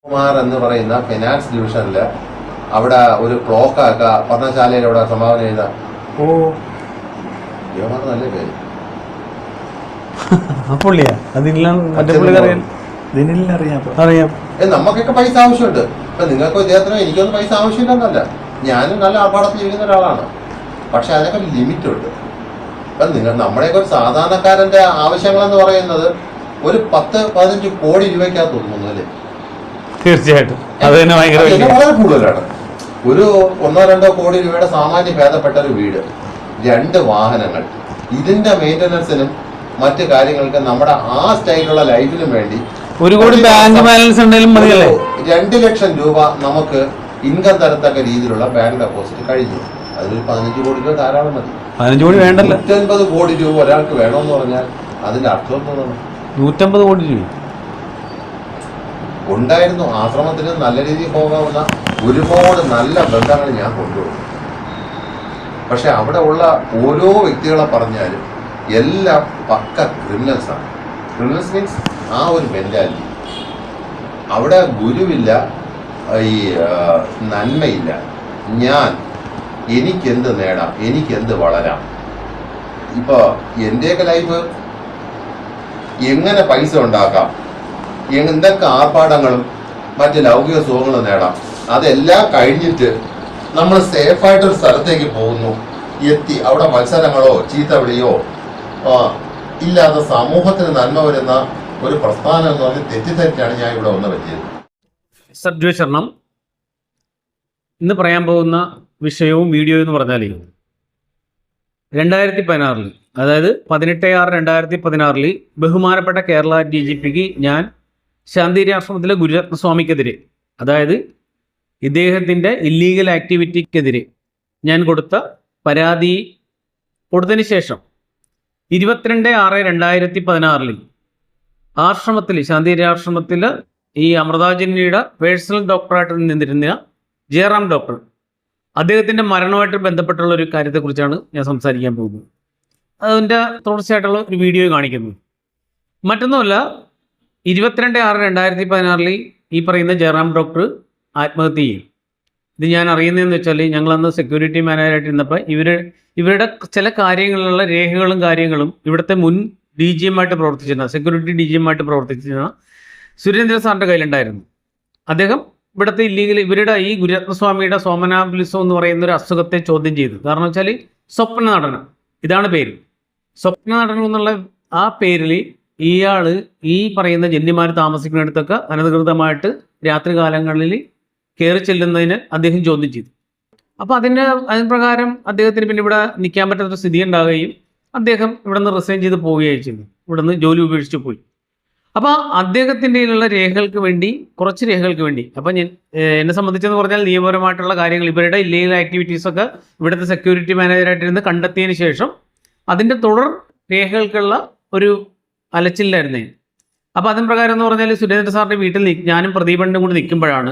കുമാർ എന്ന് പറയുന്ന ഫിനാൻസ് ഡിവിഷനിൽ അവിടെ ഒരു ക്ലോക്കൊക്കെ പഠനശാലയിൽ അവിടെ സംഭാവന ചെയ്ത യുവമാർ നല്ല പേര്. നമുക്കൊക്കെ പൈസ ആവശ്യമുണ്ട്. ഇപ്പൊ നിങ്ങൾക്ക് ഇദ്ദേഹത്തിന് എനിക്കൊന്നും പൈസ ആവശ്യമില്ലെന്നല്ല, ഞാനും നല്ല ആർഭാടത്തിൽ ജീവിക്കുന്ന ഒരാളാണ്. പക്ഷെ അതിനൊക്കെ ലിമിറ്റ് ഉണ്ട്. ഇപ്പൊ നമ്മുടെയൊക്കെ ഒരു സാധാരണക്കാരന്റെ ആവശ്യങ്ങളെന്ന് പറയുന്നത് ഒരു 10-15 കോടി രൂപയ്ക്കകത്ത് തോന്നുന്നു. തീർച്ചയായിട്ടും അത് തന്നെ വളരെ കൂടുതലാണ്. ഒരു 1-2 കോടി രൂപയുടെ സാമാന്യ ഭേദപ്പെട്ട ഒരു വീട്, 2 വാഹനങ്ങൾ, ഇതിന്റെ മെയിൻ്റനൻസിനും മറ്റു കാര്യങ്ങൾക്ക് നമ്മുടെ ആ സ്റ്റൈലുള്ള ലൈഫിനും വേണ്ടി 1 കോടി ബാങ്ക് ബാലൻസ് ഉണ്ടെങ്കിലും മതിയല്ലേ. 2 ലക്ഷം രൂപ നമുക്ക് ഇൻകം തരത്തക്ക രീതിയിലുള്ള ബാങ്ക് ഡെപ്പോസിറ്റ് കഴിഞ്ഞു. അതിനൊരു 15 കോടി രൂപ ധാരാളം മതി. 15 കോടി വേണ്ടല്ലോ. 150 കോടി രൂപ ഒരാൾക്ക് വേണമെന്ന് പറഞ്ഞാൽ അതിന്റെ അർത്ഥം എന്താണ്? 150 കോടി രൂപ ഉണ്ടായിരുന്നു. ആശ്രമത്തിന് നല്ല രീതിയിൽ പോകാവുന്ന ഒരുപാട് നല്ല ബന്ധങ്ങൾ ഞാൻ കൊണ്ടുപോകും. പക്ഷെ അവിടെ ഉള്ള ഓരോ വ്യക്തികളെ പറഞ്ഞാലും എല്ലാം പക്ക ക്രിമിനൽസാണ്. ക്രിമിനൽസ് മീൻസ് ആ ഒരു മെന്റാലിറ്റി. അവിടെ ഗുരുവില്ല, ഈ നന്മയില്ല. എനിക്കെന്ത് നേടാം, എനിക്കെന്ത് വളരാം. ഇപ്പോൾ എൻ്റെയൊക്കെ ലൈഫ് എങ്ങനെ പൈസ ഉണ്ടാക്കാം, എന്തൊക്കെ ആർഭാടങ്ങളും മറ്റ് ലൗകിക സുഖങ്ങളും നേടാം, അതെല്ലാം കഴിഞ്ഞിട്ട് നമ്മൾ സേഫായിട്ടൊരു സ്ഥലത്തേക്ക് പോകുന്നു. എത്തി അവിടെ മത്സരങ്ങളോ ചീത്തവിളിയോ ഇല്ലാതെ സമൂഹത്തിന് നന്മ വരുന്ന ഒരു പ്രസ്ഥാനം എന്ന് പറഞ്ഞ് തെറ്റിദ്ധരിച്ചാണ് ഞാൻ ഇവിടെ വന്ന് പറ്റിയത്. സദ്വേഷണം ഇന്ന് പറയാൻ പോകുന്ന വിഷയവും വീഡിയോ എന്ന് പറഞ്ഞാൽ 2016 അതായത് 18/6/2016 ബഹുമാനപ്പെട്ട കേരള DGPക്ക് ഞാൻ ശാന്തിഗിരി ആശ്രമത്തിലെ ഗുരുരത്നസ്വാമിക്കെതിരെ, അതായത് ഇദ്ദേഹത്തിൻ്റെ ഇല്ലീഗൽ ആക്ടിവിറ്റിക്കെതിരെ ഞാൻ കൊടുത്ത പരാതി കൊടുത്തതിന് ശേഷം 22/6/2016 ആശ്രമത്തിൽ, ശാന്തിഗിരി ആശ്രമത്തിൽ ഈ അമൃതാജന്യയുടെ പേഴ്സണൽ ഡോക്ടറായിട്ട് നിന്നിരുന്ന ജയറാം ഡോക്ടർ, അദ്ദേഹത്തിൻ്റെ മരണവുമായിട്ട് ബന്ധപ്പെട്ടുള്ള ഒരു കാര്യത്തെക്കുറിച്ചാണ് ഞാൻ സംസാരിക്കാൻ പോകുന്നത്. അതിൻ്റെ തുടർച്ചയായിട്ടുള്ള ഒരു വീഡിയോ കാണിക്കുന്നു. മറ്റൊന്നുമല്ല, 22/6/2016 ഈ പറയുന്ന ജയറാം ഡോക്ടർ ആത്മഹത്യ ചെയ്യും. ഇത് ഞാൻ അറിയുന്നതെന്ന് വെച്ചാൽ, ഞങ്ങളന്ന് സെക്യൂരിറ്റി മാനേജറായിട്ട് ഇരുന്നപ്പോൾ ഇവരുടെ ചില കാര്യങ്ങളിലുള്ള രേഖകളും കാര്യങ്ങളും ഇവിടുത്തെ മുൻ DGM-ആയിട്ട് പ്രവർത്തിച്ചിരുന്ന, സെക്യൂരിറ്റി DGM-ആയിട്ട് പ്രവർത്തിച്ചിരുന്ന സുരേന്ദ്ര സാറിൻ്റെ കയ്യിലുണ്ടായിരുന്നു. അദ്ദേഹം ഇവിടുത്തെ ഇവരുടെ ഈ ഗുരുരത്നസ്വാമിയുടെ സോമനാബുലിസം എന്ന് പറയുന്ന ഒരു അസുഖത്തെ ചോദ്യം ചെയ്തു. കാരണം വെച്ചാൽ സ്വപ്ന നടനം, ഇതാണ് പേര്. സ്വപ്ന നടനം എന്നുള്ള ആ പേരിൽ ഇയാൾ ഈ പറയുന്ന ജന്യന്മാർ താമസിക്കുന്നിടത്തൊക്കെ അനധികൃതമായിട്ട് രാത്രി കാലങ്ങളിൽ കയറി ചെല്ലുന്നതിന് അദ്ദേഹം ചോദ്യം ചെയ്തു. അപ്പോൾ അതിന് പ്രകാരം അദ്ദേഹത്തിന് പിന്നെ ഇവിടെ നിൽക്കാൻ പറ്റാത്തൊരു സ്ഥിതി ഉണ്ടാവുകയും അദ്ദേഹം ഇവിടെ നിന്ന് റിസൈൻ ചെയ്ത് പോവുകയും ചെയ്തു. ഇവിടെ നിന്ന് ജോലി ഉപേക്ഷിച്ച് പോയി. അപ്പോൾ അദ്ദേഹത്തിൻ്റെ രേഖകൾക്ക് വേണ്ടി, കുറച്ച് രേഖകൾക്ക് വേണ്ടി, അപ്പോൾ എന്നെ സംബന്ധിച്ചെന്ന് പറഞ്ഞാൽ നിയമപരമായിട്ടുള്ള കാര്യങ്ങൾ, ഇവരുടെ ഇല്ലീഗൽ ആക്ടിവിറ്റീസൊക്കെ ഇവിടുത്തെ സെക്യൂരിറ്റി മാനേജറായിട്ടിരുന്ന് കണ്ടെത്തിയതിന് ശേഷം അതിൻ്റെ തുടർ രേഖകൾക്കുള്ള ഒരു അലച്ചില്ലായിരുന്നേ. അപ്പോൾ അതിന് പ്രകാരം എന്ന് പറഞ്ഞാൽ സുരേന്ദ്ര സാറിൻ്റെ വീട്ടിൽ ഞാനും പ്രദീപനും കൂടി നിൽക്കുമ്പോഴാണ്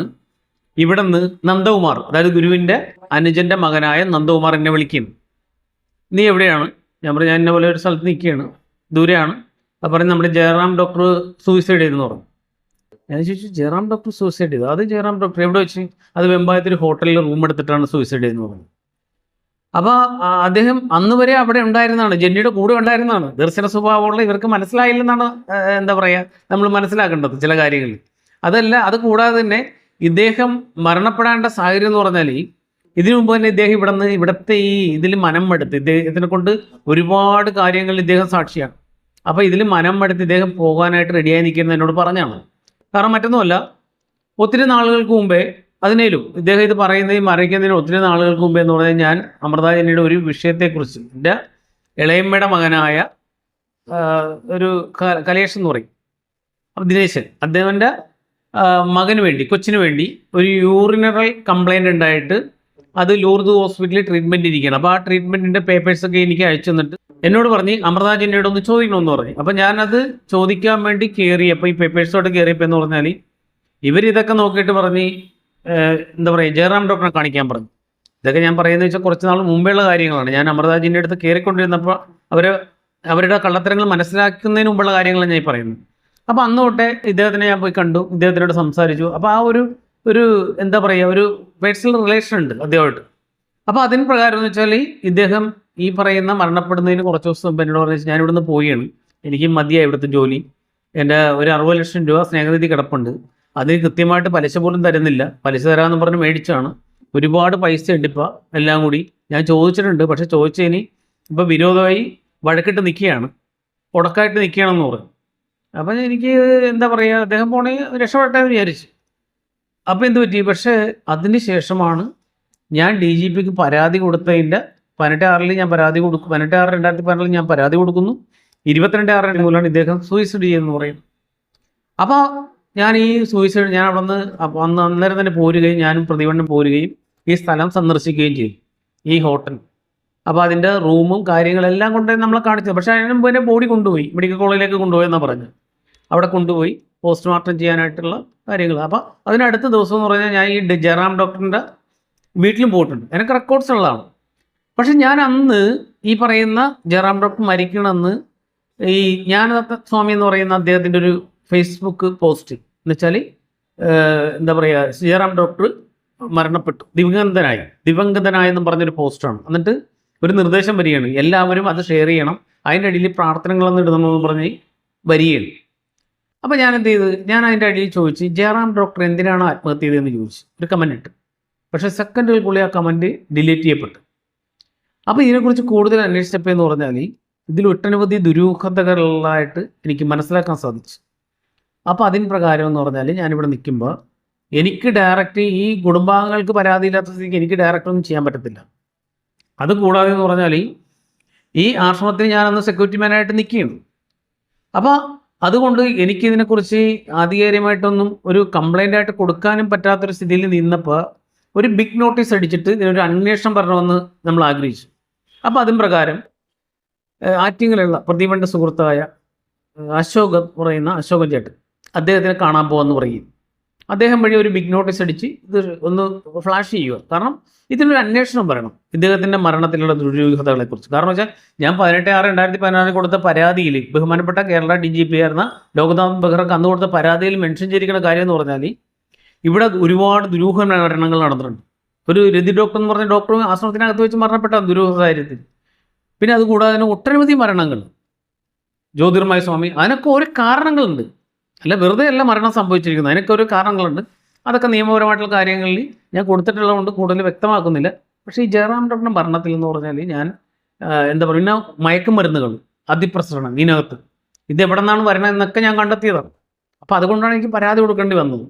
ഇവിടെ നിന്ന് നന്ദകുമാർ, അതായത് ഗുരുവിൻ്റെ അനുജൻ്റെ മകനായ നന്ദകുമാർ എന്നെ വിളിക്കുന്നു. നീ എവിടെയാണ്? ഞാൻ പറഞ്ഞു, ഞാൻ എന്നെ പോലെ ഒരു സ്ഥലത്ത് നിൽക്കുകയാണ്, ദൂരെയാണ്. അപ്പോൾ പറഞ്ഞ് നമ്മുടെ ജയറാം ഡോക്ടർ സൂയിസൈഡ് ചെയ്തെന്ന് പറഞ്ഞു. ഞാൻ ചോദിച്ചു, ജയറാം ഡോക്ടർ സൂയിസൈഡ് ചെയ്തു? അത് ജയറാം ഡോക്ടർ എവിടെ വെച്ച്? അത് വെമ്പായത്തിൽ ഹോട്ടലിൽ റൂം എടുത്തിട്ടാണ് സൂയിസൈഡ് ചെയ്തെന്ന് പറഞ്ഞു. അപ്പോൾ അദ്ദേഹം അന്ന് വരെ അവിടെ ഉണ്ടായിരുന്നതാണ്, ജെന്നിയുടെ കൂടെ ഉണ്ടായിരുന്നതാണ്. ദർശന സ്വഭാവമുള്ള ഇവർക്ക് മനസ്സിലായില്ലെന്നാണ് എന്താ പറയുക, നമ്മൾ മനസ്സിലാക്കേണ്ടത് ചില കാര്യങ്ങളിൽ. അത് കൂടാതെ തന്നെ ഇദ്ദേഹം മരണപ്പെടേണ്ട സാഹചര്യം എന്ന് പറഞ്ഞാൽ, ഇതിനു മുമ്പ് തന്നെ ഇദ്ദേഹം ഇവിടുത്തെ ഈ ഇതിൽ മനം മടുത്ത്, ഇദ്ദേഹത്തിനെ കൊണ്ട് ഒരുപാട് കാര്യങ്ങളിൽ ഇദ്ദേഹം സാക്ഷിയാണ്. അപ്പോൾ ഇതിൽ മനം മടുത്ത് ഇദ്ദേഹം പോകാനായിട്ട് റെഡിയായി നിൽക്കുന്നത് എന്നോട് പറഞ്ഞാണ്. കാരണം മറ്റൊന്നുമല്ല, ഒത്തിരി നാളുകൾക്ക് മുമ്പേ, അതിനേലും ഇദ്ദേഹം ഇത് പറയുന്നതും മറിയിക്കുന്നതിന് ഒത്തിരി നാളുകൾക്ക് മുമ്പേ എന്ന് പറഞ്ഞാൽ, ഞാൻ അമൃതാജന്യയുടെ ഒരു വിഷയത്തെക്കുറിച്ച്, എൻ്റെ ഇളയമ്മയുടെ മകനായ ഒരു കലേഷ് എന്ന് പറയും, ദിനേശൻ, അദ്ദേഹത്തിൻ്റെ മകന് വേണ്ടി, കൊച്ചിന് വേണ്ടി ഒരു യൂറിനറി കംപ്ലൈൻറ്റ് ഉണ്ടായിട്ട് അത് ലൂർദ് ഹോസ്പിറ്റലിൽ ട്രീറ്റ്മെൻറ്റ് ഇരിക്കുകയാണ്. അപ്പോൾ ആ ട്രീറ്റ്മെൻറ്റിൻ്റെ പേപ്പേഴ്സൊക്കെ എനിക്ക് അയച്ചു തന്നിട്ട് എന്നോട് പറഞ്ഞ് അമൃതാജന്യയോട് ഒന്ന് ചോദിക്കണമെന്ന് പറഞ്ഞു. അപ്പോൾ ഞാനത് ചോദിക്കാൻ വേണ്ടി കയറിയപ്പോൾ, ഈ പേപ്പേഴ്സോട്ട് കയറിയപ്പോൾ എന്ന് പറഞ്ഞാൽ, ഇവരിതൊക്കെ നോക്കിയിട്ട് പറഞ്ഞ് എന്താ പറയുക, ജയറാം ഡോക്ടറെ കാണിക്കാൻ പറഞ്ഞു. ഇതൊക്കെ ഞാൻ പറയുന്നത് വെച്ചാൽ കുറച്ച് നാൾ മുമ്പേയുള്ള കാര്യങ്ങളാണ്. ഞാൻ അമൃതാജന്യയുടെ അടുത്ത് കയറിക്കൊണ്ടിരുന്നപ്പോൾ അവരുടെ കള്ളത്തരങ്ങൾ മനസ്സിലാക്കുന്നതിന് മുമ്പുള്ള കാര്യങ്ങളാണ് ഞാൻ പറയുന്നത്. അപ്പോൾ അന്ന് തൊട്ടേ ഇദ്ദേഹത്തിനെ ഞാൻ പോയി കണ്ടു, ഇദ്ദേഹത്തിനോട് സംസാരിച്ചു. അപ്പോൾ ആ ഒരു ഒരു എന്താ പറയുക, ഒരു പേഴ്സണൽ റിലേഷൻ ഉണ്ട് അദ്ദേഹമായിട്ട്. അപ്പോൾ അതിന് പ്രകാരം എന്ന് വെച്ചാൽ ഇദ്ദേഹം ഈ പറയുന്ന മരണപ്പെടുന്നതിന് കുറച്ച് ദിവസം മുമ്പ് എന്നോട് പറഞ്ഞു, ഞാൻ ഇവിടുന്ന് പോവുകയാണ്, എനിക്ക് മതിയായി ഇവിടുത്തെ ജോലി, എൻ്റെ ഒരു 60 ലക്ഷം രൂപ സ്നേഹനിധി കിടപ്പുണ്ട്, അതിന് കൃത്യമായിട്ട് പലിശ പോലും തരുന്നില്ല, പലിശ തരാമെന്ന് പറഞ്ഞ് മേടിച്ചാണ്, ഒരുപാട് പൈസ ഉണ്ട് ഇപ്പോൾ എല്ലാം കൂടി. ഞാൻ ചോദിച്ചിട്ടുണ്ട്, പക്ഷേ ചോദിച്ചതിന് ഇപ്പോൾ വിരോധമായി വഴക്കിട്ട് നിൽക്കുകയാണ്, ഉടക്കായിട്ട് നിൽക്കുകയാണെന്ന് പറഞ്ഞു. അപ്പം എനിക്ക് എന്താ പറയുക, അദ്ദേഹം പോണേ രക്ഷപ്പെട്ടെ വിചാരിച്ചു. അപ്പോൾ എന്ത് പറ്റി, പക്ഷേ അതിന് ശേഷമാണ് ഞാൻ DGPക്ക് പരാതി കൊടുത്തതിൻ്റെ 18/6 ഞാൻ പരാതി കൊടുക്കും, 18/6/2014 ഞാൻ പരാതി കൊടുക്കുന്നു, 22/6 മൂലമാണ് ഇദ്ദേഹം സൂയിസൈഡ് ചെയ്യുമെന്ന് പറയും. അപ്പോൾ ഞാൻ ഈ സൂയിസൈഡ് ഞാൻ അവിടെ നിന്ന് അന്നേരം തന്നെ പോരുകയും ഞാനും പ്രതിവണ്ണും പോരുകയും ഈ സ്ഥലം സന്ദർശിക്കുകയും ചെയ്തു, ഈ ഹോട്ടൽ. അപ്പോൾ അതിൻ്റെ റൂമും കാര്യങ്ങളെല്ലാം കൊണ്ടുപോയി നമ്മളെ കാണിച്ചത്. പക്ഷേ അതിന് മുമ്പ് എൻ്റെ ബോഡി കൊണ്ടുപോയി മെഡിക്കൽ കോളേജിലേക്ക് കൊണ്ടുപോയി എന്നാണ് പറഞ്ഞത്. അവിടെ കൊണ്ടുപോയി പോസ്റ്റ്മോർട്ടം ചെയ്യാനായിട്ടുള്ള കാര്യങ്ങൾ. അപ്പോൾ അതിനടുത്ത ദിവസം എന്ന് പറഞ്ഞാൽ ഞാൻ ഈ ജയറാം ഡോക്ടറിൻ്റെ വീട്ടിലും പോയിട്ടുണ്ട്, എനിക്ക് റെക്കോർഡ്സ് ഉള്ളതാണ്. പക്ഷെ ഞാൻ അന്ന് ഈ പറയുന്ന ജയറാം ഡോക്ടർ മരിക്കണമെന്ന് ഈ ജ്ഞാനദത്ത സ്വാമി എന്ന് പറയുന്ന അദ്ദേഹത്തിൻ്റെ ഒരു ഫേസ്ബുക്ക് പോസ്റ്റ് എന്ന് വെച്ചാൽ എന്താ പറയുക, ജയറാം ഡോക്ടർ മരണപ്പെട്ടു, ദിവംഗതനായെന്നും പറഞ്ഞൊരു പോസ്റ്റാണ്. എന്നിട്ട് ഒരു നിർദ്ദേശം വരികയാണ്, എല്ലാവരും അത് ഷെയർ ചെയ്യണം, അതിൻ്റെ അടിയിൽ പ്രാർത്ഥനകളൊന്നും ഇടണമെന്ന് പറഞ്ഞ് വരികയാണ്. അപ്പോൾ ഞാൻ എന്ത് ചെയ്ത്, ഞാൻ അതിൻ്റെ അടിയിൽ ചോദിച്ച് ജയറാം ഡോക്ടർ എന്തിനാണ് ആത്മഹത്യ ചെയ്തതെന്ന് ചോദിച്ചു, ഒരു കമൻറ്റ് ഇട്ട്. പക്ഷേ സെക്കൻഡുകൾക്കുള്ളിൽ ആ കമൻറ്റ് ഡിലീറ്റ് ചെയ്യപ്പെട്ടു. അപ്പോൾ ഇതിനെക്കുറിച്ച് കൂടുതൽ അന്വേഷിച്ചപ്പോൾ എന്ന് പറഞ്ഞാൽ ഇതിൽ ഒട്ടനവധി ദുരൂഹതകളായിട്ട് എനിക്ക് മനസ്സിലാക്കാൻ സാധിച്ചു. അപ്പോൾ അതിന് പ്രകാരം എന്ന് പറഞ്ഞാൽ ഞാനിവിടെ നിൽക്കുമ്പോൾ എനിക്ക് ഡയറക്റ്റ് ഈ കുടുംബാംഗങ്ങൾക്ക് പരാതിയില്ലാത്ത സ്ഥിതിക്ക് എനിക്ക് ഡയറക്റ്റ് ഒന്നും ചെയ്യാൻ പറ്റത്തില്ല. അത് കൂടാതെ എന്ന് പറഞ്ഞാൽ ഈ ആശ്രമത്തിൽ ഞാനന്ന് സെക്യൂരിറ്റി മാനായിട്ട് നിൽക്കുകയാണ്. അപ്പോൾ അതുകൊണ്ട് എനിക്കിതിനെക്കുറിച്ച് ആധികാരികമായിട്ടൊന്നും ഒരു കംപ്ലൈൻ്റ് ആയിട്ട് കൊടുക്കാനും പറ്റാത്തൊരു സ്ഥിതിയിൽ നിന്നപ്പോൾ ഒരു ബിഗ് നോട്ടീസ് അടിച്ചിട്ട് ഇതിനൊരു അന്വേഷണം വരണമെന്ന് നമ്മൾ ആഗ്രഹിച്ചു. അപ്പോൾ അതിന് പ്രകാരം ആറ്റിങ്ങലുള്ള പ്രതിവൻ്റെ സുഹൃത്തായ അശോകൻ ചേട്ടൻ അദ്ദേഹത്തിനെ കാണാൻ പോകാമെന്ന് പറയും. അദ്ദേഹം വഴി ഒരു ബിഗ് നോട്ടീസ് അടിച്ച് ഇത് ഒന്ന് ഫ്ലാഷ് ചെയ്യുക. കാരണം ഇതിനൊരു അന്വേഷണം പറയണം ഇദ്ദേഹത്തിൻ്റെ മരണത്തിലുള്ള ദുരൂഹതകളെക്കുറിച്ച്. കാരണം വെച്ചാൽ ഞാൻ 18/6/2014 കൊടുത്ത പരാതിയിൽ ബഹുമാനപ്പെട്ട കേരള DGP ആയിരുന്ന ലോക്നാഥ് ബെഹ്റക്ക് അന്ന് കൊടുത്ത പരാതിയിൽ മെൻഷൻ ചെയ്തിരിക്കുന്ന കാര്യം എന്ന് പറഞ്ഞാൽ ഇവിടെ ഒരുപാട് ദുരൂഹ മരണങ്ങൾ നടന്നിട്ടുണ്ട്. ഒരു രതി ഡോക്ടർ എന്ന് പറഞ്ഞ ഡോക്ടർ ആശ്രമത്തിനകത്ത് വെച്ച് മരണപ്പെട്ട ദുരൂഹ സാഹചര്യത്തിൽ. പിന്നെ അതുകൂടാതെ തന്നെ ഒട്ടനവധി മരണങ്ങൾ, ജ്യോതിർമയ സ്വാമി, അതിനൊക്കെ ഓരോ കാരണങ്ങളുണ്ട്. അല്ല വെറുതെ അല്ല മരണം സംഭവിച്ചിരിക്കുന്നത്, അതിനൊക്കെ ഓരോ കാരണങ്ങളുണ്ട്. അതൊക്കെ നിയമപരമായിട്ടുള്ള കാര്യങ്ങളിൽ ഞാൻ കൊടുത്തിട്ടുള്ളതുകൊണ്ട് കൂടുതൽ വ്യക്തമാക്കുന്നില്ല. പക്ഷേ ഈ ജയറാം ഡോക്ടറിൻ്റെ മരണത്തിൽ എന്ന് പറഞ്ഞാൽ ഞാൻ എന്താ പറയുക, പിന്നെ മയക്കുമരുന്നുകൾ, അതിപ്രസരണം ഇതിനകത്ത് ഇത് എവിടെ നിന്നാണ് വരണതെന്നൊക്കെ ഞാൻ കണ്ടെത്തിയതാണ്. അപ്പോൾ അതുകൊണ്ടാണ് എനിക്ക് പരാതി കൊടുക്കേണ്ടി വന്നത്.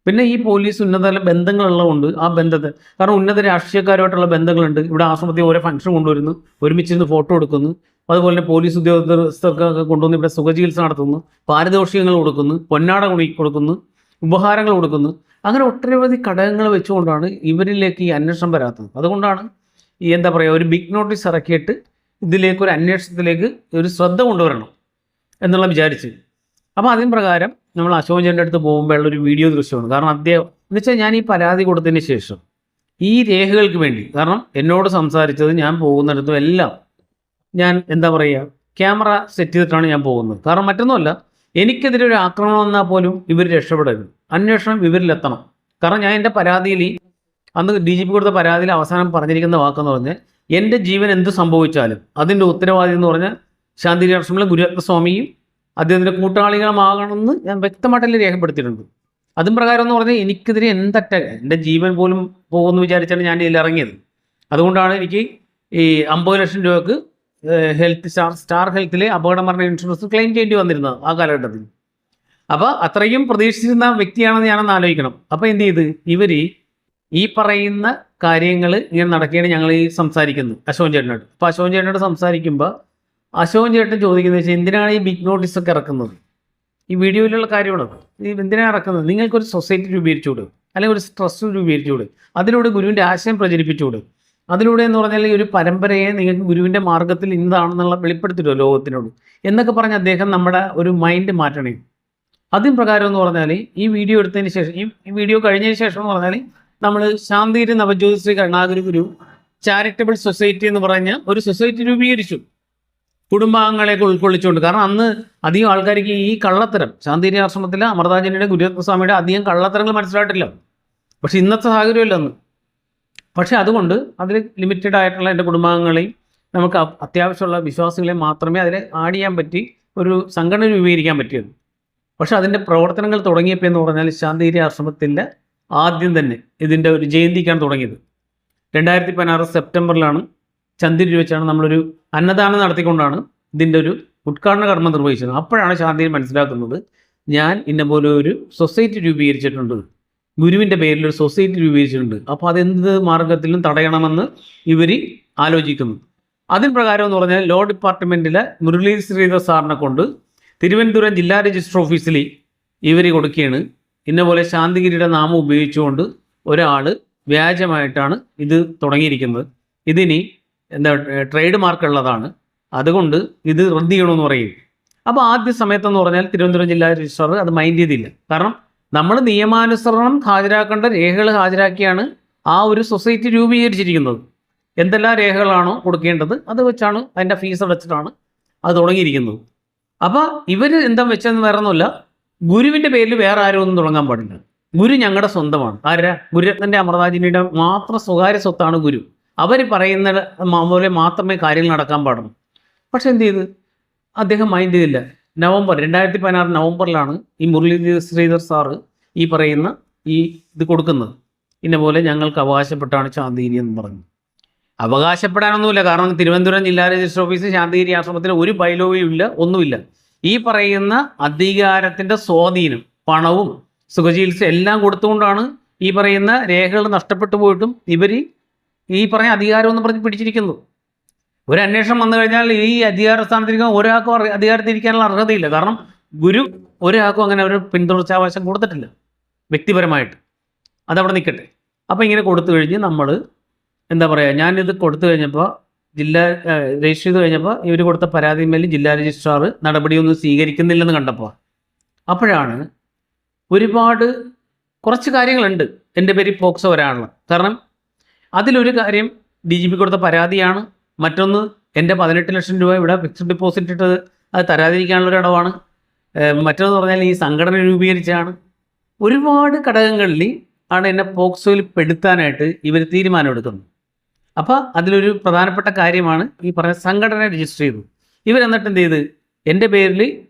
പിന്നെ ഈ പോലീസ് ഉന്നത ബന്ധങ്ങളുള്ളതുകൊണ്ട് ആ ബന്ധത്തെ, കാരണം ഉന്നത രാഷ്ട്രീയക്കാരുമായിട്ടുള്ള ബന്ധങ്ങളുണ്ട്. ഇവിടെ ആശ്രമത്തിൽ ഓരോ ഫംഗ്ഷൻ കൊണ്ടുവരുന്നു, ഒരുമിച്ചിരുന്ന് ഫോട്ടോ എടുക്കുന്നു, അതുപോലെ തന്നെ പോലീസ് ഉദ്യോഗസ്ഥർക്കൊക്കെ കൊണ്ടുവന്ന് ഇവിടെ സുഖചികിത്സ നടത്തുന്നു, പാരിതോഷികങ്ങൾ കൊടുക്കുന്നു, പൊന്നാട കൊടുക്കുന്നു, ഉപഹാരങ്ങൾ കൊടുക്കുന്നു. അങ്ങനെ ഒട്ടനവധി ഘടകങ്ങൾ വെച്ചുകൊണ്ടാണ് ഇവരിലേക്ക് ഈ അന്വേഷണം വരാത്തത്. അതുകൊണ്ടാണ് ഈ എന്താ പറയുക, ഒരു ബിഗ് നോട്ടീസ് ഇറക്കിയിട്ട് ഇതിലേക്ക് ഒരു അന്വേഷണത്തിലേക്ക് ഒരു ശ്രദ്ധ കൊണ്ടുവരണം എന്നുള്ള വിചാരിച്ച്. അപ്പോൾ അതിന് പ്രകാരം നമ്മൾ അശോകൻ ചേട്ടൻ്റെ അടുത്ത് പോകുമ്പോഴുള്ള ഒരു വീഡിയോ ദൃശ്യമാണ്. കാരണം അദ്ദേഹം എന്ന് വെച്ചാൽ ഞാൻ ഈ പരാതി കൊടുത്തതിന് ശേഷം ഈ രേഖകൾക്ക് വേണ്ടി, കാരണം എന്നോട് സംസാരിച്ചത് ഞാൻ പോകുന്നിടത്തും എല്ലാം ഞാൻ എന്താ പറയുക ക്യാമറ സെറ്റ് ചെയ്തിട്ടാണ് ഞാൻ പോകുന്നത്. കാരണം മറ്റൊന്നുമല്ല, എനിക്കെതിരെ ഒരു ആക്രമണം വന്നാൽ പോലും ഇവർ രക്ഷപ്പെടരുത്, അന്വേഷണം ഇവരിലെത്തണം. കാരണം ഞാൻ എൻ്റെ പരാതിയിൽ അന്ന് DGP കൊടുത്ത പരാതിയിൽ അവസാനം പറഞ്ഞിരിക്കുന്ന വാക്കെന്ന് പറഞ്ഞാൽ എൻ്റെ ജീവൻ എന്ത് സംഭവിച്ചാലും അതിൻ്റെ ഉത്തരവാദി എന്ന് പറഞ്ഞാൽ ശാന്തി ആശ്രമത്തിലെ ഗുരുരത്നസ്വാമിയും അദ്ദേഹത്തിൻ്റെ കൂട്ടാളികളുമാകണമെന്ന് ഞാൻ വ്യക്തമായിട്ടല്ലേ രേഖപ്പെടുത്തിയിട്ടുണ്ട്. അതും പ്രകാരം എന്ന് പറഞ്ഞാൽ എനിക്കെതിരെ എൻ്റെ ജീവൻ പോലും പോകുമെന്ന് വിചാരിച്ചാണ് ഞാൻ ഇതിൽ ഇറങ്ങിയത്. അതുകൊണ്ടാണ് എനിക്ക് ഈ 50 ലക്ഷം രൂപക്ക് ഹെൽത്ത് സ്റ്റാർ ഹെൽത്തിലെ അപകട മരണ ഇൻഷുറൻസ് ക്ലെയിം ചെയ്യേണ്ടി വന്നിരുന്നത് ആ കാലഘട്ടത്തിൽ. അപ്പോൾ അത്രയും പ്രതീക്ഷിച്ചിരുന്ന വ്യക്തിയാണെന്ന് ഞാനൊന്ന് ആലോചിക്കണം. അപ്പോൾ എന്ത് ചെയ്ത് ഇവർ ഈ പറയുന്ന കാര്യങ്ങൾ ഇങ്ങനെ നടക്കുകയാണ് ഞങ്ങൾ ഈ സംസാരിക്കുന്നത് അശോകൻ ചേട്ടനോട്. അപ്പോൾ അശോകൻ ചേട്ടനോട് സംസാരിക്കുമ്പോൾ അശോകൻ ചേട്ടൻ ചോദിക്കുന്നത് വെച്ചാൽ എന്തിനാണ് ഈ ബിഗ് നോട്ടീസൊക്കെ ഇറക്കുന്നത്, ഈ വീഡിയോയിലുള്ള കാര്യമാണ് ഈ എന്തിനാണ് ഇറക്കുന്നത്, നിങ്ങൾക്കൊരു സൊസൈറ്റി രൂപീകരിച്ചുകൂട്, അല്ലെങ്കിൽ ഒരു ട്രസ്റ്റ് രൂപീകരിച്ചുകൂട്, അതിലൂടെ ഗുരുവിൻ്റെ ആശയം പ്രചരിപ്പിച്ചുകൂട്, അതിലൂടെ എന്ന് പറഞ്ഞാൽ ഒരു പരമ്പരയെ നിങ്ങൾക്ക് ഗുരുവിൻ്റെ മാർഗത്തിൽ ഇന്നതാണെന്നുള്ള വെളിപ്പെടുത്തില്ലോ ലോകത്തിനോട് എന്നൊക്കെ പറഞ്ഞ് അദ്ദേഹം നമ്മുടെ ഒരു മൈൻഡ് മാറ്റണേ. അതിന് പ്രകാരം എന്ന് പറഞ്ഞാൽ ഈ വീഡിയോ എടുത്തതിന് ശേഷം ഈ വീഡിയോ കഴിഞ്ഞതിന് ശേഷം എന്ന് പറഞ്ഞാൽ നമ്മൾ ശാന്തിഗിരി നവജ്യോതി ശ്രീ കരുണാകര ഗുരു ചാരിറ്റബിൾ സൊസൈറ്റി എന്ന് പറഞ്ഞ ഒരു സൊസൈറ്റി രൂപീകരിച്ചു. കുടുംബാംഗങ്ങളെയൊക്കെ ഉൾക്കൊള്ളിച്ചുകൊണ്ട്. കാരണം അന്ന് അധികം ആൾക്കാർക്ക് ഈ കള്ളത്തരം ശാന്തിഗിരി ആശ്രമത്തിലെ അമൃതാഞ്ജലിയുടെ ഗുരുസ്വാമിയുടെ അധികം കള്ളത്തരങ്ങൾ മനസ്സിലായിട്ടില്ല. പക്ഷെ ഇന്നത്തെ സാഹചര്യമല്ല അന്ന്. പക്ഷെ അതുകൊണ്ട് അതിൽ ലിമിറ്റഡ് ആയിട്ടുള്ള എൻ്റെ കുടുംബാംഗങ്ങളെയും നമുക്ക് അത്യാവശ്യമുള്ള വിശ്വാസികളെ മാത്രമേ അതിൽ ആഡ് ചെയ്യാൻ പറ്റി ഒരു സംഘടന രൂപീകരിക്കാൻ പറ്റിയത്. പക്ഷെ അതിൻ്റെ പ്രവർത്തനങ്ങൾ തുടങ്ങിയപ്പോൾ എന്ന് പറഞ്ഞാൽ ശാന്തിഗിരി ആശ്രമത്തിൻ്റെ ആദ്യം തന്നെ ഇതിൻ്റെ ഒരു ജയന്തിക്കാണ് തുടങ്ങിയത്. 2016 സെപ്റ്റംബറിലാണ് ചന്ദിരി വെച്ചാണ് നമ്മളൊരു അന്നദാനം നടത്തിക്കൊണ്ടാണ് ഇതിൻ്റെ ഒരു ഉദ്ഘാടന കർമ്മം നിർവഹിച്ചത്. അപ്പോഴാണ് ശാന്തിഗിരി മനസ്സിലാക്കുന്നത് ഞാൻ ഇന്നപോലെ ഒരു സൊസൈറ്റി രൂപീകരിച്ചിട്ടുണ്ട്, ഗുരുവിൻ്റെ പേരിൽ ഒരു സൊസൈറ്റി രൂപീകരിച്ചിട്ടുണ്ട്. അപ്പോൾ അതെന്ത് മാർഗത്തിലും തടയണമെന്ന് ഇവർ ആലോചിക്കുന്നു. അതിന് പ്രകാരം എന്ന് പറഞ്ഞാൽ ലോ ഡിപ്പാർട്ട്മെൻറ്റിലെ മുരളി ശ്രീധർ സാറിനെ കൊണ്ട് തിരുവനന്തപുരം ജില്ലാ രജിസ്റ്റർ ഓഫീസിൽ ഇവർ കൊടുക്കുകയാണ്. ഇന്നപോലെ ശാന്തിഗിരിയുടെ നാമം ഉപയോഗിച്ചുകൊണ്ട് ഒരാൾ വ്യാജമായിട്ടാണ് ഇത് തുടങ്ങിയിരിക്കുന്നത്, ഇതിനി എന്താ ട്രേഡ് മാർക്ക് ഉള്ളതാണ്, അതുകൊണ്ട് ഇത് റദ്ദ് ചെയ്യണമെന്ന് പറയും. അപ്പോൾ ആദ്യ സമയത്തെന്ന് പറഞ്ഞാൽ തിരുവനന്തപുരം ജില്ലാ രജിസ്ട്രാർ അത് മൈൻഡ് ചെയ്തില്ല. കാരണം നമ്മൾ നിയമാനുസരണം ഹാജരാക്കേണ്ട രേഖകൾ ഹാജരാക്കിയാണ് ആ ഒരു സൊസൈറ്റി രൂപീകരിച്ചിരിക്കുന്നത്. എന്തെല്ലാം രേഖകളാണോ കൊടുക്കേണ്ടത് അത് വെച്ചാണ് അതിൻ്റെ ഫീസ് അടച്ചിട്ടാണ് അത് തുടങ്ങിയിരിക്കുന്നത്. അപ്പോൾ ഇവർ എന്താ വെച്ചതെന്ന് വേറെ ഒന്നുമില്ല, ഗുരുവിൻ്റെ പേരിൽ വേറെ ആരും ഒന്നും തുടങ്ങാൻ പാടില്ല, ഗുരു ഞങ്ങളുടെ സ്വന്തമാണ്. ആരാ? ഗുരുരത്നൻ്റെ അമൃതാഞ്ജലിയുടെ മാത്രം സ്വകാര്യ സ്വത്താണ് ഗുരു. അവർ പറയുന്ന പോലെ മാത്രമേ കാര്യങ്ങൾ നടക്കാൻ പാടുള്ളൂ. പക്ഷെ എന്ത് ചെയ്ത് അദ്ദേഹം മൈൻഡ് ചെയ്തില്ല. 2016 നവംബറിലാണ് ഈ മുരളി ശ്രീധർ സാറ് ഈ പറയുന്ന ഇത് കൊടുക്കുന്നത്. ഇന്നപോലെ ഞങ്ങൾക്ക് അവകാശപ്പെട്ടാണ് ശാന്തിഗിരി എന്ന് പറഞ്ഞു. അവകാശപ്പെടാനൊന്നുമില്ല, കാരണം തിരുവനന്തപുരം ജില്ലാ രജിസ്റ്റർ ഓഫീസ് ശാന്തിഗിരി ആശ്രമത്തിന് ഒരു ബൈലോയും ഇല്ല, ഒന്നുമില്ല. ഈ പറയുന്ന അധികാരത്തിൻ്റെ സ്വാധീനം, പണവും സുഖചികിത്സ എല്ലാം കൊടുത്തുകൊണ്ടാണ് ഈ പറയുന്ന രേഖകൾ നഷ്ടപ്പെട്ടു പോയിട്ടും ഇവർ ഈ പറയുന്ന അധികാരം എന്ന് പറഞ്ഞ് പിടിച്ചിരിക്കുന്നത്. ഒരു അന്വേഷണം വന്നു കഴിഞ്ഞാൽ ഈ അധികാര സ്ഥാനത്തിരിക്കാൻ ഒരാൾക്കും അധികാരത്തിരിക്കാനുള്ള അർഹതയില്ല. കാരണം ഗുരു ഒരാൾക്കും അങ്ങനെ ഒരു പിന്തുടർച്ചാവകാശം കൊടുത്തിട്ടില്ല വ്യക്തിപരമായിട്ട്. അതവിടെ നിൽക്കട്ടെ. അപ്പോൾ ഇങ്ങനെ കൊടുത്തു കഴിഞ്ഞ് നമ്മൾ എന്താ പറയുക, ഞാനിത് കൊടുത്തു കഴിഞ്ഞപ്പോൾ രജിസ്റ്റർ ചെയ്ത് കഴിഞ്ഞപ്പോൾ ഇവർ കൊടുത്ത പരാതിമേൽ ജില്ലാ രജിസ്ട്രാർ നടപടിയൊന്നും സ്വീകരിക്കുന്നില്ലെന്ന് കണ്ടപ്പോൾ അപ്പോഴാണ് കുറച്ച് കാര്യങ്ങളുണ്ട് എൻ്റെ പേരിൽ പോക്സോ വരാനുള്ള. കാരണം അതിലൊരു കാര്യം DGP കൊടുത്ത പരാതിയാണ്, മറ്റൊന്ന് എൻ്റെ 18 ലക്ഷം രൂപ ഇവിടെ ഫിക്സഡ് ഡെപ്പോസിറ്റ് ഇട്ട് അത് തരാതിരിക്കാനുള്ളൊരു ഇടവാണ്, മറ്റൊന്ന് പറഞ്ഞാൽ ഈ സംഘടന രൂപീകരിച്ചാണ്. ഒരുപാട് ഘടകങ്ങളിൽ ആണ് എന്നെ പോക്സോയിൽ പെടുത്താനായിട്ട് ഇവർ തീരുമാനമെടുക്കുന്നത്. അപ്പോൾ അതിലൊരു പ്രധാനപ്പെട്ട കാര്യമാണ് ഈ പറഞ്ഞ സംഘടന രജിസ്റ്റർ ചെയ്തു. ഇവരെന്നിട്ട് എന്ത് ചെയ്ത് എൻ്റെ പേരിൽ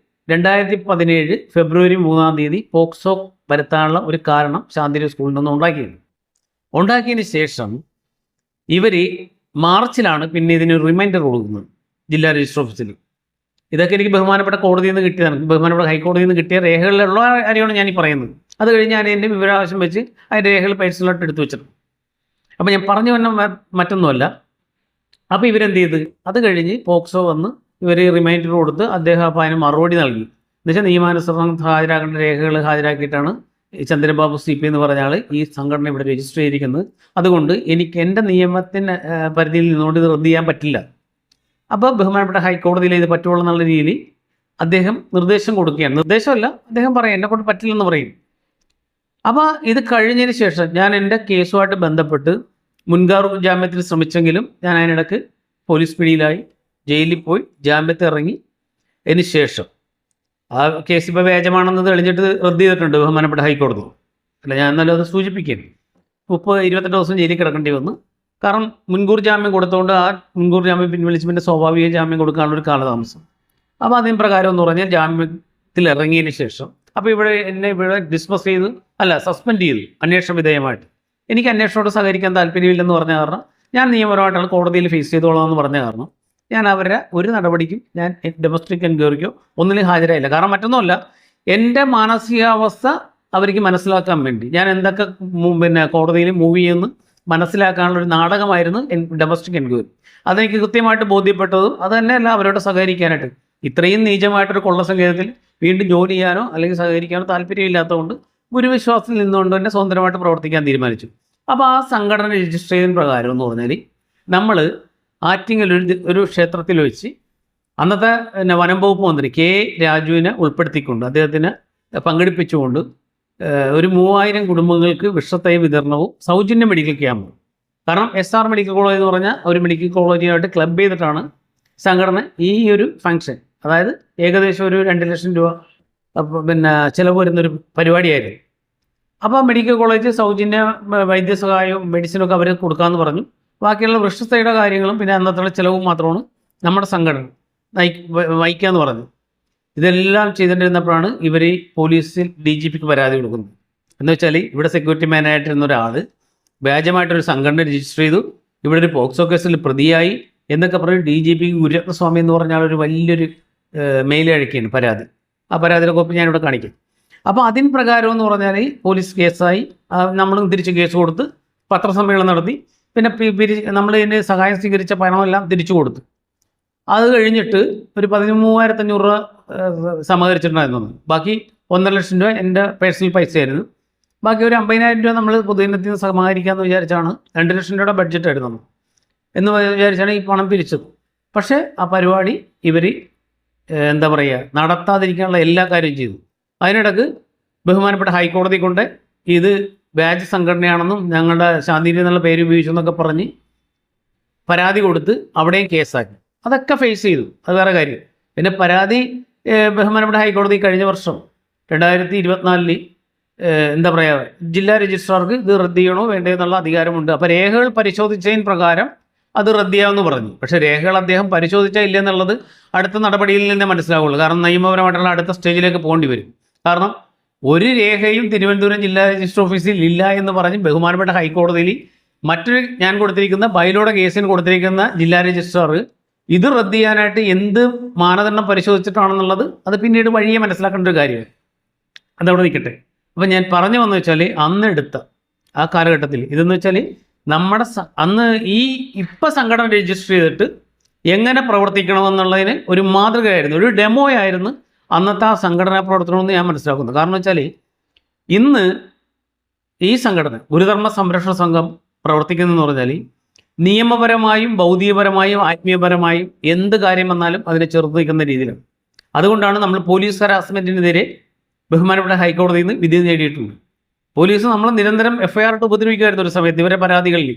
2017 ഫെബ്രുവരി 3 പോക്സോ വരുത്താനുള്ള ഒരു കാരണം ശാന്തിഗിരി സ്കൂളിൽ നിന്ന് ഉണ്ടാക്കിയതിന് ശേഷം ഇവർ മാർച്ചിലാണ് പിന്നെ ഇതിന് റിമൈൻഡർ കൊടുക്കുന്നത് ജില്ലാ രജിസ്റ്റർ ഓഫീസിൽ. ഇതൊക്കെ എനിക്ക് ബഹുമാനപ്പെട്ട കോടതിയിൽ നിന്ന് കിട്ടിയതാണ്, ബഹുമാനപ്പെട്ട ഹൈക്കോടതിയിൽ നിന്ന് കിട്ടിയ രേഖകളിലുള്ള കാര്യമാണ് ഞാനീ പറയുന്നത്. അത് കഴിഞ്ഞ് ഞാൻ എൻ്റെ വിവരാവശ്യം വെച്ച് അതിൻ്റെ രേഖകൾ പേഴ്സണലായിട്ട് എടുത്തു വെച്ചിട്ടുണ്ട്. അപ്പോൾ ഞാൻ പറഞ്ഞു വന്ന മറ്റൊന്നുമല്ല. അപ്പോൾ ഇവരെന്ത് ചെയ്ത് അത് കഴിഞ്ഞ് പോക്സോ വന്ന് ഇവർ റിമൈൻഡർ കൊടുത്ത് അദ്ദേഹം അപ്പോൾ അതിന് മറുപടി നൽകി. എന്നുവെച്ചാൽ നിയമാനുസരണം ഹാജരാക്കേണ്ട രേഖകൾ ഹാജരാക്കിയിട്ടാണ് ചന്ദ്രബാബു CP എന്ന് പറഞ്ഞ ആൾ ഈ സംഘടന ഇവിടെ രജിസ്റ്റർ ചെയ്തിരിക്കുന്നത്. അതുകൊണ്ട് എനിക്ക് എൻ്റെ നിയമത്തിൻ്റെ പരിധിയിൽ നിന്നുകൊണ്ട് ഇത് റദ്ദ് ചെയ്യാൻ പറ്റില്ല. അപ്പോൾ ബഹുമാനപ്പെട്ട ഹൈക്കോടതിയിൽ ഇത് പറ്റുള്ളൂ എന്നുള്ള രീതിയിൽ അദ്ദേഹം നിർദ്ദേശം കൊടുക്കുകയാണ്. നിർദ്ദേശമല്ല, അദ്ദേഹം പറയും എന്നെക്കൊണ്ട് പറ്റില്ലെന്ന് പറയും. അപ്പോൾ ഇത് കഴിഞ്ഞതിന് ശേഷം ഞാൻ എൻ്റെ കേസുമായിട്ട് ബന്ധപ്പെട്ട് മുൻകാർ ജാമ്യത്തിന് ശ്രമിച്ചെങ്കിലും ഞാൻ അതിനിടയ്ക്ക് പോലീസ് പിടിയിലായി, ജയിലിൽ പോയി, ജാമ്യത്തിൽ ഇറങ്ങി. അതിന് ശേഷം ആ കേസ് ഇപ്പോൾ വ്യാജമാണെന്ന് തെളിഞ്ഞിട്ട് റദ്ദ് ചെയ്തിട്ടുണ്ട് ബഹുമാനപ്പെട്ട ഹൈക്കോടതി. അല്ല, ഞാൻ എന്നാലും അത് സൂചിപ്പിക്കുകയാണ്. 28 ദിവസം ജയിലിൽ കിടക്കേണ്ടി വന്നു. കാരണം മുൻകൂർ ജാമ്യം കൊടുത്തുകൊണ്ട് ആ മുൻകൂർ ജാമ്യം പിൻവലിച്ച് പിന്നെ സ്വാഭാവിക ജാമ്യം കൊടുക്കാനുള്ളൊരു കാലതാമസം. അപ്പോൾ അതിന് പ്രകാരം എന്ന് പറഞ്ഞാൽ ജാമ്യത്തിൽ ഇറങ്ങിയതിന് ശേഷം അപ്പോൾ എന്നെ ഇവിടെ ഡിസ്മിസ് ചെയ്ത് സസ്പെൻഡ് ചെയ്തു അന്വേഷണ വിധേയമായിട്ട്. എനിക്ക് അന്വേഷണത്തോട് സഹകരിക്കാൻ താല്പര്യമില്ലെന്ന് പറഞ്ഞ കാരണം ഞാൻ നിയമപരമായിട്ടാണ് കോടതിയിൽ ഫേസ് ചെയ്തോളാം എന്ന് പറഞ്ഞ കാരണം ഞാൻ അവരുടെ ഒരു നടപടിക്കും ഞാൻ ഡൊമസ്റ്റിക് എൻക്വയറിക്കോ ഒന്നിലും ഹാജരായില്ല. കാരണം മറ്റൊന്നുമല്ല, എൻ്റെ മാനസികാവസ്ഥ അവർക്ക് മനസ്സിലാക്കാൻ വേണ്ടി ഞാൻ എന്തൊക്കെ കോടതിയിൽ മൂവ് ചെയ്യുമെന്ന് മനസ്സിലാക്കാനുള്ളൊരു നാടകമായിരുന്നു ഡൊമസ്റ്റിക് എൻക്വയറി. അതെനിക്ക് കൃത്യമായിട്ട് ബോധ്യപ്പെട്ടതും അത് തന്നെയല്ല അവരോട് സഹകരിക്കാനായിട്ട്. ഇത്രയും നീചമായിട്ടൊരു കൊള്ളസങ്കേതത്തിൽ വീണ്ടും ജോലി ചെയ്യാനോ അല്ലെങ്കിൽ സഹകരിക്കാനോ താല്പര്യമില്ലാത്തതുകൊണ്ട് ഗുരുവിശ്വാസത്തിൽ നിന്നുകൊണ്ട് തന്നെ സ്വതന്ത്രമായിട്ട് പ്രവർത്തിക്കാൻ തീരുമാനിച്ചു. അപ്പോൾ ആ സംഘടന രജിസ്റ്റർ ചെയ്തതിന് പ്രകാരം എന്ന് പറഞ്ഞാൽ നമ്മൾ ആറ്റിങ്ങൽ ഒരു ക്ഷേത്രത്തിൽ വെച്ച് അന്നത്തെ വനം വകുപ്പ് മന്ത്രി K. രാജുവിനെ ഉൾപ്പെടുത്തിക്കൊണ്ട് അദ്ദേഹത്തിന് പങ്കെടുപ്പിച്ചുകൊണ്ട് ഒരു 3000 കുടുംബങ്ങൾക്ക് വിഷത്തൈ വിതരണവും സൗജന്യ മെഡിക്കൽ ക്യാമ്പും. കാരണം SR മെഡിക്കൽ കോളേജ് എന്ന് പറഞ്ഞാൽ ഒരു മെഡിക്കൽ കോളേജുമായിട്ട് ക്ലബ് ചെയ്തിട്ടാണ് സംഘടന ഈ ഒരു ഫംഗ്ഷൻ, അതായത് ഏകദേശം ഒരു 2 ലക്ഷം രൂപ പിന്നെ ചിലവ് വരുന്നൊരു പരിപാടിയായിരുന്നു. അപ്പോൾ മെഡിക്കൽ കോളേജ് സൗജന്യ വൈദ്യസഹായവും മെഡിസിനൊക്കെ അവർ കൊടുക്കാമെന്ന് പറഞ്ഞു. ബാക്കിയുള്ള വൃക്ഷത്തൈയുടെ കാര്യങ്ങളും പിന്നെ അന്നത്തെ ചിലവും മാത്രമാണ് നമ്മുടെ സംഘടന വഹിക്കാമെന്ന് പറഞ്ഞു. ഇതെല്ലാം ചെയ്തിട്ടിരുന്നപ്പോഴാണ് ഇവർ പോലീസിൽ DGPക്ക് പരാതി കൊടുക്കുന്നത്. എന്ന് വെച്ചാൽ ഇവിടെ സെക്യൂരിറ്റി മാനായിട്ടിരുന്ന ഒരാൾ വ്യാജമായിട്ടൊരു സംഘടന രജിസ്റ്റർ ചെയ്തു, ഇവിടെ ഒരു പോക്സോ കേസിൽ പ്രതിയായി എന്നൊക്കെ പറഞ്ഞ് DGP ഗുരുരത്നസ്വാമി എന്ന് പറഞ്ഞാൽ ഒരു വലിയൊരു മെയിൽ അയക്കുകയാണ് പരാതി. ആ പരാതിയുടെ കോപ്പി ഞാനിവിടെ കാണിക്കും. അപ്പോൾ അതിന് പ്രകാരം എന്ന് പറഞ്ഞാൽ പോലീസ് കേസായി, നമ്മളും തിരിച്ച് കേസ് കൊടുത്ത് പത്രസമ്മേളനം നടത്തി. പിന്നെ നമ്മൾ ഇതിന് സഹായം സ്വീകരിച്ച പണമെല്ലാം തിരിച്ചു കൊടുത്തു. അത് കഴിഞ്ഞിട്ട് ഒരു 13,500 രൂപ സമാഹരിച്ചിട്ടുണ്ടായിരുന്നു. ബാക്കി 1.5 ലക്ഷം രൂപ എൻ്റെ പേഴ്സണൽ പൈസയായിരുന്നു. ബാക്കി ഒരു 50,000 രൂപ നമ്മൾ പൊതുജനത്തിൽ നിന്ന് സമാഹരിക്കാമെന്ന് വിചാരിച്ചാണ് 2 ലക്ഷം രൂപയുടെ ബഡ്ജറ്റ് ആയിരുന്നു എന്ന് വിചാരിച്ചാണ് ഈ പണം പിരിച്ചത്. പക്ഷേ ആ പരിപാടി ഇവർ എന്താ പറയുക, നടത്താതിരിക്കാനുള്ള എല്ലാ കാര്യവും ചെയ്തു. അതിനിടക്ക് ബഹുമാനപ്പെട്ട ഹൈക്കോടതി കൊണ്ട് ഇത് വ്യാജ സംഘടനയാണെന്നും ഞങ്ങളുടെ ശാന്തിരി എന്നുള്ള പേര് ഉപയോഗിച്ചു എന്നൊക്കെ പറഞ്ഞ് പരാതി കൊടുത്ത് അവിടെയും കേസാക്കി. അതൊക്കെ ഫേസ് ചെയ്തു, അത് വേറെ കാര്യം. പിന്നെ പരാതി ബഹുമാനപ്പെട്ട ഹൈക്കോടതി കഴിഞ്ഞ വർഷം 2024 എന്താ പറയുക, ജില്ലാ രജിസ്ട്രാർക്ക് ഇത് റദ്ദ് ചെയ്യണോ വേണ്ടോ എന്നുള്ള അധികാരമുണ്ട്. അപ്പോൾ രേഖകൾ പരിശോധിച്ചതിന് പ്രകാരം അത് റദ്ദ് ചെയ്യാമെന്ന് പറഞ്ഞു. പക്ഷേ രേഖകൾ അദ്ദേഹം പരിശോധിച്ചാൽ ഇല്ല എന്നുള്ളത് അടുത്ത നടപടിയിൽ നിന്നേ മനസ്സിലാവുള്ളൂ. കാരണം നിയമപരമായിട്ടുള്ള അടുത്ത സ്റ്റേജിലേക്ക് പോകേണ്ടി വരും. കാരണം ഒരു രേഖയും തിരുവനന്തപുരം ജില്ലാ രജിസ്റ്റർ ഓഫീസിൽ ഇല്ല എന്ന് പറഞ്ഞ് ബഹുമാനപ്പെട്ട ഹൈക്കോടതിയിൽ മറ്റൊരു ഞാൻ കൊടുത്തിരിക്കുന്ന ബൈലോയുടെ കേസിന് കൊടുത്തിരിക്കുന്ന ജില്ലാ രജിസ്ട്രാർ ഇത് റദ്ദ് ചെയ്യാനായിട്ട് എന്ത് മാനദണ്ഡം പരിശോധിച്ചിട്ടാണെന്നുള്ളത് അത് പിന്നീട് വഴിയെ മനസ്സിലാക്കേണ്ട ഒരു കാര്യമാണ്. അതവിടെ നിൽക്കട്ടെ. അപ്പം ഞാൻ പറഞ്ഞു വന്നു വെച്ചാൽ അന്ന് എടുത്ത ആ കാലഘട്ടത്തിൽ ഇതെന്ന് വെച്ചാൽ നമ്മുടെ അന്ന് ഇപ്പം സംഘടന രജിസ്റ്റർ ചെയ്തിട്ട് എങ്ങനെ പ്രവർത്തിക്കണമെന്നുള്ളതിന് ഒരു മാതൃകയായിരുന്നു, ഒരു ഡെമോ ആയിരുന്നു അന്നത്തെ ആ സംഘടനാ പ്രവർത്തനമെന്ന് ഞാൻ മനസ്സിലാക്കുന്നു. കാരണം വെച്ചാൽ ഇന്ന് ഈ സംഘടന ഗുരുധർമ്മ സംരക്ഷണ സംഘം പ്രവർത്തിക്കുന്നതെന്ന് പറഞ്ഞാൽ നിയമപരമായും ഭൗതികപരമായും ആത്മീയപരമായും എന്ത് കാര്യം വന്നാലും അതിനെ ചെറുത്ത് നിൽക്കുന്ന രീതിയിലാണ്. അതുകൊണ്ടാണ് നമ്മൾ പോലീസ് ഹരാസ്മെൻറ്റിനെതിരെ ബഹുമാനപ്പെട്ട ഹൈക്കോടതിയിൽ നിന്ന് വിധി നേടിയിട്ടുണ്ട്. പോലീസ് നമ്മൾ നിരന്തരം FIR ഇട്ട് ഉപദ്രവിക്കുമായിരുന്നു ഒരു സമയത്ത് ഇവരെ പരാതികളിൽ,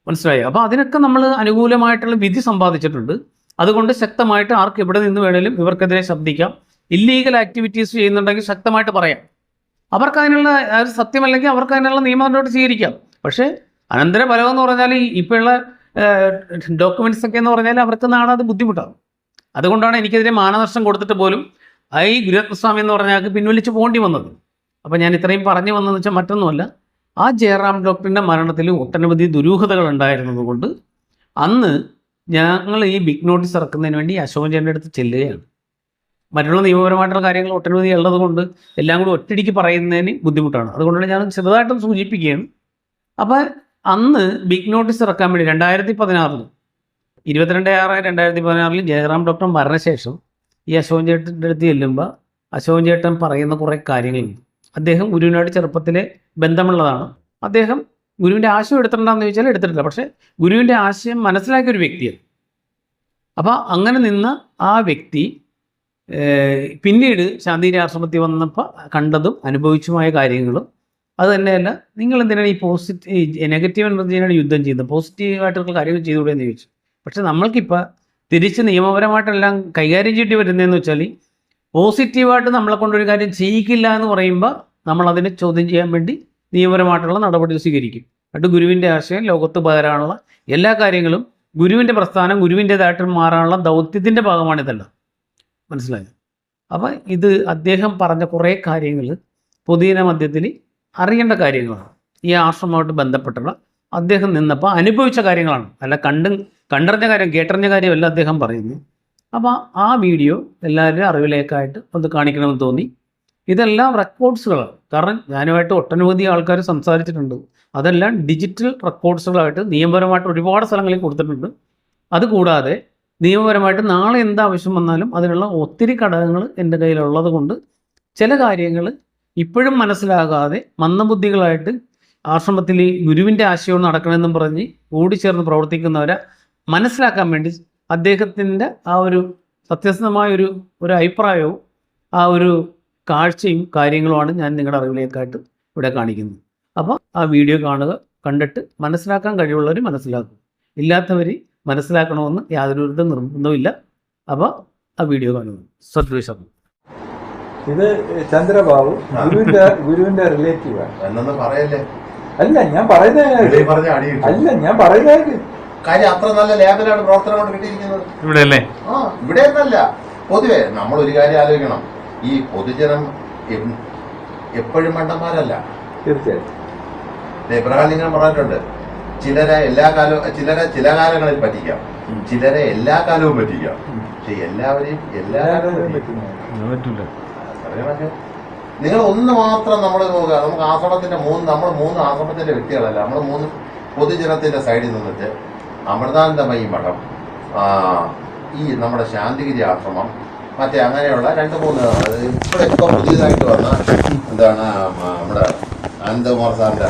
മനസ്സിലായി. അപ്പോൾ അതിനൊക്കെ നമ്മൾ അനുകൂലമായിട്ടുള്ള വിധി സമ്പാദിച്ചിട്ടുണ്ട്. അതുകൊണ്ട് ശക്തമായിട്ട് ആർക്ക് എവിടെ നിന്ന് വേണേലും ഇവർക്കെതിരെ ശബ്ദിക്കാം. ഇല്ലീഗൽ ആക്ടിവിറ്റീസ് ചെയ്യുന്നുണ്ടെങ്കിൽ ശക്തമായിട്ട് പറയാം. അവർക്കതിനുള്ള സത്യമല്ലെങ്കിൽ അവർക്ക് അതിനുള്ള നിയമനടപടി സ്വീകരിക്കാം. പക്ഷേ അനന്തരഫലം എന്ന് പറഞ്ഞാൽ ഇപ്പോഴുള്ള ഡോക്യുമെൻറ്റ്സ് ഒക്കെ എന്ന് പറഞ്ഞാൽ അവർക്ക് നാളെ അത് ബുദ്ധിമുട്ടാകും. അതുകൊണ്ടാണ് എനിക്കെതിരെ മാനനഷ്ടം കൊടുത്തിട്ട് പോലും ഗുരുരത്നസ്വാമി എന്ന് പറഞ്ഞാൽ പിൻവലിച്ച് പോകേണ്ടി വന്നത്. അപ്പോൾ ഞാൻ ഇത്രയും പറഞ്ഞു വന്നതെന്ന് വെച്ചാൽ മറ്റൊന്നുമല്ല, ആ ജയറാം ഡോക്ടറിൻ്റെ മരണത്തിൽ ഒട്ടനവധി ദുരൂഹതകൾ ഉണ്ടായിരുന്നതുകൊണ്ട് അന്ന് ഞങ്ങൾ ഈ ബിഗ് നോട്ടീസ് ഇറക്കുന്നതിന് വേണ്ടി അശോകൻ ചേട്ടൻ്റെ അടുത്ത് ചെല്ലുകയാണ്. മറ്റുള്ള നിയമപരമായിട്ടുള്ള കാര്യങ്ങൾ ഒട്ടനവധി ഉള്ളത് കൊണ്ട് എല്ലാം കൂടി ഒറ്റയടിക്ക് പറയുന്നതിന് ബുദ്ധിമുട്ടാണ്. അതുകൊണ്ടാണ് ഞാൻ ചെറുതായിട്ടും സൂചിപ്പിക്കുകയാണ്. അപ്പോൾ അന്ന് ബിഗ് നോട്ടീസ് ഇറക്കാൻ വേണ്ടി 2016 22/6/2016 ജയറാം ഡോക്ടർ മരണശേഷം ഈ അശോകൻ ചേട്ടൻ്റെ അടുത്ത് ചെല്ലുമ്പോൾ അശോകൻ ചേട്ടൻ പറയുന്ന കുറേ കാര്യങ്ങളുണ്ട്. അദ്ദേഹം ഗുരുവിനായിട്ട് ചെറുപ്പത്തിലെ ബന്ധമുള്ളതാണ്. അദ്ദേഹം ഗുരുവിൻ്റെ ആശയം എടുത്തിട്ടുണ്ടെന്ന് ചോദിച്ചാൽ എടുത്തിട്ടില്ല, പക്ഷേ ഗുരുവിൻ്റെ ആശയം മനസ്സിലാക്കിയൊരു വ്യക്തിയാണ്. അപ്പോൾ അങ്ങനെ നിന്ന ആ വ്യക്തി പിന്നീട് ശാന്തിരി ആശ്രമത്തിൽ വന്നപ്പോൾ കണ്ടതും അനുഭവിച്ചുമായ കാര്യങ്ങളും അത് തന്നെയല്ല, നിങ്ങൾ എന്തിനാണ് ഈ നെഗറ്റീവ് എനർജിയോട് യുദ്ധം ചെയ്യുന്നത്, പോസിറ്റീവായിട്ടുള്ള കാര്യങ്ങൾ ചെയ്തുകൂടെ എന്ന് ചോദിച്ചു. പക്ഷെ നമ്മൾക്കിപ്പോൾ തിരിച്ച് നിയമപരമായിട്ടെല്ലാം കൈകാര്യം ചെയ്യേണ്ടി വരുന്നതെന്ന് വെച്ചാൽ പോസിറ്റീവായിട്ട് നമ്മളെ കൊണ്ടൊരു കാര്യം ചെയ്യിക്കില്ല എന്ന് പറയുമ്പോൾ നമ്മളതിനെ ചോദ്യം ചെയ്യാൻ വേണ്ടി നിയമപരമായിട്ടുള്ള നടപടി സ്വീകരിക്കും. എന്നിട്ട് ഗുരുവിൻ്റെ ആശയം ലോകത്ത് പകരാനുള്ള എല്ലാ കാര്യങ്ങളും ഗുരുവിൻ്റെ പ്രസ്ഥാനം ഗുരുവിൻ്റേതായിട്ട് മാറാനുള്ള ദൗത്യത്തിൻ്റെ ഭാഗമാണിതല്ല, മനസ്സിലായത്. അപ്പോൾ ഇത് അദ്ദേഹം പറഞ്ഞ കുറേ കാര്യങ്ങൾ പൊതുജന മധ്യത്തിൽ അറിയേണ്ട കാര്യങ്ങളാണ്. ഈ ആശ്രമമായിട്ട് ബന്ധപ്പെട്ടുള്ള അദ്ദേഹം നിന്നപ്പോൾ അനുഭവിച്ച കാര്യങ്ങളാണ്, അല്ല കണ്ടറിഞ്ഞ കാര്യം കേട്ടറിഞ്ഞ കാര്യമല്ല അദ്ദേഹം പറയുന്നു. അപ്പോൾ ആ വീഡിയോ എല്ലാവരുടെയും അറിവിലേക്കായിട്ട് ഒന്ന് കാണിക്കണമെന്ന് തോന്നി. ഇതെല്ലാം റെക്കോർഡ്സുകളാണ്. കാരണം ഞാനുമായിട്ട് ഒട്ടനവധി ആൾക്കാർ സംസാരിച്ചിട്ടുണ്ട്. അതെല്ലാം ഡിജിറ്റൽ റെക്കോർഡ്സുകളായിട്ട് നിയമപരമായിട്ട് ഒരുപാട് സ്ഥലങ്ങളിൽ കൊടുത്തിട്ടുണ്ട്. അതുകൂടാതെ നിയമപരമായിട്ട് നാളെ എന്താവശ്യം വന്നാലും അതിനുള്ള ഒത്തിരി ഘടകങ്ങൾ എൻ്റെ കയ്യിലുള്ളത് കൊണ്ട് ചില കാര്യങ്ങൾ ഇപ്പോഴും മനസ്സിലാകാതെ മന്ദബുദ്ധികളായിട്ട് ആശ്രമത്തിൽ ഗുരുവിൻ്റെ ആശയം നടക്കണമെന്നും പറഞ്ഞ് കൂടിച്ചേർന്ന് പ്രവർത്തിക്കുന്നവരെ മനസ്സിലാക്കാൻ വേണ്ടി അദ്ദേഹത്തിൻ്റെ ആ ഒരു സത്യസന്ധമായ ഒരു അഭിപ്രായവും ആ ഒരു കാഴ്ചയും കാര്യങ്ങളുമാണ് ഞാൻ നിങ്ങളുടെ അറിവിലേക്കായിട്ട് ഇവിടെ കാണിക്കുന്നത്. അപ്പോൾ ആ വീഡിയോ കാണുക, കണ്ടിട്ട് മനസ്സിലാക്കാൻ കഴിവുള്ളവർ മനസ്സിലാക്കും, ഇല്ലാത്തവർ മനസ്സിലാക്കണമെന്ന് യാതൊരു നിർബന്ധവുമില്ല. അപ്പോൾ ആ വീഡിയോ കാണുന്നു. സദ്വേഷം. ഇത് ചന്ദ്രബാബു ഗുരുവിന്റെ റിലേറ്റീവാണ്. എന്നൊന്നും പറയല്ലേ. അല്ല ഞാൻ പറയുന്നത് അല്ല ഞാൻ പറയുന്നത് കാര്യം അത്ര നല്ല ലേഖനാണ് പ്രവർത്തനം കൊണ്ട് കിട്ടിയിരിക്കുന്നത് ഇവിടെ അല്ലേ. ഇവിടെ എന്നല്ല, പൊതുവെ നമ്മൾ ഒരു കാര്യം ആലോചിക്കണം. ഈ പൊതുജനം എപ്പോഴും മണ്ടന്മാരല്ല. തീർച്ചയായിട്ടും ഇബ്രാഹിം ലിംഗം പറഞ്ഞിട്ടുണ്ട്, ചിലരെ ചില കാലങ്ങളിൽ പറ്റിക്കാം, ചിലരെ എല്ലാ കാലവും പറ്റിക്കാം, പക്ഷെ എല്ലാവരെയും എല്ലാ കാലവും പറ്റില്ല. നിങ്ങൾ ഒന്ന് മാത്രം നമ്മൾ നോക്കുക. നമുക്ക് ആശ്രമത്തിന്റെ നമ്മൾ മൂന്ന് ആശ്രമത്തിന്റെ വ്യക്തികളല്ല, നമ്മൾ മൂന്ന് പൊതുജനത്തിന്റെ സൈഡിൽ നിന്നിട്ട് അമൃതാനന്ദമയി മഠം, ഈ നമ്മുടെ ശാന്തിഗിരി ആശ്രമം, മറ്റേ അങ്ങനെയുള്ള 2-3 ഇവിടെ ഇപ്പോൾ പുതിയതായിട്ട് വന്ന എന്താണ് നമ്മുടെ അനന്തകുമാർ സാറിന്റെ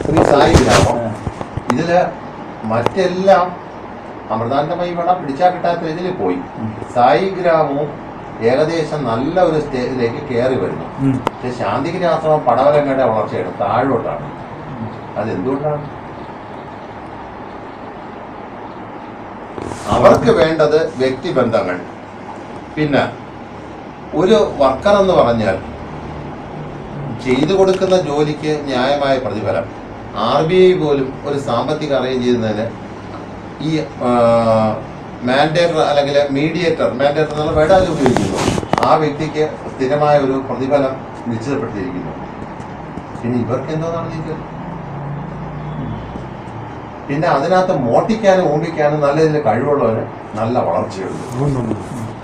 ശ്രീ സായി ഗ്രാമം, ഇതില് മറ്റെല്ലാം അമൃതാനന്ദമയി മഠം പിടിച്ചാൽ കിട്ടാത്ത രീതിയിൽ പോയി. സായി ഗ്രാമവും ഏകദേശം നല്ല ഒരു സ്റ്റേജിലേക്ക് കയറി വരുന്നു. പക്ഷെ ശാന്തിഗിരി ആശ്രമം പടവലങ്ങയുടെ വളർച്ചയാണ്, താഴോട്ടാണ്. അതെന്തുകൊണ്ടാണ്? അവർക്ക് വേണ്ടത് വ്യക്തിബന്ധങ്ങൾ. പിന്നെ ഒരു വർക്കർ എന്ന് പറഞ്ഞാൽ ചെയ്തു കൊടുക്കുന്ന ജോലിക്ക് ന്യായമായ പ്രതിഫലം. RBI പോലും ഒരു സാമ്പത്തിക അറേഞ്ച് ചെയ്യുന്നതിന് ഈ മാൻഡേറ്റർ അല്ലെങ്കിൽ മീഡിയേറ്റർ എന്നുള്ള വേർഡ് അത് ഉപയോഗിക്കുന്നു. ആ വ്യക്തിക്ക് സ്ഥിരമായ ഒരു പ്രതിഫലം നിശ്ചിതപ്പെട്ടിരിക്കുന്നു. പിന്നെ ഇവർക്ക് എന്താണെന്ന് ചോദിച്ചത്? പിന്നെ അതിനകത്ത് മോട്ടിക്കാനും ഓമ്പിക്കാനും നല്ല ഇതിൽ കഴിവുള്ളവന് നല്ല വളർച്ചയുണ്ട്.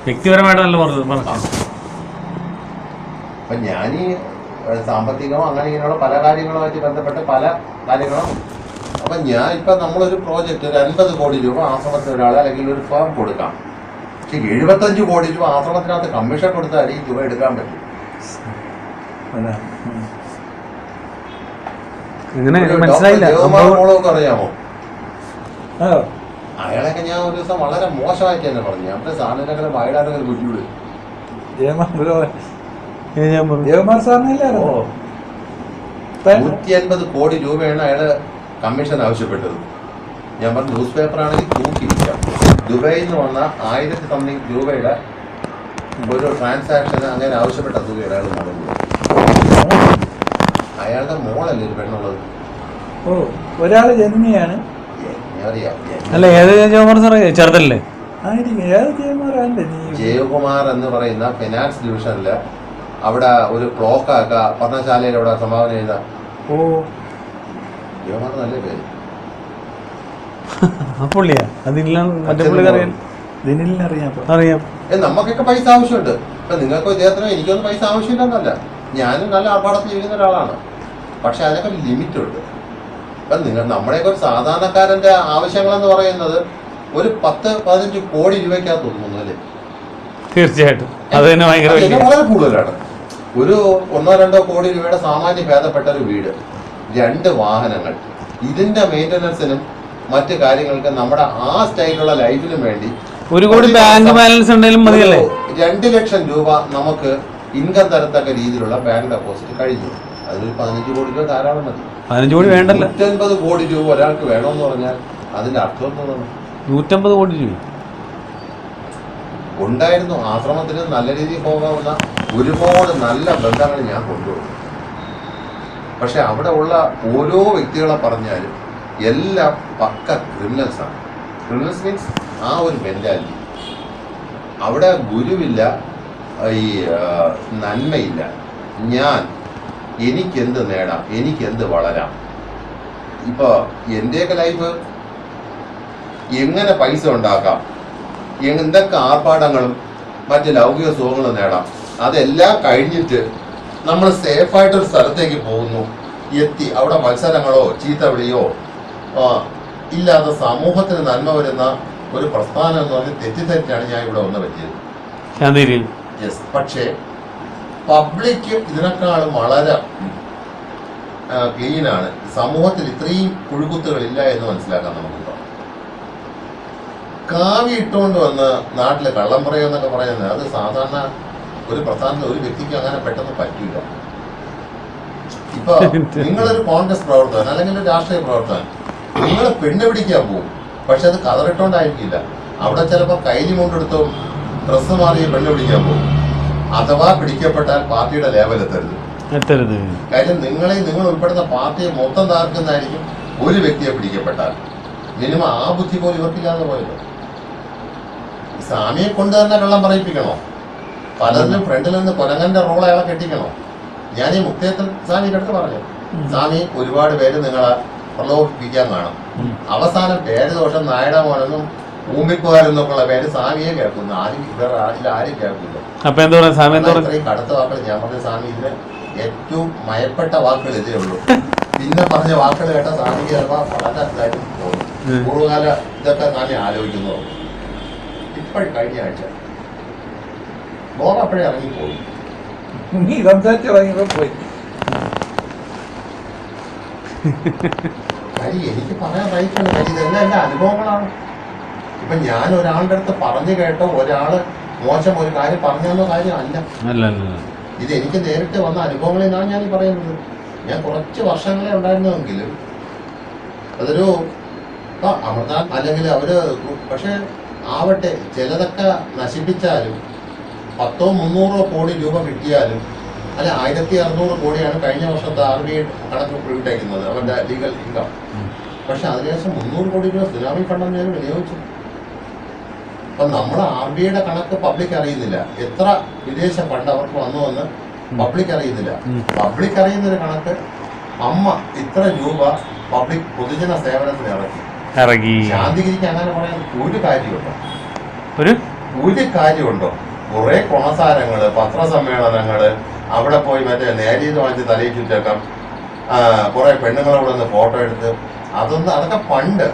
വ്യക്തിപരമായിട്ട് നല്ല വളർച്ച. അപ്പൊ ഞാനീ സാമ്പത്തികമോ അങ്ങനെ ഇങ്ങനെയുള്ള പല കാര്യങ്ങളുമായിട്ട് ബന്ധപ്പെട്ട് പല കാര്യങ്ങളും. അപ്പം ഞാൻ ഇപ്പം നമ്മളൊരു പ്രോജക്റ്റ് ഒരു 50 കോടി രൂപ ആശ്രമത്തിന് ഒരാൾ അല്ലെങ്കിൽ ഒരു ഫേം കൊടുക്കാം. പക്ഷെ 75 കോടി രൂപ ആശ്രമത്തിനകത്ത് കമ്മീഷൻ കൊടുത്താൽ ഈ തുക എടുക്കാൻ പറ്റും. മോളൊക്കെ അറിയാമോ? അയാളൊക്കെ ഞാൻ ഒരു ദിവസം വളരെ മോശമായിട്ട് തന്നെ പറഞ്ഞു. നമ്മുടെ സാധനങ്ങളെ വയലാറുകൾ ബുദ്ധിമുട്ട് 150 കോടി രൂപയാണ് അയാള് കമ്മീഷൻ ആവശ്യപ്പെട്ടത്. ഞാൻ പറഞ്ഞു ന്യൂസ് പേപ്പർ ആണെങ്കിൽ തൂക്കി വിൽക്കാം. ദുബൈയിൽ നിന്ന് വന്ന 1000 രൂപയുടെ ഒരു ട്രാൻസാക്ഷന് അങ്ങനെ ആവശ്യപ്പെട്ട തുകയുടെ അയാൾ നടന്നു. അയാളുടെ മോളല്ലേ ഒരു പെണ്ണുള്ളത്. ഒരാള് ജന്മിയാണ്. അല്ല ഏത് ജയകുമാർ സാറേ? ചെറുതല്ലേ? ജയകുമാർ എന്ന് പറയുന്ന ഫിനാൻസ് ഡിവിഷനില് അവിടെ ഒരു ക്ലോക്കൊക്കെ പഠനശാലയിൽ അവിടെ സംഭാവന ചെയ്ത ജയകുമാർ നല്ല പേര്. നമുക്കൊക്കെ പൈസ ആവശ്യമുണ്ട്. ഇപ്പൊ നിങ്ങൾക്ക് ഇദ്ദേഹത്തിനോ എനിക്കൊന്നും പൈസ ആവശ്യമില്ലെന്നല്ല, ഞാനും നല്ല ആർഭാടത്തിൽ ജീവിക്കുന്ന ഒരാളാണ്. പക്ഷെ അതിനൊക്കെ ഒരു ലിമിറ്റ് ഉണ്ട്. ഇപ്പൊ നമ്മുടെയൊക്കെ ഒരു സാധാരണക്കാരന്റെ ആവശ്യങ്ങളെന്ന് പറയുന്നത് ഒരു 10-15 കോടി രൂപയ്ക്കകത്ത് തോന്നുന്നു അല്ലേ? തീർച്ചയായിട്ടും വളരെ കൂടുതലാണ്. ഒരു 1-2 കോടി രൂപയുടെ സാമാന്യ ഭേദപ്പെട്ട ഒരു വീട്, 2 വാഹനങ്ങൾ, ഇതിന്റെ മെയിൻ്റനൻസിനും മറ്റു കാര്യങ്ങൾക്ക് നമ്മുടെ ആ സ്റ്റൈലുള്ള ലൈഫിനും വേണ്ടി 1 കോടി ബാങ്ക് ബാലൻസ് ഉണ്ടെങ്കിലും മതിയല്ലേ? 2 ലക്ഷം രൂപ നമുക്ക് ഇൻകം തരത്തക്ക രീതിയിലുള്ള ബാങ്ക് ഡെപ്പോസിറ്റ് കഴിഞ്ഞു. അതിൽ 15 കോടി രൂപ ധാരാളം മതി. 15 കോടി വേണ്ടല്ലോ. 150 കോടി രൂപ ഒരാൾക്ക് വേണമെന്ന് പറഞ്ഞാൽ അതിന്റെ അർത്ഥം എന്താണ്? 150 കോടി രൂപ ഉണ്ടായിരുന്നു. ആശ്രമത്തിന് നല്ല രീതിയിൽ പോകാവുന്ന ഒരുപാട് നല്ല ബന്ധങ്ങൾ ഞാൻ കൊണ്ടുപോകും. പക്ഷെ അവിടെ ഉള്ള ഓരോ വ്യക്തികളെ പറഞ്ഞാലും എല്ലാം പക്ക ക്രിമിനൽസാണ്. ക്രിമിനൽസ് മീൻസ് ആ ഒരു മെന്റാലിറ്റി. അവിടെ ഗുരുവില്ല, ഈ നന്മയില്ല. എനിക്കെന്ത് നേടാം, എനിക്കെന്ത് വളരാം. ഇപ്പോൾ എൻ്റെയൊക്കെ ലൈഫ് എങ്ങനെ പൈസ ഉണ്ടാക്കാം, എന്തൊക്കെ ആർഭാടങ്ങളും മറ്റ് ലൗകിക സുഖങ്ങളും നേടാം, അതെല്ലാം കഴിഞ്ഞിട്ട് നമ്മൾ സേഫായിട്ടൊരു സ്ഥലത്തേക്ക് പോകുന്നു. എത്തി അവിടെ മത്സരങ്ങളോ ചീത്തവിളിയോ ഇല്ലാതെ സമൂഹത്തിന് നന്മ വരുന്ന ഒരു പ്രസ്ഥാനം എന്ന് പറഞ്ഞ് തെറ്റിദ്ധരിച്ചാണ് ഞാൻ ഇവിടെ വന്ന് പറ്റിയത്. യെസ്. പക്ഷേ പബ്ലിക് ഇതിനേക്കാളും വളരെ ക്ലീനാണ്. സമൂഹത്തിൽ ഇത്രയും പുഴുകുത്തുകളില്ല എന്ന് മനസ്സിലാക്കാൻ നമുക്കിപ്പോൾ. കാവി ഇട്ടുകൊണ്ട് വന്ന് നാട്ടിൽ കള്ളം പറയുമെന്നൊക്കെ പറയുന്നത് അത് സാധാരണ ഒരു പ്രസ്ഥാനത്തിൽ ഒരു വ്യക്തിക്ക് അങ്ങനെ പെട്ടെന്ന് പറ്റില്ല. ഇപ്പൊ നിങ്ങളൊരു കോൺഗ്രസ് പ്രവർത്തകൻ അല്ലെങ്കിൽ ഒരു രാഷ്ട്രീയ പ്രവർത്തകൻ, നിങ്ങൾ പെണ്ണ് പിടിക്കാൻ പോകും. പക്ഷെ അത് കതറിട്ടോണ്ടായിരിക്കില്ല. അവിടെ ചിലപ്പോൾ കൈലി കൊണ്ടെടുത്തോ ഡ്രസ്സ് മാറി പെണ്ണ് പിടിക്കാൻ പോകും. അഥവാ പിടിക്കപ്പെട്ടാൽ പാർട്ടിയുടെ ലേവൽ എത്തരുത്. കാര്യം നിങ്ങൾ ഉൾപ്പെടുന്ന പാർട്ടിയെ മൊത്തം തകർക്കുന്നതായിരിക്കും ഒരു വ്യക്തിയെ പിടിക്കപ്പെട്ടാൽ. മിനിമം ആ ബുദ്ധി പോലും ഇവർക്കില്ലാതെ പോയത്. സ്വാമിയെ കൊണ്ട് തന്നെ കള്ളം പറയിപ്പിക്കണോ? പലതിലും ഫ്രണ്ടിൽ നിന്ന് കൊരങ്ങന്റെ റോൾ അയാളെ കെട്ടിക്കണോ? ഞാൻ ഈ മുക്തേത്തൻ സ്വാമിയുടെ അടുത്ത് പറഞ്ഞു, സ്വാമി ഒരുപാട് പേര് നിങ്ങളെ പ്രലോഭിപ്പിക്കാൻ കാണും. അവസാനം പേര് ദോഷം നായട മോനെന്നും ഊമ്പിക്കുകാരെന്നൊക്കെയുള്ള പേര് സ്വാമിയെ കേൾക്കുന്നു. ആരും വേറെ ആരും കേൾക്കില്ല. ഇത്രയും കടുത്ത വാക്കുകൾ ഞാൻ പറഞ്ഞ സ്വാമി ഇതിന് ഏറ്റവും മയപ്പെട്ട വാക്കുകൾ ഇതേ ഉള്ളൂ. പിന്നെ പറഞ്ഞ വാക്കുകൾ കേട്ട സ്വാമിക്ക് ചിലപ്പോൾ വളരെ കാര്യം തോന്നും. പൂർവ്വകാല ഇതൊക്കെ സ്വാമി ആലോചിക്കുന്നു. ഇപ്പോഴും കഴിഞ്ഞ ആഴ്ച ബോധം അപ്പോഴേ ഇറങ്ങിപ്പോയി. നീ സംസാരിച്ച് ഇറങ്ങിയപ്പോ പോയി. എനിക്ക് പറയാൻ റൈറ്റാണ്. ഇതെല്ലാം എൻ്റെ അനുഭവങ്ങളാണ്. ഇപ്പൊ ഞാൻ ഒരാളുടെ അടുത്ത് പറഞ്ഞു കേട്ടോ ഒരാള് മോശം ഒരു കാര്യം പറഞ്ഞെന്ന കാര്യം അല്ല. ഇത് എനിക്ക് നേരിട്ട് വന്ന അനുഭവങ്ങളിൽ നിന്നാണ് ഞാൻ പറയുന്നത്. ഞാൻ കുറച്ച് വർഷങ്ങളെ ഉണ്ടായിരുന്നെങ്കിലും അതൊരു അമൃതാൻ അല്ലെങ്കിൽ അവര് പക്ഷെ ആവട്ടെ ചിലതൊക്കെ നശിപ്പിച്ചാലും 100-300 കോടി രൂപ കിട്ടിയാലും അല്ല 1600 കോടിയാണ് കഴിഞ്ഞ വർഷത്തെ RBI കണക്ക് വിട്ടേക്കുന്നത് അവരുടെ ലീഗൽ ഇൻകം. പക്ഷെ അതിനുശേഷം 300 കോടി രൂപ സുനാമി ഫണ്ടെന്ന് ഞാൻ വിനിയോഗിച്ചു. അപ്പം നമ്മുടെ RBIയുടെ കണക്ക് പബ്ലിക് അറിയുന്നില്ല. എത്ര വിദേശ ഫണ്ട് അവർക്ക് വന്നുവെന്ന് പബ്ലിക് അറിയുന്നില്ല. പബ്ലിക് അറിയുന്നൊരു കണക്ക് അമ്മ ഇത്ര രൂപ പബ്ലിക് പൊതുജന സേവനത്തിന് ഇറക്കി. ശാന്തിഗിരിക്ക് അങ്ങനെ പറയാൻ ഒരു കാര്യമുണ്ടോ? കുറെ കൊണസാരങ്ങള്, പത്രസമ്മേളനങ്ങള്, അവിടെ പോയി മറ്റേ നേരീത് വാങ്ങിച്ച് തലയിൽ ചുറ്റക്കം, കുറെ പെണ്ണുങ്ങളോട് ഒന്ന് ഫോട്ടോ എടുത്ത്, അതൊക്കെ പണ്ട്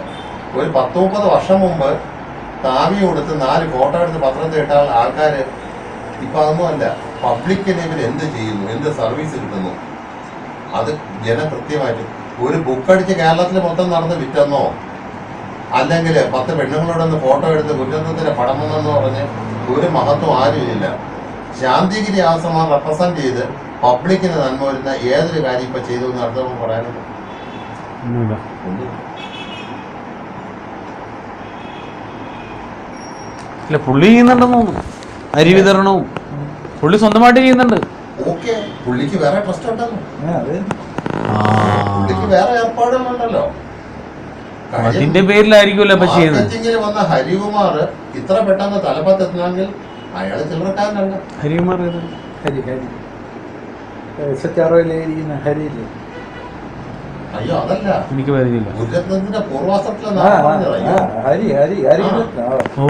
ഒരു 10-30 വർഷം മുമ്പ് താവി കൊടുത്ത് 4 ഫോട്ടോ എടുത്ത് പത്രത്തിൽ ഇട്ടാൽ ആൾക്കാര്. ഇപ്പൊ അതൊന്നും അല്ല. പബ്ലിക്കിന് ഇവർ എന്ത് ചെയ്യുന്നു, എന്ത് സർവീസ് കിട്ടുന്നു, അത് ജനം കൃത്യമായിട്ട് ഒരു ബുക്ക് അടിച്ച് കേരളത്തിൽ മൊത്തം നടന്ന് വിറ്റെന്നോ അല്ലെങ്കിൽ 10 പെണ്ണുങ്ങളോടൊന്ന് ഫോട്ടോ എടുത്ത് കുറ്റത്തിന്റെ പടം വന്നെന്ന് പറഞ്ഞ് ഒരു മഹത്വം ആരുമില്ല. ശാന്തിഗിരി ആശ്രമം റെപ്രസെന്റ് ചെയ്ത് പബ്ലിക്കിന് നന്മ വരുന്ന ഏതൊരു കാര്യം ഇപ്പൊ ചെയ്തു എന്ന് അർത്ഥം പറയാനുണ്ട്. പുള്ളി ചെയ്യുന്നുണ്ടെന്ന് തോന്നുന്നു. അരി വിതരണവും പുള്ളി സ്വന്തമായിട്ട് ചെയ്യുന്നുണ്ട്. ഓക്കെ, പുള്ളിക്ക് വേറെ ട്രസ്റ്റ് ഉണ്ടല്ലോ, പുള്ളിക്ക് വേറെ ഏർപ്പാടുകളുണ്ടല്ലോ. അതിന്റെ പേരിലായിരിക്കുമല്ലോ ഇപ്പൊ ചെയ്യുന്നത്. മാർക്കറ്റിങ്ങിൽ വന്ന ഹരികുമാർ ഇത്ര പെട്ടെന്ന് തലപ്പത്തെത്തണമെങ്കിൽ അയാള് ചില്ലറക്കാരനല്ല. ഹരികുമാർ അയ്യോ അതല്ല, എനിക്ക് പരിചയമില്ല. ഗുരുരത്നത്തിന്റെ പൂർവാസത്തിലെ ഓ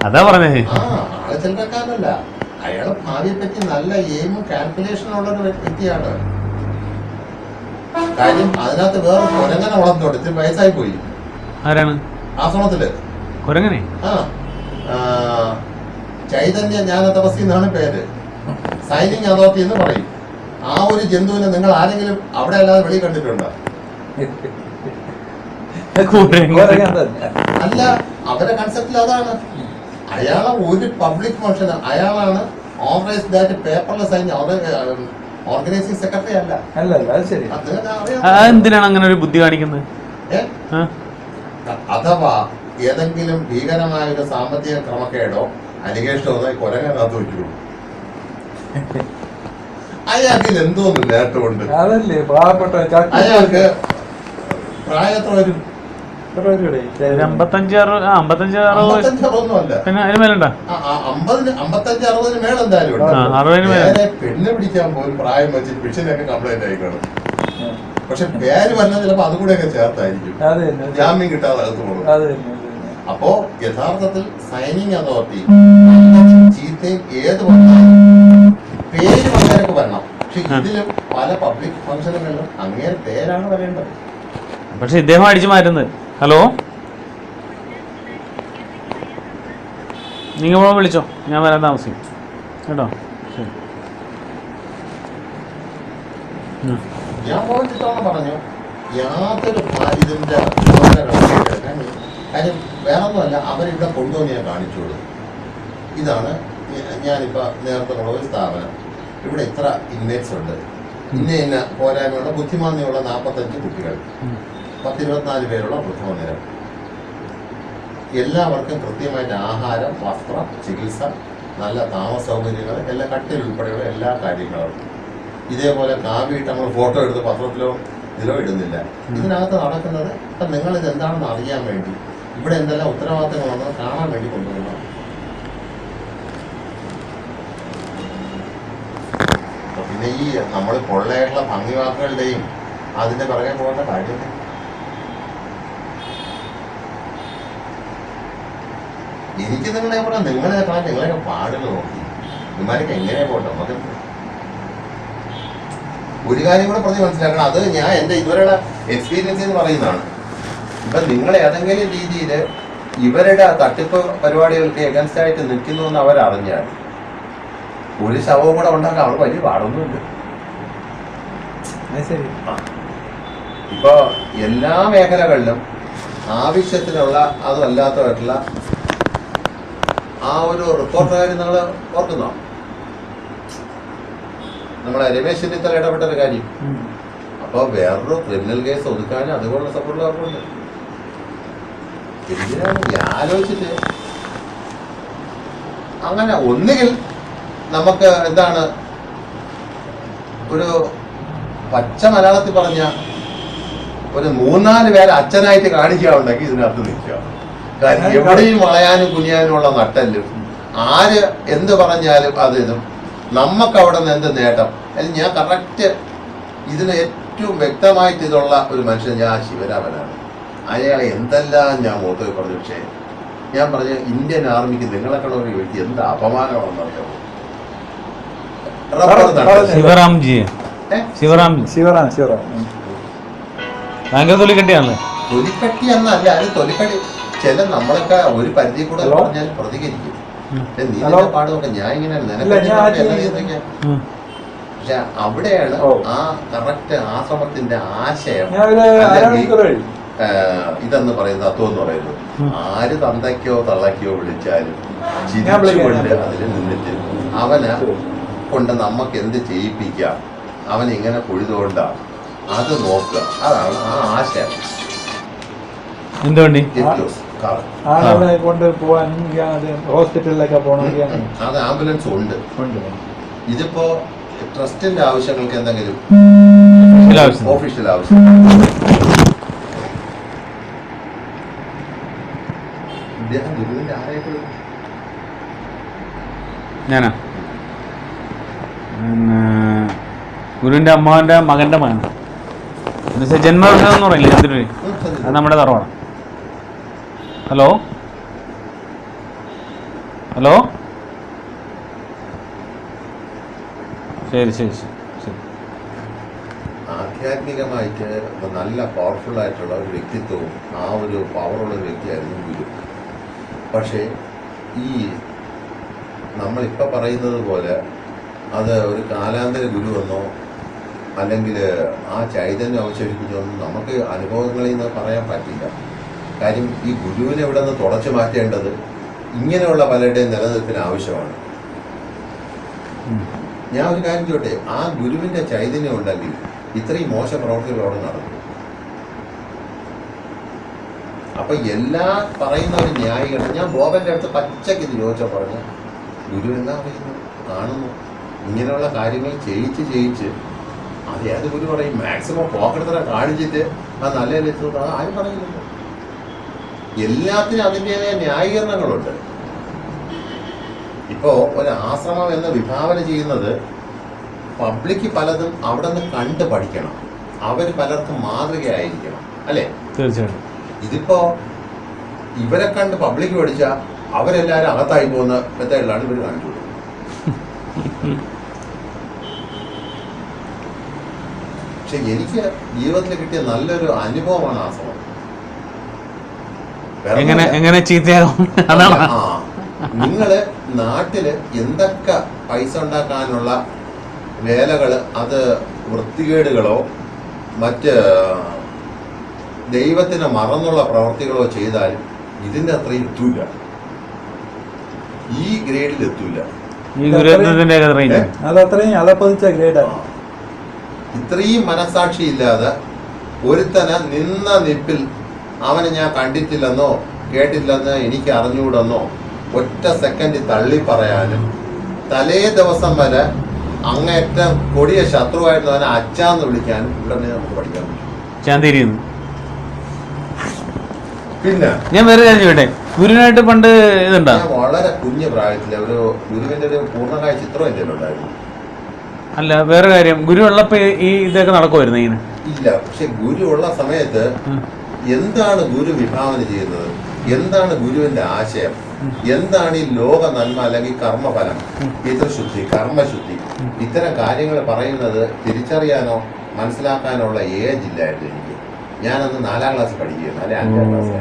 അതാ പറഞ്ഞേ. ആള് ചില്ലറക്കാരനല്ല. അയാള് ഭാവിയെ പറ്റി നല്ല എയിമും കാൽക്കുലേഷനും ഉള്ള ഒരു വ്യക്തിയാണ്. കാര്യം അതിനകത്ത് വേറെ കൊരങ്ങനെ വളർന്നോട്ട് ഇത്തിരി വയസ്സായി പോയി. ആരാണ് ആശ്രമത്തില് കൊരങ്ങനെ? ചൈതന്യ ജ്ഞാന തപസി എന്നാണ് പേര്. സൈനിങ് അതോറിറ്റി എന്ന് പറയും. ആ ഒരു ജന്തുവിനെ നിങ്ങൾ ആരെങ്കിലും അവിടെ അല്ലാതെ വെളി കണ്ടിട്ടുണ്ടോ? അല്ല, അവരുടെ കൺസെപ്റ്റിൽ അതാണ്. അയാളെ ഒരു പബ്ലിക് ഫംഗ്ഷൻ അയാളാണ് ഓർഗനൈസ് ദാറ്റ് പേപ്പറിൽ സൈൻ ഓർഗനൈസിംഗ് സെക്രട്ടറി അല്ല. എന്തിനാണ് അങ്ങനെ ഒരു ബുദ്ധി കാണിക്കുന്നത്? അഥവാ ഏതെങ്കിലും ഭീകരമായ ഒരു സാമ്പത്തിക ക്രമക്കേടോ അലിഗേഷനോ കൊരങ്ങനകത്ത് വെച്ചു. അയാൾക്ക് എന്തോന്ന് നേട്ടമുണ്ട്? അയാൾക്ക് പ്രായത്ര വരും 55-60. പിന്നെ അതിന് മേലുണ്ടോ? 55-60 മേലെന്തായാലും പെണ്ണ് പിടിക്കാൻ പോലും പ്രായം വെച്ച് പിടിച്ചിനൊക്കെ കംപ്ലൈന്റ് ആയിക്കാണ്. പക്ഷെ പേര് വന്നാൽ ചിലപ്പോ അതുകൂടെയൊക്കെ ചേർത്തായിരിക്കും ജാമ്യം കിട്ടാതെ അകത്ത് പോകും. അപ്പോ യഥാർത്ഥത്തിൽ സൈനിങ് അതോറിറ്റി ചീത്തയും ഏത് വന്നാലും പേര് വന്നവരൊക്കെ വരണം. പക്ഷെ ഇതിലും പല പബ്ലിക് ഫംഗ്ഷനുകളിലും അങ്ങേരെ പേരാണ് വരേണ്ടത്. പക്ഷെ ഇദ്ദേഹം അടിച്ചു മാറ്റുന്നത്. ഹലോ, നിങ്ങൾ വിളിച്ചോ, ഞാൻ വരാൻ താമസിക്കും കേട്ടോ. ശരി. ഞാൻ പോയിട്ടാണ് പറഞ്ഞു യാതൊരു ഇതിന്റെ കാര്യം വേറൊന്നുമല്ല. അവരിവിടെ കൊണ്ടുവന്ന് ഞാൻ കാണിച്ചു കൊടുത്തു. ഇതാണ് ഞാനിപ്പോൾ നേരത്തെ ഉള്ള ഒരു സ്ഥാപനം. ഇവിടെ ഇത്ര ഇൻമേറ്റ്സ് ഉണ്ട്, ഇന്ന പോരായ്മയുള്ള ബുദ്ധിമാന്യമുള്ള 45 കുട്ടികൾ. 10-24 പേരുള്ള പ്രഥമ നിര. എല്ലാവർക്കും കൃത്യമായിട്ട് ആഹാരം, വസ്ത്രം, ചികിത്സ, നല്ല താമസ സൗകര്യങ്ങൾ, എല്ലാ കട്ടിൽ ഉൾപ്പെടെയുള്ള എല്ലാ കാര്യങ്ങളും. ഇതേപോലെ കാവിയിട്ട് നമ്മൾ ഫോട്ടോ എടുത്ത് പത്രത്തിലോ ഇതിലോ ഇടുന്നില്ല. ഇതിനകത്ത് നടക്കുന്നത് ഇപ്പം നിങ്ങളിത് എന്താണെന്ന് അറിയാൻ വേണ്ടി, ഇവിടെ എന്തെല്ലാം ഉത്തരവാദിത്തങ്ങളുണ്ടെന്ന് കാണാൻ വേണ്ടി കൊണ്ടുവരണം. പിന്നെ ഈ നമ്മൾ പൊള്ളയായിട്ടുള്ള ഭംഗിവാക്കുകളുടെയും അതിന്റെ പിറകെ പോകേണ്ട കാര്യമില്ല. എനിക്ക് നിങ്ങളെ പറഞ്ഞാൽ നിങ്ങളെയൊക്കെ പാടുകൾ നോക്കി ഇവന്മാരൊക്കെ എങ്ങനെ പോട്ടെ. നമുക്ക് ഒരു കാര്യം കൂടെ പറഞ്ഞ് മനസ്സിലാക്കണം, അത് ഞാൻ എൻ്റെ ഇതുവരെയുള്ള എക്സ്പീരിയൻസ് എന്ന് പറയുന്നതാണ്. ഇപ്പൊ നിങ്ങൾ ഏതെങ്കിലും രീതിയിൽ ഇവരുടെ തട്ടിപ്പ് പരിപാടികൾക്ക് എഗൻസ്റ്റ് ആയിട്ട് നിൽക്കുന്നു എന്ന് അവരറിഞ്ഞാൽ ഒരു ശവവും കൂടെ ഉണ്ടാക്കാൻ അവർ വലിയ പാടൊന്നുമില്ല. ഇപ്പൊ എല്ലാ മേഖലകളിലും ആവശ്യത്തിനുള്ള അതും അല്ലാത്തതായിട്ടുള്ള ആ ഒരു റിപ്പോർട്ട് കാര്യം നിങ്ങൾ ഓർക്കുന്നോ? നമ്മളെ രമേശ് ചെന്നിത്തല ഇടപെട്ട ഒരു കാര്യം. അപ്പൊ വേറൊരു ക്രിമിനൽ കേസ് ഒതുക്കാനും അതുപോലുള്ള സപ്പോർട്ടുകാർക്കുണ്ട്. എന്തിനാണ് ആലോചിച്ചിട്ട് അങ്ങനെ ഒന്നുകിൽ നമുക്ക് എന്താണ് ഒരു പച്ച മലയാളത്തിൽ പറഞ്ഞ ഒരു 3-4 പേരെ അച്ഛനായിട്ട് കാണിക്കാറുണ്ടെങ്കിൽ ഇതിനകത്ത് നിൽക്കുക. കാര്യം എവിടെയും വളയാനും കുനിയാനും ഉള്ള നട്ടല്ലും ആര് എന്ത് പറഞ്ഞാലും അത് ഇതും നമുക്ക് അവിടെ നിന്ന് എന്ത് നേട്ടം. അല്ലെങ്കിൽ ഞാൻ കറക്റ്റ് ഇതിന് ഏറ്റവും വ്യക്തമായിട്ട് ഇതുള്ള ഒരു മനുഷ്യൻ ഞാൻ ശിവരാമനാണ്. അയാളെ എന്തെല്ലാം ഞാൻ മുഖത്ത് പറഞ്ഞു. പക്ഷേ ഞാൻ പറഞ്ഞ ഇന്ത്യൻ ആർമിക്ക് നിങ്ങളെക്കാൾ ഒരു വ്യക്തി എന്ത് അപമാനമാണെന്ന് അറിയാമോ? തൊലിക്കട്ടി എന്നല്ല, അത് തൊലിക്കട്ടി ചില നമ്മളൊക്കെ ഒരു പരിധി കൂടെ പറഞ്ഞാൽ പ്രതികരിക്കും. നീ പാടുമൊക്കെ ഞാൻ ഇങ്ങനെ പക്ഷെ അവിടെയാണ് ആ കറക്റ്റ് ആശ്രമത്തിന്റെ ആശയം ഇതെന്ന് പറയുന്നത്, തത്വം എന്ന് പറയുന്നത്. ആര് തന്തയ്ക്കോ തള്ളയ്ക്കോ വിളിച്ചാലും ചിരിച്ചുകൊണ്ട് അതിൽ നിന്നിട്ട് അവനെ കൊണ്ട് നമുക്ക് എന്ത് ചെയ്യിപ്പിക്കാം, അവൻ ഇങ്ങനെ പൊഴുതുകൊണ്ടാണ് അത് നോക്കുക. അതാണ് ആ ആശയം. കൊണ്ട് പോവാൻ ഹോസ്പിറ്റലിലൊക്കെ പോകണമെങ്കിൽ അത് ആംബുലൻസ് ഉണ്ട്. ഇതിപ്പോ ട്രസ്റ്റിന്റെ ആവശ്യങ്ങൾക്ക് എന്തെങ്കിലും ഓഫീഷ്യൽ ആവശ്യം ഞാനാ ഗുരുവിന്റെ അമ്മാവന്റെ മകന്റെ മകൻ എന്നുവെച്ചാൽ ജന്മദിനം എന്ന് പറയില്ലേ ചന്ദ്രന്, അത് നമ്മുടെ തറവാണ്. ഹലോ ഹലോ ശരി ശരി ശരി ശരി. ആധ്യാത്മികമായിട്ട് നല്ല പവർഫുൾ ആയിട്ടുള്ള ഒരു വ്യക്തിത്വവും ആ ഒരു പവറുള്ള ഒരു വ്യക്തിയായിരുന്നു ഗുരു. പക്ഷേ ഈ നമ്മളിപ്പോൾ പറയുന്നത് പോലെ അത് ഒരു കാലാന്തര ഗുരു എന്നോ അല്ലെങ്കിൽ ആ ചൈതന്യം അവശേഷിപ്പിച്ചൊന്നും നമുക്ക് അനുഭവങ്ങളിൽ നിന്ന് പറയാൻ പറ്റില്ല. കാര്യം ഈ ഗുരുവിനെ ഇവിടെ നിന്ന് തുടച്ചു മാറ്റേണ്ടത് ഇങ്ങനെയുള്ള പലരുടെയും നിലനിൽപ്പിന് ആവശ്യമാണ്. ഞാൻ ഒരു കാര്യം ചോട്ടെ, ആ ഗുരുവിന്റെ ചൈതന്യം ഉണ്ടെങ്കിൽ ഇത്രയും മോശം പ്രവർത്തികൾ അവിടെ നടക്കും. അപ്പൊ എല്ലാ പറയുന്ന ഒരു ന്യായീകരണം ഞാൻ ബോബന്റെ അടുത്ത് പച്ചയ്ക്ക് ഇത് ചോദിച്ചാൽ പറഞ്ഞു, ഗുരു എന്താ പറയുന്നു കാണുന്നു ഇങ്ങനെയുള്ള കാര്യങ്ങൾ ചെയ്യിച്ച് അത് ഏത് ഗുരു പറയും? മാക്സിമം പോക്കടത്തര കാണിച്ചിട്ട് ആ നല്ല എത്തുന്നത് അത് ആരും പറയുന്നില്ല. എല്ലാത്തിനും അതിൻ്റെതായ ന്യായീകരണങ്ങളുണ്ട്. ഇപ്പോ ഒരു ആശ്രമം എന്ന് വിഭാവന ചെയ്യുന്നത് പബ്ലിക് പലതും അവിടെ നിന്ന് കണ്ട് പഠിക്കണം. അവർ പലർക്കും മാതൃകയായിരിക്കണം, അല്ലേ? തീർച്ചയായിട്ടും. ഇതിപ്പോ ഇവരെ കണ്ട് പബ്ലിക് പഠിച്ചാൽ അവരെല്ലാവരും അകത്തായി പോകുന്ന മെത്തേഡിലാണ് ഇവർ കാണിച്ചു കൊടുക്കുന്നത്. പക്ഷെ എനിക്ക് ജീവിതത്തിൽ കിട്ടിയ നല്ലൊരു അനുഭവമാണ് ആശ്രമം. എങ്ങനെ ചീത്തയാകും അതാണ്. നിങ്ങള് നാട്ടില് എന്തൊക്കെ പൈസ ഉണ്ടാക്കാനുള്ള വേലകള്, അത് വൃത്തികേടുകളോ മറ്റ് ദൈവത്തിനെ മറന്നുള്ള പ്രവർത്തികളോ ചെയ്താലും ഇതിന്റെ അത്രയും എത്തൂല, ഈ ഗ്രേഡിൽ എത്തൂല. ഇത്രയും മനസാക്ഷി ഇല്ലാതെ ഒരുത്തനെ നിന്ന നിപ്പിൽ അവനെ ഞാൻ കണ്ടിട്ടില്ലെന്നോ കേട്ടില്ലെന്നോ എനിക്ക് അറിഞ്ഞുകൂടെന്നോ ഒറ്റ സെക്കൻഡ് തള്ളി പറയാനും തലേ ദിവസം വരെ അങ്ങേറ്റം കൊടിയ ശത്രുവായിരുന്നു അവനെ അച്ഛാന്ന് വിളിക്കാനും ഇവിടെ നമുക്ക് പഠിക്കാൻ പറ്റും. ചാന്തിരിയുന്നു. പിന്നെ ഞാൻ വേറെ കാര്യം ചോട്ടെ, ഗുരുവിനായിട്ട് പണ്ട് ഇതുണ്ടോ? ഞാൻ വളരെ കുഞ്ഞു പ്രായത്തില് ഒരു ഗുരുവിന്റെ ഒരു പൂർണ്ണമായ ചിത്രം എൻ്റെ ഉണ്ടായിരുന്നു. അല്ല, വേറെ കാര്യം, ഗുരു ഉള്ളപ്പോ ഈ ഇതൊക്കെ നടക്കുമായിരുന്നു ഇങ്ങനെ? ഇല്ല, പക്ഷെ ഗുരു ഉള്ള സമയത്ത് എന്താണ് ഗുരു വിഭാവന ചെയ്യുന്നത്, എന്താണ് ഗുരുവിന്റെ ആശയം, എന്താണ് ഈ ലോക നന്മ അല്ലെങ്കിൽ കർമ്മഫലം, പിതൃശുദ്ധി, കർമ്മശുദ്ധി, ഇത്തരം കാര്യങ്ങൾ പറയുന്നത് തിരിച്ചറിയാനോ മനസ്സിലാക്കാനോ ഉള്ള ഏജ് ഇല്ലായിരുന്നു എനിക്ക്. ഞാനന്ന് 4ാം ക്ലാസ് പഠിക്കുകയാണ്, അല്ലെ 5ാം ക്ലാസ്.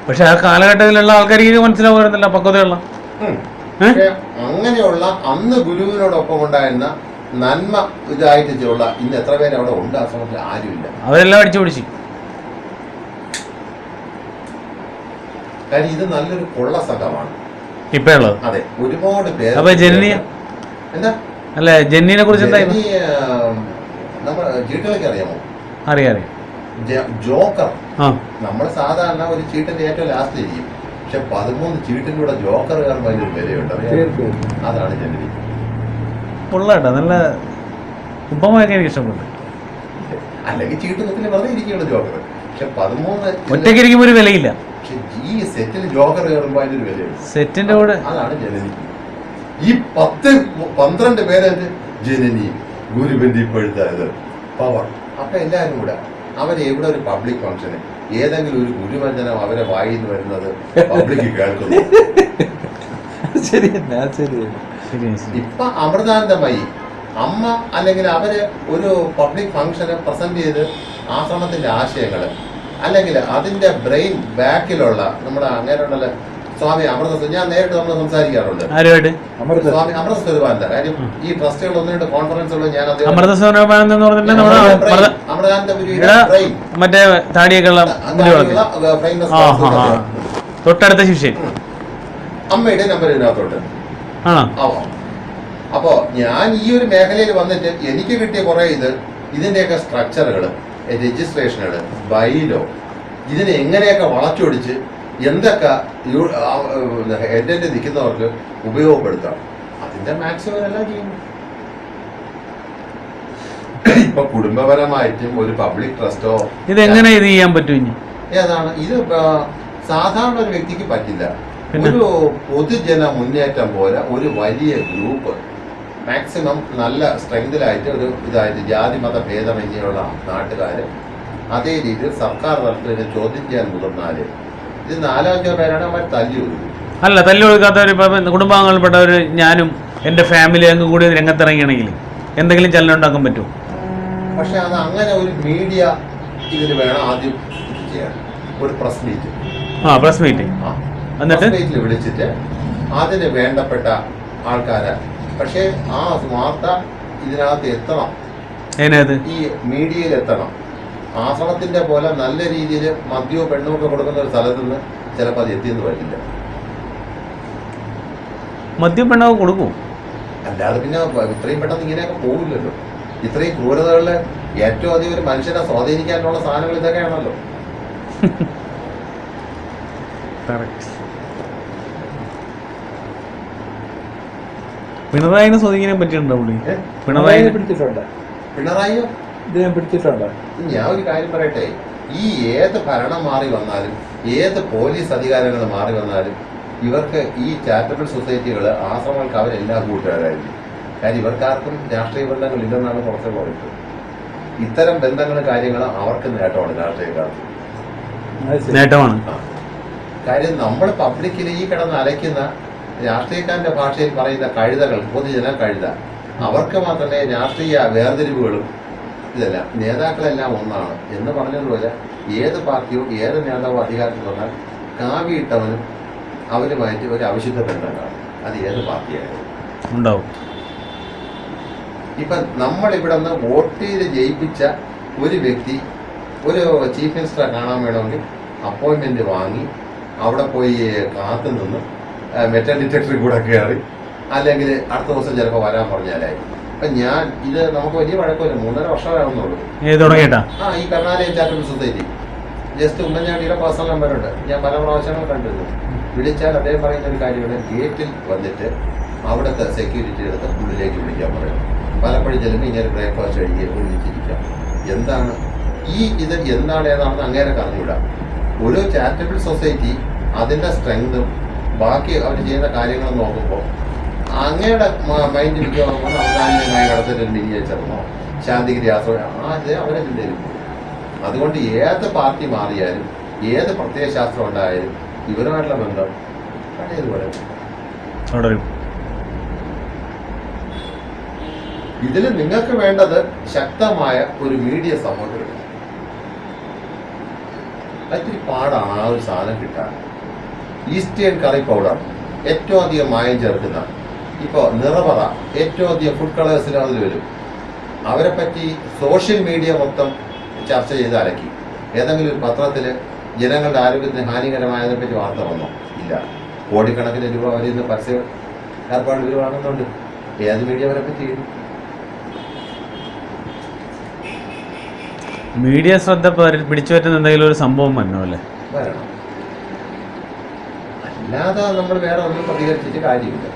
പക്ഷെ ആ കാലഘട്ടത്തിലുള്ള ആൾക്കാർക്ക് മനസ്സിലാവുന്നില്ല, പക്വതയുള്ള. പക്ഷെ അങ്ങനെയുള്ള അന്ന് ഗുരുവിനോടൊപ്പം ഉണ്ടായിരുന്ന നന്മ ഇതായിട്ടുള്ള ഇന്ന് എത്ര പേര് അവിടെ ഉണ്ട് ആ സമയത്തിൽ? ആരുമില്ല. അവരെല്ലാം അടിച്ചു പിടിച്ചു. കാര്യം ഇത് നല്ലൊരു കൊള്ള സംഘമാണ് ഇപ്പൊ ഉള്ളത്. അതെ, ഒരുപാട് പേര്. അപ്പൊ ജനനിയ എന്താ അല്ലെ, ജെന്നിനെ കുറിച്ച് എന്താ? നമ്മൾ ചീട്ടുകളൊക്കെ അറിയാമോ? അറിയാം. ജോക്കർ. ആ, നമ്മൾ സാധാരണ ഒരു ചീട്ടിന്റെ ഏറ്റവും ലാസ്റ്റ് ഇരിക്കും, പക്ഷെ 13 ചീട്ടിന്റെ കൂടെ ജോക്കർ കയറുമ്പോൾ അതിനൊരു വിലയുണ്ട്. അതാണ് ജനനി. കൊള്ളാട്ടോ, നല്ല ഉപമയൊക്കെ എനിക്ക് ഇഷ്ടപ്പെട്ടു. അല്ലെങ്കിൽ ചീട്ട് നോക്കില്ല വെറുതെ ഇരിക്കുകയാണ് ജോക്കർ. പക്ഷെ 13 ഒറ്റയ്ക്ക് ഇരിക്കുമ്പോൾ ഒരു വിലയില്ല. പക്ഷെ ഈ സെറ്റിൽ ജോക്കർ കയറുമ്പോൾ അതിനൊരു വിലയുണ്ട്. സെറ്റിന്റെ കൂടെ അതാണ് ജനനി. ഈ 10-12 പേരത് ജനനി, ഗുരുവിന്റെ ഇപ്പോഴത്തെ പവർ. അപ്പൊ എല്ലാരും കൂടെ അവരെവിടെ ഒരു പബ്ലിക് ഫംഗ്ഷന് ഏതെങ്കിലും ഒരു ഗുരുവചനം അവരെ വായിന്ന് വരുന്നത് പബ്ലിക് കേൾക്കുന്നു. ഇപ്പൊ അമൃതാനന്ദമയി അമ്മ അല്ലെങ്കിൽ അവര് ഒരു പബ്ലിക് ഫംഗ്ഷന് പ്രസന്റ് ചെയ്ത് ആശ്രമത്തിന്റെ ആശയങ്ങള് അല്ലെങ്കിൽ അതിന്റെ ബ്രെയിൻ ബാക്കിലുള്ള നമ്മുടെ അങ്ങനെയുള്ള സ്വാമി അമൃത, ഞാൻ നേരിട്ട് നമ്മൾ സംസാരിക്കാറുണ്ട് സ്വാമി അമൃത സ്വരൂപാനന്ദ. കാര്യം ഈ ട്രസ്റ്റുകൾ 1-2 കോൺഫറൻസുകൾ ഞാൻ മറ്റേ താടിയൊക്കെയുള്ള തൊട്ടടുത്ത ശിഷ്യൻ അമ്മയുടെ നമ്പർ ഇതിനകത്തോട്ട്. അപ്പോ ഞാൻ ഈ ഒരു മേഖലയിൽ വന്നിട്ട് എനിക്ക് കിട്ടിയ കുറെ ഇതിന്റെയൊക്കെ സ്ട്രക്ചറുകൾ, രജിസ്ട്രേഷനുകൾ, ബൈലോ, ഇതിനെ എങ്ങനെയൊക്കെ വളച്ചൊടിച്ച് എന്തൊക്കെ ഹെഡിൽ നിൽക്കുന്നവർക്ക് ഉപയോഗപ്പെടുത്താം, അതിന്റെ മാക്സിമം എല്ലാം ചെയ്യുന്നു. ഇപ്പൊ കുടുംബപരമായിട്ടും ഒരു പബ്ലിക് ട്രസ്റ്റോ ഇതെങ്ങനെ ഇത് ചെയ്യാൻ പറ്റും? ഏതാണ് ഇത്? സാധാരണ ഒരു വ്യക്തിക്ക് പറ്റില്ല. ഒരു പൊതുജന മുന്നേറ്റം പോലെ ഒരു വലിയ ഗ്രൂപ്പ് മാക്സിമം നല്ല സ്ട്രെങ്തിലായിട്ട് ഒരു ഇതായിട്ട് ജാതി മത ഭേദമന്യുള്ള നാട്ടുകാര് അതേ രീതിയിൽ സർക്കാർ തലത്തിൽ ചോദ്യം ചെയ്യാൻ മുതിർന്നാല് ഇത് 4-5 പേരാണ് അവർ തല്ലി ഒതുക്കും. അല്ല, തല്ലി ഒതുക്കാത്തവർ ഇപ്പൊ കുടുംബാംഗങ്ങളിൽപ്പെട്ടവർ ഞാനും എന്റെ ഫാമിലി അങ്ങ് കൂടി രംഗത്തിറങ്ങിയാണെങ്കിൽ എന്തെങ്കിലും ചലനം ഉണ്ടാക്കാൻ പറ്റുമോ? പക്ഷെ അത് അങ്ങനെ ഒരു മീഡിയ ഇതിന് വേണം ആദ്യം ചെയ്യാൻ. ഒരു പ്രസ് മീറ്റ്, പ്രസ് മീറ്റിൽ വിളിച്ചിട്ട് അതിന് വേണ്ടപ്പെട്ട ആൾക്കാരെ, പക്ഷെ ആ വാർത്ത ഇതിനകത്ത് എത്തണം, ഈ മീഡിയയിൽ എത്തണം. ആശ്രമത്തിന്റെ പോലെ നല്ല രീതിയിൽ മദ്യവും പെണ്ണും ഒക്കെ കൊടുക്കുന്ന ഒരു സ്ഥലത്ത് നിന്ന് ചിലപ്പോൾ അത് എത്തിയെന്ന് വരില്ല. മദ്യം പെണ്ണൊക്കെ കൊടുക്കും, അല്ലാതെ പിന്നെ ഇത്രയും പെട്ടെന്ന് ഇങ്ങനെയൊക്കെ പോകില്ലല്ലോ. ഇത്രയും ക്രൂരതകളിൽ ഏറ്റവും അധികം ഒരു മനുഷ്യനെ സ്വാധീനിക്കാനുള്ള സാധനങ്ങൾ ഇതൊക്കെയാണല്ലോ. പിണറായിനെ സ്വാധീനിക്കാൻ പറ്റിയിട്ടുണ്ടോ? പിണറായിയോ ഞാൻ ഒരു കാര്യം പറയട്ടെ, ഈ ഏത് ഭരണം മാറി വന്നാലും ഏത് പോലീസ് അധികാരങ്ങൾ മാറി വന്നാലും ഇവർക്ക് ഈ ചാരിറ്റബിൾ സൊസൈറ്റികൾ, ആശ്രമങ്ങൾക്ക് അവരെല്ലാം കൂട്ടുകാരായിരിക്കും. കാര്യം ഇവർക്കാർക്കും രാഷ്ട്രീയ ബന്ധങ്ങൾ ഇല്ലെന്നാണ് പുറത്ത് പോയിട്ട്. ഇത്തരം ബന്ധങ്ങളും കാര്യങ്ങളും അവർക്ക് നേട്ടമാണ്, രാഷ്ട്രീയക്കാർക്ക് നേട്ടമാണ്. കാര്യം നമ്മൾ പബ്ലിക്കിൽ ഈ കിടന്ന് അലയ്ക്കുന്ന രാഷ്ട്രീയക്കാരന്റെ ഭാഷയിൽ പറയുന്ന കഴുതകൾ, പൊതുജന കഴുത, അവർക്ക് മാത്രമേ രാഷ്ട്രീയ വേർതിരിവുകളും ഇതെല്ലാം നേതാക്കളെല്ലാം ഒന്നാണ് എന്ന് പറഞ്ഞതുപോലെ ഏത് പാർട്ടിയോ ഏത് നേതാവോ അധികാരത്തിൽ വന്നാൽ കാവിയിട്ടവനും അവരുമായിട്ട് ഒരു അവിശുദ്ധ ബന്ധം കാണും. അത് ഏത് പാർട്ടിയായാലും ഉണ്ടാവും. ഇപ്പം നമ്മളിവിടെ നിന്ന് വോട്ട് ചെയ്ത് ജയിപ്പിച്ച ഒരു വ്യക്തി ഒരു ചീഫ് മിനിസ്റ്ററെ കാണാൻ വേണമെങ്കിൽ അപ്പോയിൻമെന്റ് വാങ്ങി അവിടെ പോയി കാത്തു നിന്ന് മെറ്റൽ ഡിറ്റക്ടറിൽ കൂടെ കയറി അല്ലെങ്കിൽ അടുത്ത ദിവസം ചിലപ്പോൾ വരാൻ പറഞ്ഞാലായി ഇപ്പൊ ഞാൻ ഇത് നമുക്ക് വലിയ വഴക്കമില്ല, 3.5 വർഷമാകുന്നുള്ളൂ തുടങ്ങിയിട്ടാ. ഈ കർണാലയം ചാരിറ്റബിൾ സൊസൈറ്റി ജസ്റ്റ് ഉമ്മൻചാണ്ടിയുടെ പേഴ്സണൽ നമ്പറുണ്ട്, ഞാൻ പല പ്രാവശ്യങ്ങൾ കണ്ടിരുന്നു. വിളിച്ചാൽ അദ്ദേഹം പറയുന്ന ഒരു കാര്യമാണ്, ഗേറ്റിൽ വന്നിട്ട് അവിടുത്തെ സെക്യൂരിറ്റി എടുത്ത് ഉള്ളിലേക്ക് വിളിക്കാൻ പറയും. പലപ്പോഴും ചെല്ലുമ്പോൾ ഇങ്ങനെ ബ്രേക്ക്ഫാസ്റ്റ് കഴിക്കുക, ഒന്നിച്ചിരിക്കാം. എന്താണ് ഇത് എന്താണ് ഏതാണെന്ന് അങ്ങേരെ അറിഞ്ഞുവിടാം. ഒരു ചാരിറ്റബിൾ സൊസൈറ്റി അതിൻ്റെ സ്ട്രെങ്തും ബാക്കി അവർ ചെയ്യുന്ന കാര്യങ്ങൾ നോക്കുമ്പോൾ അങ്ങയുടെ മൈൻഡ് വിൽക്കുമ്പോൾ അവസാനമായി നടത്തിട്ടൊരു മിനിയേച്ചറിനോ ശാന്തിഗിരി ആശ്രമം അത് അവരെ ചിന്തയിൽ. അതുകൊണ്ട് ഏത് പാർട്ടി മാറിയാലും ഏത് പ്രത്യയശാസ്ത്രം ഉണ്ടായാലും ഇവരുമായിട്ടുള്ള ബന്ധം പഴയതുപോലെ തുടരും. ഇതിൽ നിങ്ങൾക്ക് വേണ്ടത് ശക്തമായ ഒരു മീഡിയ സപ്പോർട്ട് കിട്ടും. ഒത്തിരി പാടാണ് ആ ഒരു സാധനം കിട്ടാൻ. ഈസ്റ്റേൺ കറി പൗഡർ ഏറ്റവും അധികം മായം ചേർക്കുന്ന, ഇപ്പോൾ നിറപറ ഏറ്റവും അധികം ഫുഡ് കളേഴ്സിൽ അതിൽ വരും. അവരെ പറ്റി സോഷ്യൽ മീഡിയ മൊത്തം ചർച്ച ചെയ്ത് അലക്കി. ഏതെങ്കിലും ഒരു പത്രത്തിൽ ജനങ്ങളുടെ ആരോഗ്യത്തിന് ഹാനികരമായതിനെ പറ്റി വാർത്ത വന്നോ? ഇല്ല. കോടിക്കണക്കിന് രൂപ അവരിൽ നിന്ന് പരസ്യ ഏർപ്പാട് ഇവർ വാങ്ങുന്നുണ്ട്. ഏത് മീഡിയ അവരെ പറ്റി ചെയ്യും? മീഡിയ ശ്രദ്ധ പിടിച്ചു പറ്റുന്ന എന്തെങ്കിലും ഒരു സംഭവം വരണോ അല്ലേ? വരണം. അല്ലാതെ നമ്മൾ വേറെ ഒന്നും പ്രതികരിച്ചിട്ട് കാര്യമില്ല.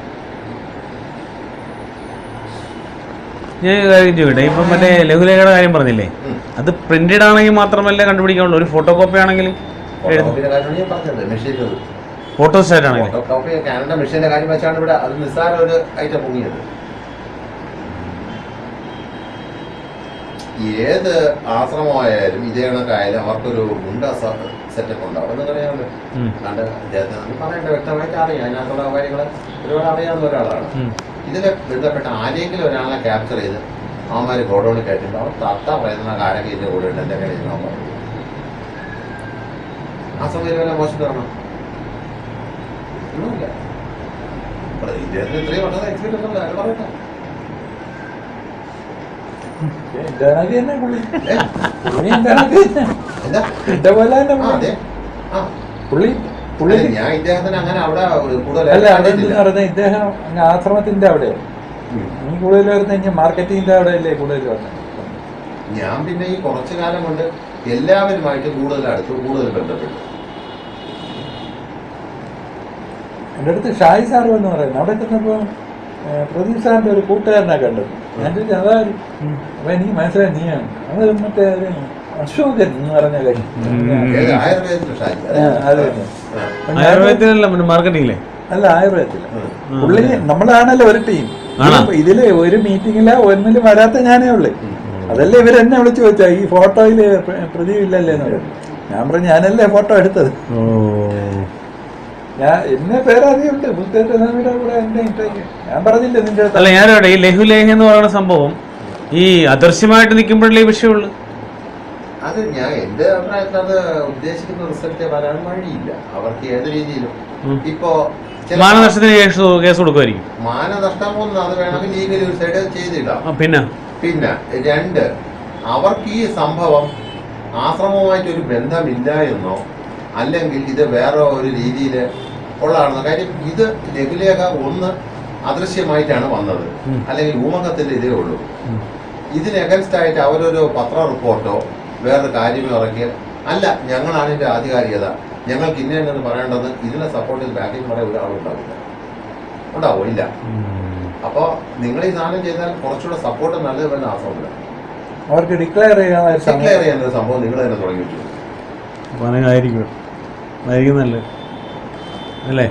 ഞാൻ കാര്യം ചോദിക്കട്ടെ, ഇപ്പം മറ്റേ ലഘുലേഖയുടെ കാര്യം പറഞ്ഞില്ലേ, അത് പ്രിന്റഡ് ആണെങ്കിൽ മാത്രമല്ലേ കണ്ടുപിടിക്കാനുള്ളൂ. ഒരു ഫോട്ടോ കോപ്പി ആണെങ്കിൽ ഫോട്ടോ സ്റ്റാറ്റ് ആണെങ്കിൽ കാനഡ മെഷീന്റെ കാര്യം വെച്ചാണ് ഇവിടെ അത് നിസ്സാര ഒരു ഐറ്റം പൊങ്ങിയത്. ഏത് ആശ്രമമായാലും ഇതേ കണക്കായാലും അവർക്കൊരു ഗുണ്ട സെറ്റപ്പ് ഉണ്ടാവും. എന്നറിയാമല്ലോ. കണ്ട് അദ്ദേഹത്തിന് പറയേണ്ട വ്യക്തമായിട്ട് അറിയാം. അതിനകത്തുള്ള കാര്യങ്ങൾ ഒരുപാട് അറിയാവുന്ന ഒരാളാണ്. ഇതിലെ ബന്ധപ്പെട്ട ആരെങ്കിലും ഒരാളെ ക്യാപ്ചർ ചെയ്ത് അവന്മാർ ഗോഡൌണിൽ കയറ്റുമ്പോൾ അവർ തത്ത പറയുന്ന കാരൊക്കെ ഇതിൻ്റെ കൂടെ ഉണ്ട് എൻ്റെ കയ്യിൽ ഞാൻ പറഞ്ഞു. ആ സമയം വല്ല മോശം തരണം ഒന്നുമില്ല. ഇദ്ദേഹത്തിന് ഇത്രയും വർഷത്തെ എക്സ്പീരിയൻസ് ഉണ്ട്, അത് പറയട്ടെ. ഞാൻ ഇദ്ദേഹത്തിന് അങ്ങനെ അവിടെ കൂടുതൽ ഇദ്ദേഹം ആശ്രമത്തിന്റെ അവിടെ നീ കൂടുതൽ വരുന്ന മാർക്കറ്റിങ്ങിന്റെ അവിടെ അല്ലേ കൂടുതൽ വരുന്നത്. ഞാൻ പിന്നെ ഈ കുറച്ചു കാലം കൊണ്ട് എല്ലാവരുമായിട്ട് കൂടുതൽ അടുത്ത് കൂടുതൽ ബന്ധപ്പെട്ടു. എൻ്റെ അടുത്ത് ഷായി സാർ എന്ന് പറയുന്നത് അവിടെ ചെന്നപ്പോൾ പ്രദീപ് സാറിന്റെ ഒരു കൂട്ടുകാരനാ കണ്ടത്. ഞാൻ ചോദിച്ചു അതാരും. അപ്പൊ എനിക്ക് മനസ്സിലായി നീയാണ്. അത് മറ്റേ അശോകൻ എന്ന് പറഞ്ഞ കാര്യം. അല്ല, ആയുർവേദത്തില് പുള്ളി നമ്മളാണല്ലോ ഒരു ടീം. ഇതില് ഒരു മീറ്റിങ്ങില ഒന്നിലും വരാത്ത ഞാനേ ഉള്ളു. അതല്ലേ ഇവരെന്നെ വിളിച്ചു ചോദിച്ചാ ഈ ഫോട്ടോയില് പ്രദീപ് ഇല്ലല്ലേ എന്ന് പറയും. ഞാൻ പറഞ്ഞു ഞാനല്ലേ ഫോട്ടോ എടുത്തത്. ഞാൻ എന്നെ പേരറിയുണ്ട്. ഞാൻ പറഞ്ഞില്ലേ നിന്റെ അല്ല, ഞാനവിടെ ഈ ലഘുലേഖ എന്ന് പറയുന്ന സംഭവം ഈ അദൃശ്യമായിട്ട് നിൽക്കുമ്പോഴല്ലേ ഈ വിഷയമുള്ളൂ. അത് ഞാൻ എന്റെ അഭിപ്രായത്തിൽ അത് ഉദ്ദേശിക്കുന്ന റിസൾട്ട് വരാൻ വഴിയില്ല. അവർക്ക് ഏത് രീതിയിലും ഇപ്പോ മാനനഷ്ടത്തിന് കേസ് കൊടുക്കുമായിരിക്കും. മാനനഷ്ടം ഒന്ന് അത് വേണമെങ്കിൽ ലീഗലി ഒരു സൈഡ് ചെയ്തിടാം. പിന്നെ 2 അവർക്ക് ഈ സംഭവം ആശ്രമവുമായിട്ടൊരു ബന്ധമില്ല എന്നോ അല്ലെങ്കിൽ ഇത് വേറെ ഒരു രീതിയിൽ ഉള്ളതാണെന്നോ. കാര്യം ഇത് ലഘുലേഖ ഒന്ന് അദൃശ്യമായിട്ടാണ് വന്നത്, അല്ലെങ്കിൽ ഊമകത്തിന്റെ ഇതേ ഉള്ളൂ. ഇതിന് എഗൻസ്റ്റ് ആയിട്ട് അവരൊരു പത്ര റിപ്പോർട്ടോ വേറൊരു കാര്യമോ ഇറക്കിയാൽ അല്ല ഞങ്ങളാണ് ഇതിന്റെ ആധികാരികത, ഞങ്ങൾക്ക് ഇന്നെന്ന് പറയേണ്ടത്, ഇതിനെ സപ്പോർട്ട് ചെയ്ത് ബാക്കിൽ പറയാൻ ഒരാളുണ്ടാവില്ല. ഉണ്ടാവോ? ഇല്ല. അപ്പോൾ നിങ്ങൾ ഈ സാധനം ചെയ്താൽ കുറച്ചുകൂടെ സപ്പോർട്ട് നല്ലത് തന്നെ ആശ്രമമില്ല. അവർക്ക് ഡിക്ലെയർ ചെയ്യാനൊരു സംഭവം നിങ്ങൾ തന്നെ തുടങ്ങി വെച്ചു ആയിരിക്കും നല്ലത് അല്ലേ?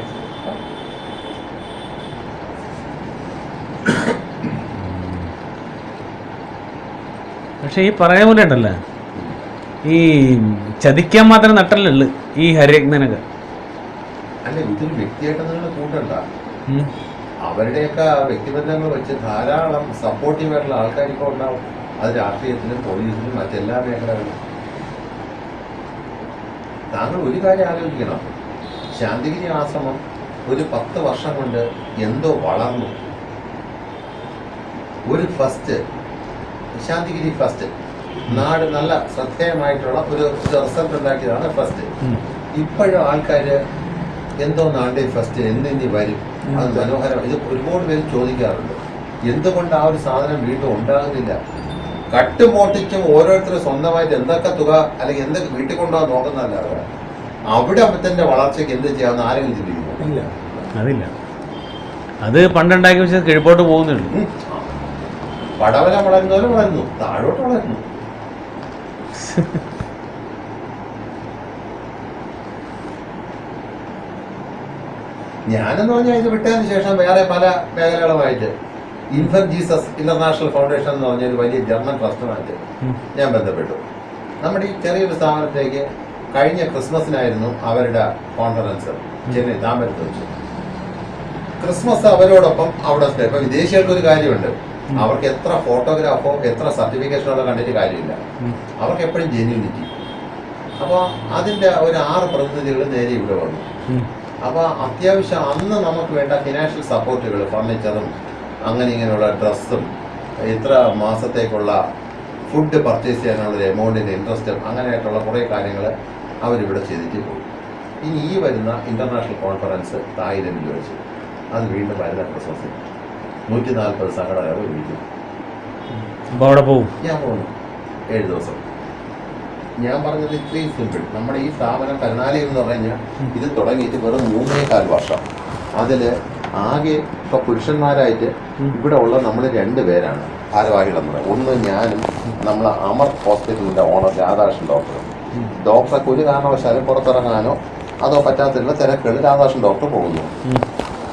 പക്ഷെ ഈ പറയാൻ പോലെ ഉണ്ടല്ലോ, ഈ ചതിക്കാൻ മാത്രം നട്ടല്ലുള്ളു ഈ ഹരിയജ്ഞനൊക്കെ. അല്ല, ഇതൊരു വ്യക്തിയായിട്ട് നിങ്ങൾ കൂട്ടണ്ട. അവരുടെയൊക്കെ വ്യക്തിബന്ധങ്ങൾ വെച്ച് ധാരാളം സപ്പോർട്ടീവായിട്ടുള്ള ആൾക്കാരിപ്പോൾ ഉണ്ടാവും. അത് രാഷ്ട്രീയത്തിലും പോലീസിലും മറ്റെല്ലാ മേഖലകളിലും. താങ്കൾ ഒരു കാര്യം ആലോചിക്കണം, ശാന്തിഗിരി ആശ്രമം ഒരു 10 വർഷം കൊണ്ട് എന്തോ വളർന്നു. ഒരു ഫസ്റ്റ് ശാന്തിഗിരി ഫസ്റ്റ് നാട് നല്ല ശ്രദ്ധേയമായിട്ടുള്ള ഒരു റിസൾട്ട് ഉണ്ടാക്കിയതാണ് ഫസ്റ്റ്. ഇപ്പോഴും ആൾക്കാർ എന്തോ നാണ്ടേ ഫസ്റ്റ് എന്തിനി വരും, അത് മനോഹരം. ഇത് ഒരുപാട് പേര് ചോദിക്കാറുണ്ട്. എന്തുകൊണ്ട് ആ ഒരു സാധനം വീണ്ടും ഉണ്ടാകുന്നില്ല? കട്ടുമോട്ടിച്ചും ഓരോരുത്തരും സ്വന്തമായിട്ട് എന്തൊക്കെ തുക അല്ലെങ്കിൽ എന്തൊക്കെ വീട്ടിൽ കൊണ്ടുപോകാൻ നോക്കുന്നതല്ലാതെ അവിടെ അപ്പത്തിന്റെ വളർച്ചയ്ക്ക് എന്ത് ചെയ്യാമെന്ന് ആരെങ്കിലും ചിന്തിക്കുന്നു? ഇല്ല, അതില്ല. അത് പണ്ടുണ്ടാക്കി വെച്ചത് കിഴപ്പോട്ട് പോകുന്നുള്ളൂ. പടവല വളരുന്നവരെ വളരുന്നു, താഴോട്ട് വളരുന്നു. ഞാനെന്ന് പറഞ്ഞാൽ ഇത് വിട്ടതിന് ശേഷം വേറെ പല മേഖലകളുമായിട്ട് ഇൻഫന്റ് ജീസസ് ഇന്റർനാഷണൽ ഫൗണ്ടേഷൻ എന്ന് പറഞ്ഞ ഒരു വലിയ ജർമ്മൻ ട്രസ്റ്റുമായിട്ട് ഞാൻ ബന്ധപ്പെട്ടു. നമ്മുടെ ഈ ചെറിയൊരു സ്ഥാപനത്തേക്ക് കഴിഞ്ഞ ക്രിസ്മസിനായിരുന്നു അവരുടെ കോൺഫറൻസ് ചെന്നൈ താമരത്ത് വെച്ചു. ക്രിസ്മസ് അവരോടൊപ്പം അവിടെ ഇപ്പൊ വിദേശികൾക്ക് ഒരു കാര്യമുണ്ട്, അവർക്ക് എത്ര ഫോട്ടോഗ്രാഫോ എത്ര സർട്ടിഫിക്കേഷനോ കണ്ടിട്ട് കാര്യമില്ല, അവർക്ക് എപ്പോഴും ജെന്യൂനിറ്റി. അപ്പോൾ അതിന്റെ ഒരു 6 പ്രതിനിധികൾ നേരെ ഇവിടെ വന്നു. അപ്പോൾ അത്യാവശ്യം അന്ന് നമുക്ക് വേണ്ട ഫിനാൻഷ്യൽ സപ്പോർട്ടുകൾ, ഫർണിച്ചറും അങ്ങനെ ഇങ്ങനെയുള്ള ഡ്രസ്സും ഇത്ര മാസത്തേക്കുള്ള ഫുഡ് പർച്ചേസ് ചെയ്യാനുള്ള ഒരു എമൗണ്ടിൻ്റെ ഇൻട്രസ്റ്റും അങ്ങനെയായിട്ടുള്ള കുറേ കാര്യങ്ങൾ അവരിവിടെ ചെയ്തിട്ട് പോകും. ഇനി ഈ വരുന്ന ഇൻ്റർനാഷണൽ കോൺഫറൻസ് തായ്ലൻഡിൽ വെച്ച്, അത് വീണ്ടും വരുന്ന ക്രിസ്മസിൽ 140 സംഘടനകൾ വിളിക്കും. അപ്പോൾ അവിടെ പോകും. ഞാൻ പോകുന്നു 7 ദിവസം. ഞാൻ പറഞ്ഞത് ഇത്രയും സിമ്പിൾ. നമ്മുടെ ഈ സ്ഥാപനം കരുണാലയം എന്ന് പറഞ്ഞാൽ ഇത് തുടങ്ങിയിട്ട് വെറും 3.25 വർഷം. അതിൽ ആകെ ഇപ്പോൾ പുരുഷന്മാരായിട്ട് ഇവിടെ ഉള്ള നമ്മൾ 2 പേരാണ് ഭാരവാഹികളെന്നത്. ഒന്ന് ഞാനും നമ്മളെ അമർ ഹോസ്പിറ്റലിൻ്റെ ഓണർ രാധാകൃഷ്ണൻ ഡോക്ടർ. ഡോക്ടർക്ക് ഒരു കാരണവശാലും പുറത്തിറങ്ങാനോ അതോ പറ്റാത്തുള്ള തിരക്കുകൾ രാധാകൃഷ്ണൻ ഡോക്ടർ പോകുന്നു.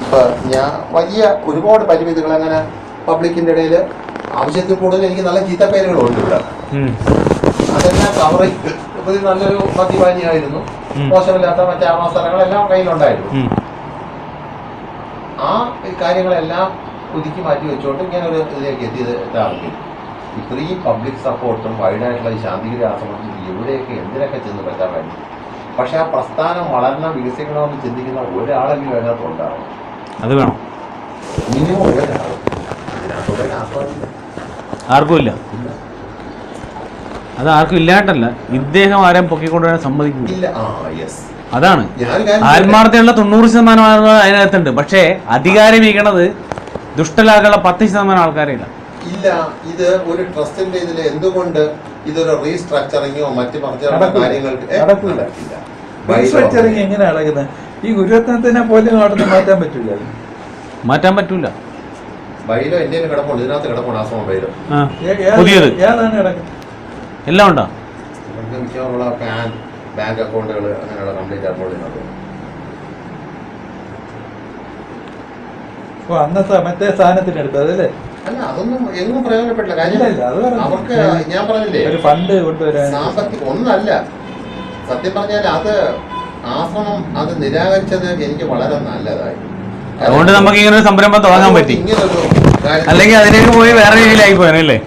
ഇപ്പം ഞാൻ വലിയ ഒരുപാട് പരിമിതികൾ അങ്ങനെ പബ്ലിക്കിൻ്റെ ഇടയിൽ ആവശ്യത്തിൽ കൂടുതൽ എനിക്ക് നല്ല ചീത്തപ്പേരുകളുണ്ട് ഇവിടെ. അതെല്ലാം കവർ ചെയ്ത് ഇപ്പൊ നല്ലൊരു മദ്യപാനിയായിരുന്നു, മോശമില്ലാത്ത മറ്റേ ആവാസങ്ങളെല്ലാം കയ്യിലുണ്ടായിരുന്നു. ആ കാര്യങ്ങളെല്ലാം ഒതുക്കി മാറ്റി വെച്ചുകൊണ്ട് ഇങ്ങനെ ഒരു ഇതിലേക്ക് എത്തിയതാണെങ്കിൽ ഇത്രയും പബ്ലിക് സപ്പോർട്ടും വൈഡായിട്ടുള്ള ഈ ശാന്തിഗിരി ആശ്രമത്തിൽ എവിടെയൊക്കെ എന്തിനൊക്കെ ചെന്ന് പറ്റാൻ വേണ്ടി. പക്ഷെ ആ പ്രസ്ഥാനം വളരണം വികസിക്കണമെന്ന് ചിന്തിക്കുന്ന ഒരാളെങ്കിലും അതിനകത്ത് ഉണ്ടാവും. അത് വേണം, മിനിമം ഒരാൾ. ഇതിനകത്തുള്ള ആസ്വാദില്ല, ആർക്കും ഇല്ല. അത് ആർക്കും ഇല്ലാണ്ടല്ല, ഇദ്ദേഹം ആരെയും പൊക്കിക്കൊണ്ടുവരാൻ സമ്മതിക്കില്ല. അതാണ് ആത്മാർത്ഥമുള്ള 90% ആളുകൾ അതിനകത്തുണ്ട്. പക്ഷേ അധികാരം വീക്കണത് ദുഷ്ടലാകളുടെ 10% ആൾക്കാരില്ല. ഇല്ല, ഇത് ഒരു ട്രസ്റ്റിന്റെ ഇതിൽ എന്തുകൊണ്ട് ഇതൊരു റീസ്ട്രക്ചറിങ്ങോ മറ്റു കാര്യങ്ങൾക്ക് റീസ്ട്രക്ചറിങ് എങ്ങനെ നടക്കുന്നത്? ഈ ഗുരുരത്നത്തിനെ പോലും അവിടെ മാറ്റാൻ പറ്റൂല. മാറ്റാൻ പറ്റൂല. ബൈലോ എന്റെ കിടപ്പുണ്ട്, ഇതിനകത്ത് കിടപ്പുണ്ട് ആശ്രമം ബൈലോ. പുതിയത് ഏതാണ് കിടക്കുന്നത്? എല്ലാം ഉണ്ടോ? മിക്കവാറുള്ള ബാങ്ക് അക്കൗണ്ടുകൾ അങ്ങനെയുള്ള കംപ്ലീറ്റ് അക്കൗണ്ടിനകത്ത്. അന്നത്തെ മറ്റേ സ്ഥാനത്തിനെടുത്ത് അതല്ലേ? അല്ല, അതൊന്നും എങ്ങും പ്രയോജനപ്പെട്ടില്ല. കാര്യം അവർക്ക് ഞാൻ പറഞ്ഞില്ലേ, ഒരു ഫണ്ട് കൊണ്ടുവരാൻ സാമ്പത്തിക ഒന്നല്ല. സത്യം പറഞ്ഞാൽ അത് ആശ്രമം അത് നിരാകരിച്ചത് എനിക്ക് വളരെ നല്ലതായി. അതുകൊണ്ട് നമുക്ക് ഇങ്ങനെ ഒരു സംരംഭം തുടങ്ങാൻ പറ്റി. ഇങ്ങനൊരു അല്ലെങ്കിൽ അതിലേക്ക് പോയി വേറെ രീതിയിലായി പോയല്ലേ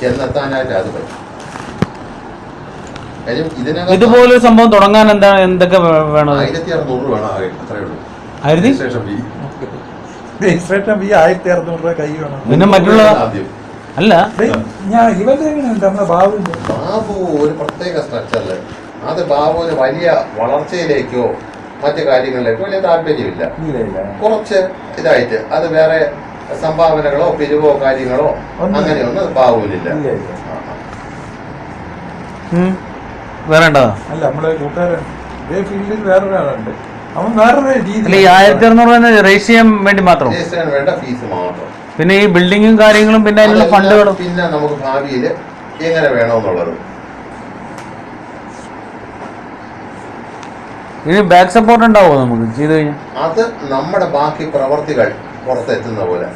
ചെന്നെത്താനായിട്ട് അത് പറ്റും. ഇതുപോലൊരു സംഭവം തുടങ്ങാൻ എന്തൊക്കെ വേണം? 1600 വേണം, അത്രേ ഉള്ളൂ. രജിസ്ട്രേഷൻ ഫീ 1600 രൂപ കൈ വേണം. പിന്നെ മറ്റുള്ള അല്ല, ഞാൻ ഇവരുടെ എങ്ങനെയുണ്ട് നമ്മളെ ബാബു ഒരു പ്രത്യേക സ്ട്രക്ചറില്. അത് ബാബുവിന് വലിയ വളർച്ചയിലേക്കോ മറ്റു കാര്യങ്ങളിലേക്കോ വലിയ താല്പര്യമില്ല. കുറച്ച് ഇതായിട്ട് അത് വേറെ സംഭാവനകളോ പിരിവോ കാര്യങ്ങളോ അങ്ങനെയൊന്നും ബാബുവിനില്ല. വേറെ അല്ല, നമ്മളെ കൂട്ടുകാരൻ ഇതേ ഫീൽഡിൽ വേറൊരാളുണ്ട്, അവൻ വേറൊരു രീതി. 1600 രജിസ്റ്റർ ചെയ്യാൻ വേണ്ടി മാത്രം, രജിസ്റ്റർ ചെയ്യാൻ വേണ്ട ഫീസ് മാത്രം. പിന്നെ ഈ ബിൽഡിങ്ങും കാര്യങ്ങളും പിന്നെ അതിനുള്ള ഫണ്ടുകളും പിന്നെ നമുക്ക് ഭാവിയിൽ എങ്ങനെ വേണമെന്നുള്ളത്. ഇനി ബാക്ക് സപ്പോർട്ട് ഉണ്ടാവുമോ നമുക്ക് ചെയ്ത് കഴിഞ്ഞാൽ? അത് നമ്മുടെ ബാക്കി പ്രവർത്തികൾ പുറത്തെത്തുന്ന പോലെ.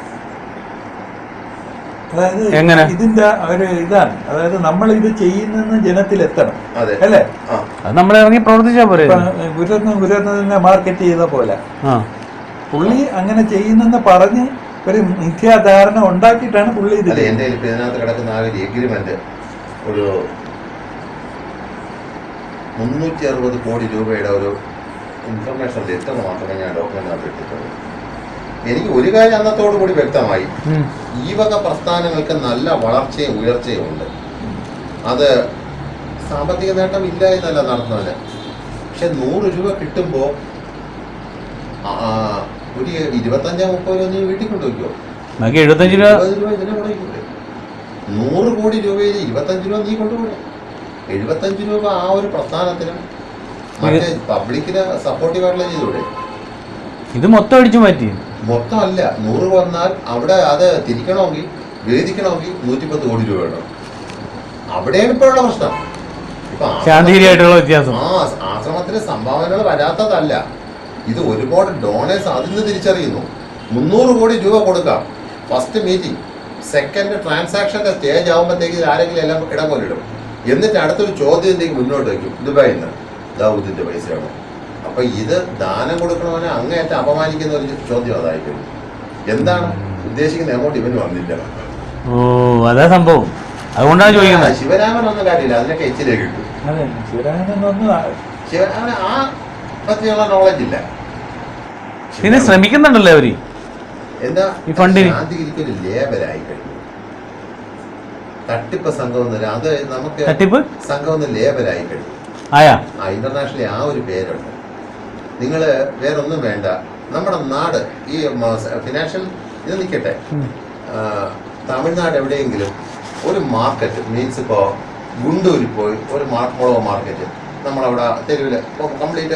അതായത് ഇതിന്റെ ഒരു ഇതാണ്, അതായത് നമ്മൾ ഇത് ചെയ്യുന്ന ജനത്തിലെത്തണം, അല്ലേ? അത് നമ്മൾ ഇറങ്ങി പ്രവർത്തിച്ചാൽ പോരെ. ഗുരുരത്നത്തിനെ മാർക്കറ്റ് ചെയ്ത പോലെ പുള്ളി അങ്ങനെ ചെയ്യുന്നെന്ന് പറഞ്ഞ് ഒരു മിഥ്യാധാരണ ഉണ്ടാക്കിയിട്ടാണ് പുള്ളി ഇത്. എന്റെ ഇതിനകത്ത് കിടക്കുന്ന ആ ഒരു എഗ്രിമെന്റ് ഒരു 360 കോടി രൂപയുടെ ഒരു ഇൻഫർമേഷൻ ലെറ്റർ മാത്രമേ ഞാൻ ഡോക്യുമെന്റിനകത്ത് ഇട്ടിട്ടുള്ളൂ. എനിക്ക് ഒരു കാര്യം അന്നത്തോടു കൂടി വ്യക്തമായി, ഈ വക പ്രസ്ഥാനങ്ങൾക്ക് നല്ല വളർച്ചയും ഉയർച്ചയും ഉണ്ട്. അത് സാമ്പത്തിക നേട്ടം ഇല്ല എന്നല്ല നടത്തുന്നത്. പക്ഷെ 100 രൂപ കിട്ടുമ്പോൾ ഒരു 25-30 രൂപ നീ വീട്ടിൽ കൊണ്ടുവയ്ക്കോ? ബാക്കി 75 രൂപ 20 രൂപ ഇതിനെ മുടക്കിക്കൂടെ? 100 കോടി രൂപയിൽ 25 രൂപ നീ കൊണ്ടുപോകണം. 75 രൂപ ആ ഒരു പ്രസ്ഥാനത്തിനും മറ്റേ പബ്ലിക്കിന് സപ്പോർട്ടീവായിട്ടുള്ള ചെയ്തൂടെ? ഇത് മൊത്തം അടിച്ചു മാറ്റി. മൊത്തം അല്ല, 100 വന്നാൽ അവിടെ അത് തിരിക്കണമെങ്കിൽ വേദിക്കണമെങ്കിൽ 110 കോടി രൂപ വേണം. അവിടെയാണ് ഇപ്പോഴുള്ള പ്രശ്നം. ഇപ്പൊ ശാന്തിഗിരിയായിട്ടുള്ള വ്യത്യാസം. ആശ്രമത്തിന് സംഭാവനകൾ വരാത്തതല്ല, ഇത് ഒരുപാട് ഡോണേഴ്സ് അതിൽ നിന്ന് തിരിച്ചറിയുന്നു. 300 കോടി രൂപ കൊടുക്കാം ഫസ്റ്റ് മീറ്റിംഗ്, സെക്കൻഡ് ട്രാൻസാക്ഷന്റെ സ്റ്റേജ് ആകുമ്പോഴത്തേക്ക് ആരെങ്കിലും എല്ലാം ഇടം കൊല്ലിടും. എന്നിട്ട് അടുത്തൊരു ചോദ്യത്തിലേക്ക് മുന്നോട്ട് വയ്ക്കും, ദുബായിൽ നിന്ന് ദാവൂദിന്റെ പൈസയാണോ? അപ്പൊ ഇത് ദാനം കൊടുക്കണമെന്ന് അങ്ങേയറ്റം അപമാനിക്കുന്ന ഒരു ചോദ്യം അതായിരിക്കും. എന്താണ് ഉദ്ദേശിക്കുന്ന എമൗണ്ട് ഇവന് വന്നില്ല. ഓ അതാ സംഭവം, അതുകൊണ്ടാണ് ചോദിക്കുന്നത്. ശിവരാമൻ ഒന്നും കാര്യമില്ല, അതിനൊക്കെ എച്ചിലേക്ക് കിട്ടും. ശിവരാമൻ ആ പറ്റിയുള്ള നോളജ് ഇല്ല. ഇതിന് ശ്രമിക്കുന്നുണ്ടല്ലോ അവര്. എന്താ ഈ ഫണ്ടിന് ശാന്തിഗിരിക്കൊരു ലേബലായി കഴിഞ്ഞു. തട്ടിപ്പ് സംഘം അത് നമുക്ക് തട്ടിപ്പ് സംഘം ലേബലായി കഴിഞ്ഞു. ആയാ ഇന്റർനാഷണലി ആ ഒരു പേരുണ്ട്. നിങ്ങൾ വേറൊന്നും വേണ്ട, നമ്മുടെ നാട് ഈ ഫിനാൻഷ്യൽ ഇത് നിൽക്കട്ടെ, തമിഴ്നാട് എവിടെയെങ്കിലും ഒരു മാർക്കറ്റ് മീൻസ് ഇപ്പോൾ ഗുണ്ടൂരിൽ പോയി ഒരു മുളക് മാർക്കറ്റ് നമ്മളവിടെ തെരുവിൽ കംപ്ലീറ്റ്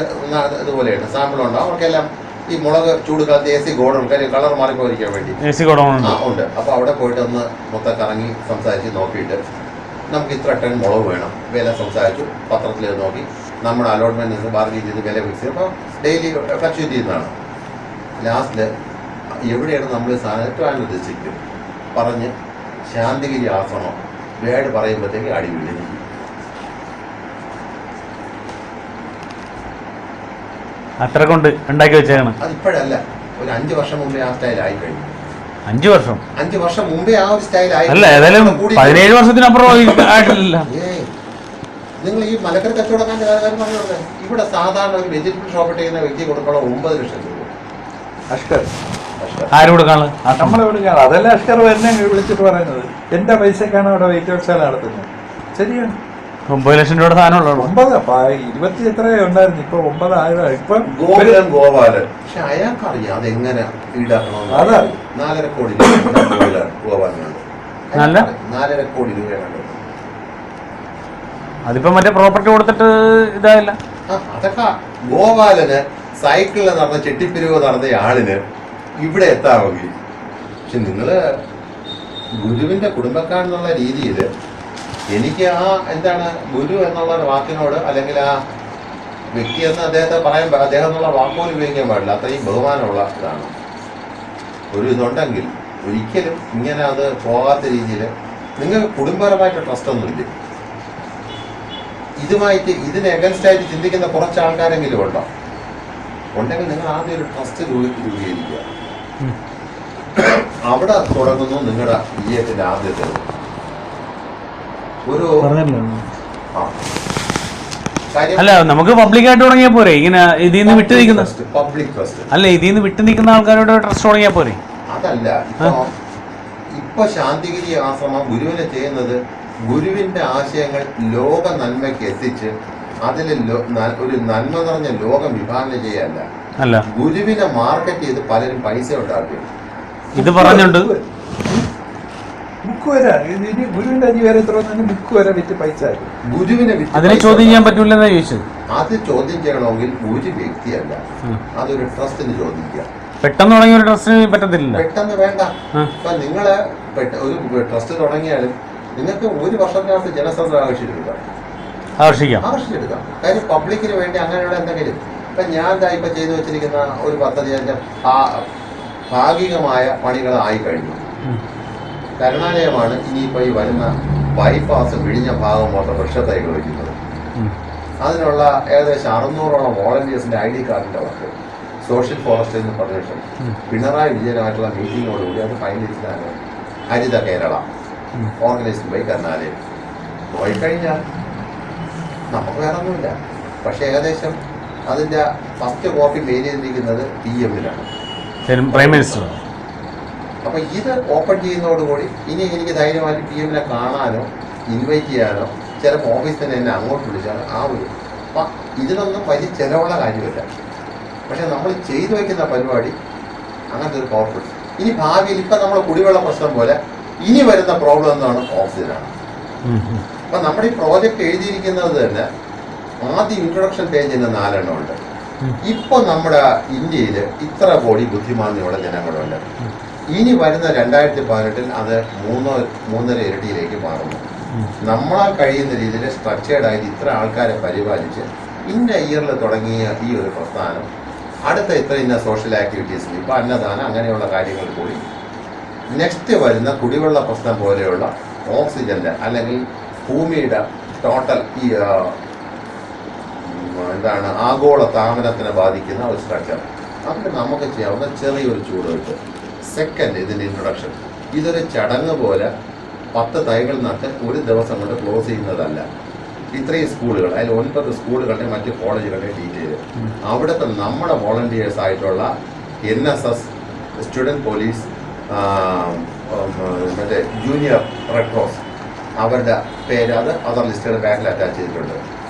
ഇതുപോലെയാണ് സാമ്പിൾ ഉണ്ട്. അവർക്കെല്ലാം ഈ മുളക് ചൂട് കാലത്ത് AC ഗോഡൗൺ കളർ മാറിപ്പോയിരിക്കാൻ വേണ്ടി ഉണ്ട്. അപ്പോൾ അവിടെ പോയിട്ട് ഒന്ന് മൊത്തം കറങ്ങി സംസാരിച്ച് നോക്കിയിട്ട് നമുക്ക് ഇത്ര ടൺ മുളക് വേണം, വില സംസാരിച്ചു, പത്രത്തിൽ നോക്കി നമ്മുടെ അലോട്ട്മെന്റ് ബാർഗെയിൻ ചെയ്ത് വില ഫിക്സ് ചെയ്യും. അപ്പോൾ ഡെയിലി ഫ്ലക്ച്വേറ്റ് ചെയ്യുന്നതാണ്. ലാസ്റ്റിൽ എവിടെയാണ് നമ്മൾ സാധനം ട്രാൻസ്ജിക്കും പറഞ്ഞ് ശാന്തിഗിരി ആശ്രമം വേട് പറയുമ്പോഴത്തേക്ക് അടി വീഴുന്നു. അത്ര കൊണ്ട് ഉണ്ടാക്കി വെച്ചാണ്. അതിപ്പോഴല്ല, ഒരു 5 വർഷം മുമ്പേ ആ സ്റ്റൈൽ ആയി കഴിഞ്ഞു. 5 വർഷം 5 വർഷം മുമ്പേ ആ ഒരു സ്റ്റൈൽ ആയി. അല്ല ഏതായാലും 17 വർഷത്തിനപ്പുറം ആയിട്ടില്ല. നിങ്ങൾ ഈ മലക്കറി കച്ചവടക്കാരൻ്റെ കാര്യം പറഞ്ഞത്, ഇവിടെ സാധാരണ ഒരു വെജിറ്റബിൾ ഷോപ്പ് ചെയ്യുന്ന വ്യക്തി കൊടുക്കണം 9 ലക്ഷം രൂപ. അഷ്കർ ആര് കൊടുക്കാണ്? നമ്മളെ കൊടുക്കാണ്. അതല്ല അഷ്കർ വരുന്ന വിളിച്ചിട്ട് പറയുന്നത് എന്റെ പൈസക്കാണ് അവിടെ വെയിറ്റ് ഹൗസ് നടത്തുന്നത്. ശരിയാണ്, 9 ലക്ഷം രൂപയുടെ സാധനം ഉള്ളൂ. 20 എത്രയോ ഉണ്ടായിരുന്നു, ഇപ്പൊ 9 ആയിരം. ഇപ്പൊ ഗോപാലൻ, പക്ഷെ അയാൾക്കറിയാം അതെങ്ങനെ ഈടാക്കണം. 4.5 കോടി രൂപ ഗോപാലനുണ്ട്. 4.5 കോടി രൂപയാണ്. അതിപ്പോ മറ്റേ പ്രോപ്പർട്ടി കൊടുത്തിട്ട് ഇതായില്ല. അതൊക്കെ ഗോപാലന് സൈക്കിളിൽ നടന്ന ചെട്ടിപ്പിരിവ് നടന്ന ആളിന് ഇവിടെ എത്താമെങ്കിൽ. പക്ഷെ നിങ്ങള് ഗുരുവിന്റെ കുടുംബക്കാരെന്നുള്ള രീതിയിൽ എനിക്ക് ആ എന്താണ് ഗുരു എന്നുള്ള വാക്കിനോട് അല്ലെങ്കിൽ ആ വ്യക്തി എന്ന് അദ്ദേഹത്തെ പറയാൻ അദ്ദേഹം എന്നുള്ള വാക്കുപോലും ഉപയോഗിക്കാൻ പാടില്ല. അത്രയും ബഹുമാനമുള്ള ഇതാണ്. ഒരു ഇതുണ്ടെങ്കിൽ ഒരിക്കലും ഇങ്ങനെ അത് പോകാത്ത രീതിയിൽ നിങ്ങൾക്ക് കുടുംബപരമായിട്ട് ട്രസ്റ്റ് ഒന്നുമില്ല. ഇതുമായിട്ട് ഇതിന് എഗൻസ്റ്റ് ആയിട്ട് ചിന്തിക്കുന്ന കുറച്ച് ആൾക്കാരെങ്കിലും ഉണ്ടോ? ഉണ്ടെങ്കിൽ നിങ്ങൾ ആദ്യം ഒരു ട്രസ്റ്റ് രൂപീകരിക്കുക. അവിടെ തുടങ്ങുന്നു നിങ്ങളുടെ ഈയത്തിന്റെ ആദ്യത്തെ ഒരു അല്ല. നമുക്ക് പബ്ലിക്കായിട്ട് തുടങ്ങിയാൽ പോരെ? ഇങ്ങനെ ഇതിൽ നിന്ന് വിട്ടു നിൽക്കുന്ന പബ്ലിക് ട്രസ്റ്റ് അല്ല, ഇതിൽ നിന്ന് വിട്ടു നിൽക്കുന്ന ആൾക്കാരോട് ട്രസ്റ്റ് തുടങ്ങിയാൽ പോരെ? അതല്ല, ഇപ്പൊ ശാന്തിഗിരി ആശ്രമം ഗുരുവിനെ ചെയ്യുന്നത് ഗുരുവിന്റെ ആശയങ്ങൾ ലോക നന്മയ്ക്ക് എത്തിച്ച് അതിൽ ഒരു നന്മ നിറഞ്ഞ ലോകം വിഭാവനം ചെയ്യല്ല. അല്ല, ഗുരുവിനെ മാർക്കറ്റ് ചെയ്ത് പലരും പൈസ ഉണ്ടാക്കി. ഇത് പറഞ്ഞുണ്ട് ബുക്ക് വരെ ഗുരുവിന്റെ അരി വരെ എത്ര ബുക്ക് വരെ വിറ്റ് പൈസ ഗുരുവിനെ അതിനെ ചോദ്യം ചെയ്യാൻ പറ്റൂലെന്നാ ചോദിച്ചത്. അത് ചോദ്യം ചെയ്യണമെങ്കിൽ ഒരു വ്യക്തിയല്ല, അതൊരു ട്രസ്റ്റിന് ചോദിക്കാം. പെട്ടെന്ന് തുടങ്ങിയ ഒരു ട്രസ്റ്റിന് പറ്റത്തില്ല. പെട്ടെന്ന് വേണ്ട. ഇപ്പൊ നിങ്ങള് ഒരു ട്രസ്റ്റ് തുടങ്ങിയാലും നിങ്ങൾക്ക് ഒരു വർഷത്തിനകത്ത് ജനശ്രദ്ധ ആകർഷിച്ചെടുക്കാം. കാര്യം പബ്ലിക്കിന് വേണ്ടി അങ്ങനെയുള്ള എന്തെങ്കിലും. ഇപ്പൊ ഞാൻ ഇപ്പൊ ചെയ്തു വെച്ചിരിക്കുന്ന ഒരു പദ്ധതി ഭാഗികമായ പണികളായി കഴിഞ്ഞു. കരുണാലയമാണ് ഇനിയിപ്പോൾ ഈ വരുന്ന ബൈപ്പാസ് വിഴിഞ്ഞ ഭാഗം മൊത്തം വൃക്ഷത്തൈകൾ വയ്ക്കുന്നത്. അതിനുള്ള ഏകദേശം 600ഓളം വോളണ്ടിയേഴ്സിന്റെ ID കാർഡിന്റെ വർക്ക് സോഷ്യൽ ഫോറസ്റ്റ് എന്ന് പെർമിഷൻ പിണറായി വിജയനുമായിട്ടുള്ള മീറ്റിങ്ങോടുകൂടി അത് ഫൈനലിസ്റ്റാണ്. ഹരിത കേരള ഓർഗനൈസ്ഡ് ബൈ കരുണാലയം. പോയിക്കഴിഞ്ഞാൽ നമുക്ക് വേറെ ഒന്നുമില്ല. പക്ഷെ ഏകദേശം അതിൻ്റെ ഫസ്റ്റ് കോപ്പി മെയിൽ ചെയ്തിരിക്കുന്നത് PM-ലാണ്, പ്രൈം മിനിസ്റ്റർ. അപ്പം ഇത് ഓപ്പൺ ചെയ്യുന്നതോടുകൂടി ഇനി എനിക്ക് ധൈര്യമായിട്ട് PM-നെ കാണാനോ ഇൻവൈറ്റ് ചെയ്യാനോ ചിലപ്പോൾ ഓഫീസിൽ തന്നെ എന്നെ അങ്ങോട്ട് വിളിച്ചാൽ ആ ഒരു അപ്പം ഇതിനൊന്നും വലിയ ചിലവുള്ള കാര്യമില്ല. പക്ഷെ നമ്മൾ ചെയ്തു വയ്ക്കുന്ന പരിപാടി അങ്ങനത്തെ ഒരു പവർഫുൾ ഇനി ഭാവിയിൽ ഇപ്പൊ നമ്മൾ കുടിവെള്ള പ്രശ്നം പോലെ ഇനി വരുന്ന പ്രോബ്ലം എന്താണ്? ഓക്സിജനാണ്. അപ്പൊ നമ്മുടെ ഈ പ്രോജക്റ്റ് എഴുതിയിരിക്കുന്നത് തന്നെ ആദ്യം ഇൻട്രൊഡക്ഷൻ പേജിന് 4 എണ്ണം ഉണ്ട്. ഇപ്പൊ നമ്മുടെ ഇന്ത്യയിൽ ഇത്ര കോടി ബുദ്ധിമാന്യമുള്ള ജനങ്ങളുണ്ട്. ഇനി വരുന്ന 2018 അത് 3.5 ഇരട്ടിയിലേക്ക് മാറുന്നു. നമ്മളാൽ കഴിയുന്ന രീതിയിൽ സ്ട്രക്ചേർഡ് ആയിട്ട് ഇത്ര ആൾക്കാരെ പരിപാലിച്ച് ഇന്ന ഇയറിൽ തുടങ്ങിയ ഈ ഒരു പ്രസ്ഥാനം അടുത്ത ഇന്ന സോഷ്യൽ ആക്ടിവിറ്റീസിൽ ഇപ്പൊ അന്നദാനം അങ്ങനെയുള്ള കാര്യങ്ങൾ കൂടി നെക്സ്റ്റ് വരുന്ന കുടിവെള്ള പ്രശ്നം പോലെയുള്ള ഓക്സിജന്റെ അല്ലെങ്കിൽ ഭൂമിയുടെ ടോട്ടൽ ഈ എന്താണ് ആഗോള താപനത്തിനെ ബാധിക്കുന്ന ഒരു സ്ട്രക്ചർ അതിൽ നമുക്ക് ചെയ്യാവുന്ന ചെറിയൊരു ചൂടുകെട്ട്. സെക്കൻഡ്, ഇതിൻ്റെ ഇൻട്രൊഡക്ഷൻ. ഇതൊരു ചടങ്ങ് പോലെ 10 തൈകൾ നട്ട് ഒരു ദിവസം കൊണ്ട് ക്ലോസ് ചെയ്യുന്നതല്ല. ഇത്രയും സ്കൂളുകൾ, അതിൽ 9 സ്കൂളുകളുടെ മറ്റ് കോളേജുകളുടെ ഡീറ്റെയിൽ, അവിടുത്തെ നമ്മുടെ വോളണ്ടിയേഴ്സ് ആയിട്ടുള്ള NSS, സ്റ്റുഡൻറ് പോലീസ്, മറ്റേ ജൂനിയർ റെഡ് ക്രോസ്, അവരുടെ പേര് അത് അതർ ലിസ്റ്റുകളുടെ ബാക്കിൽ അറ്റാച്ച് ചെയ്തിട്ടുണ്ട്.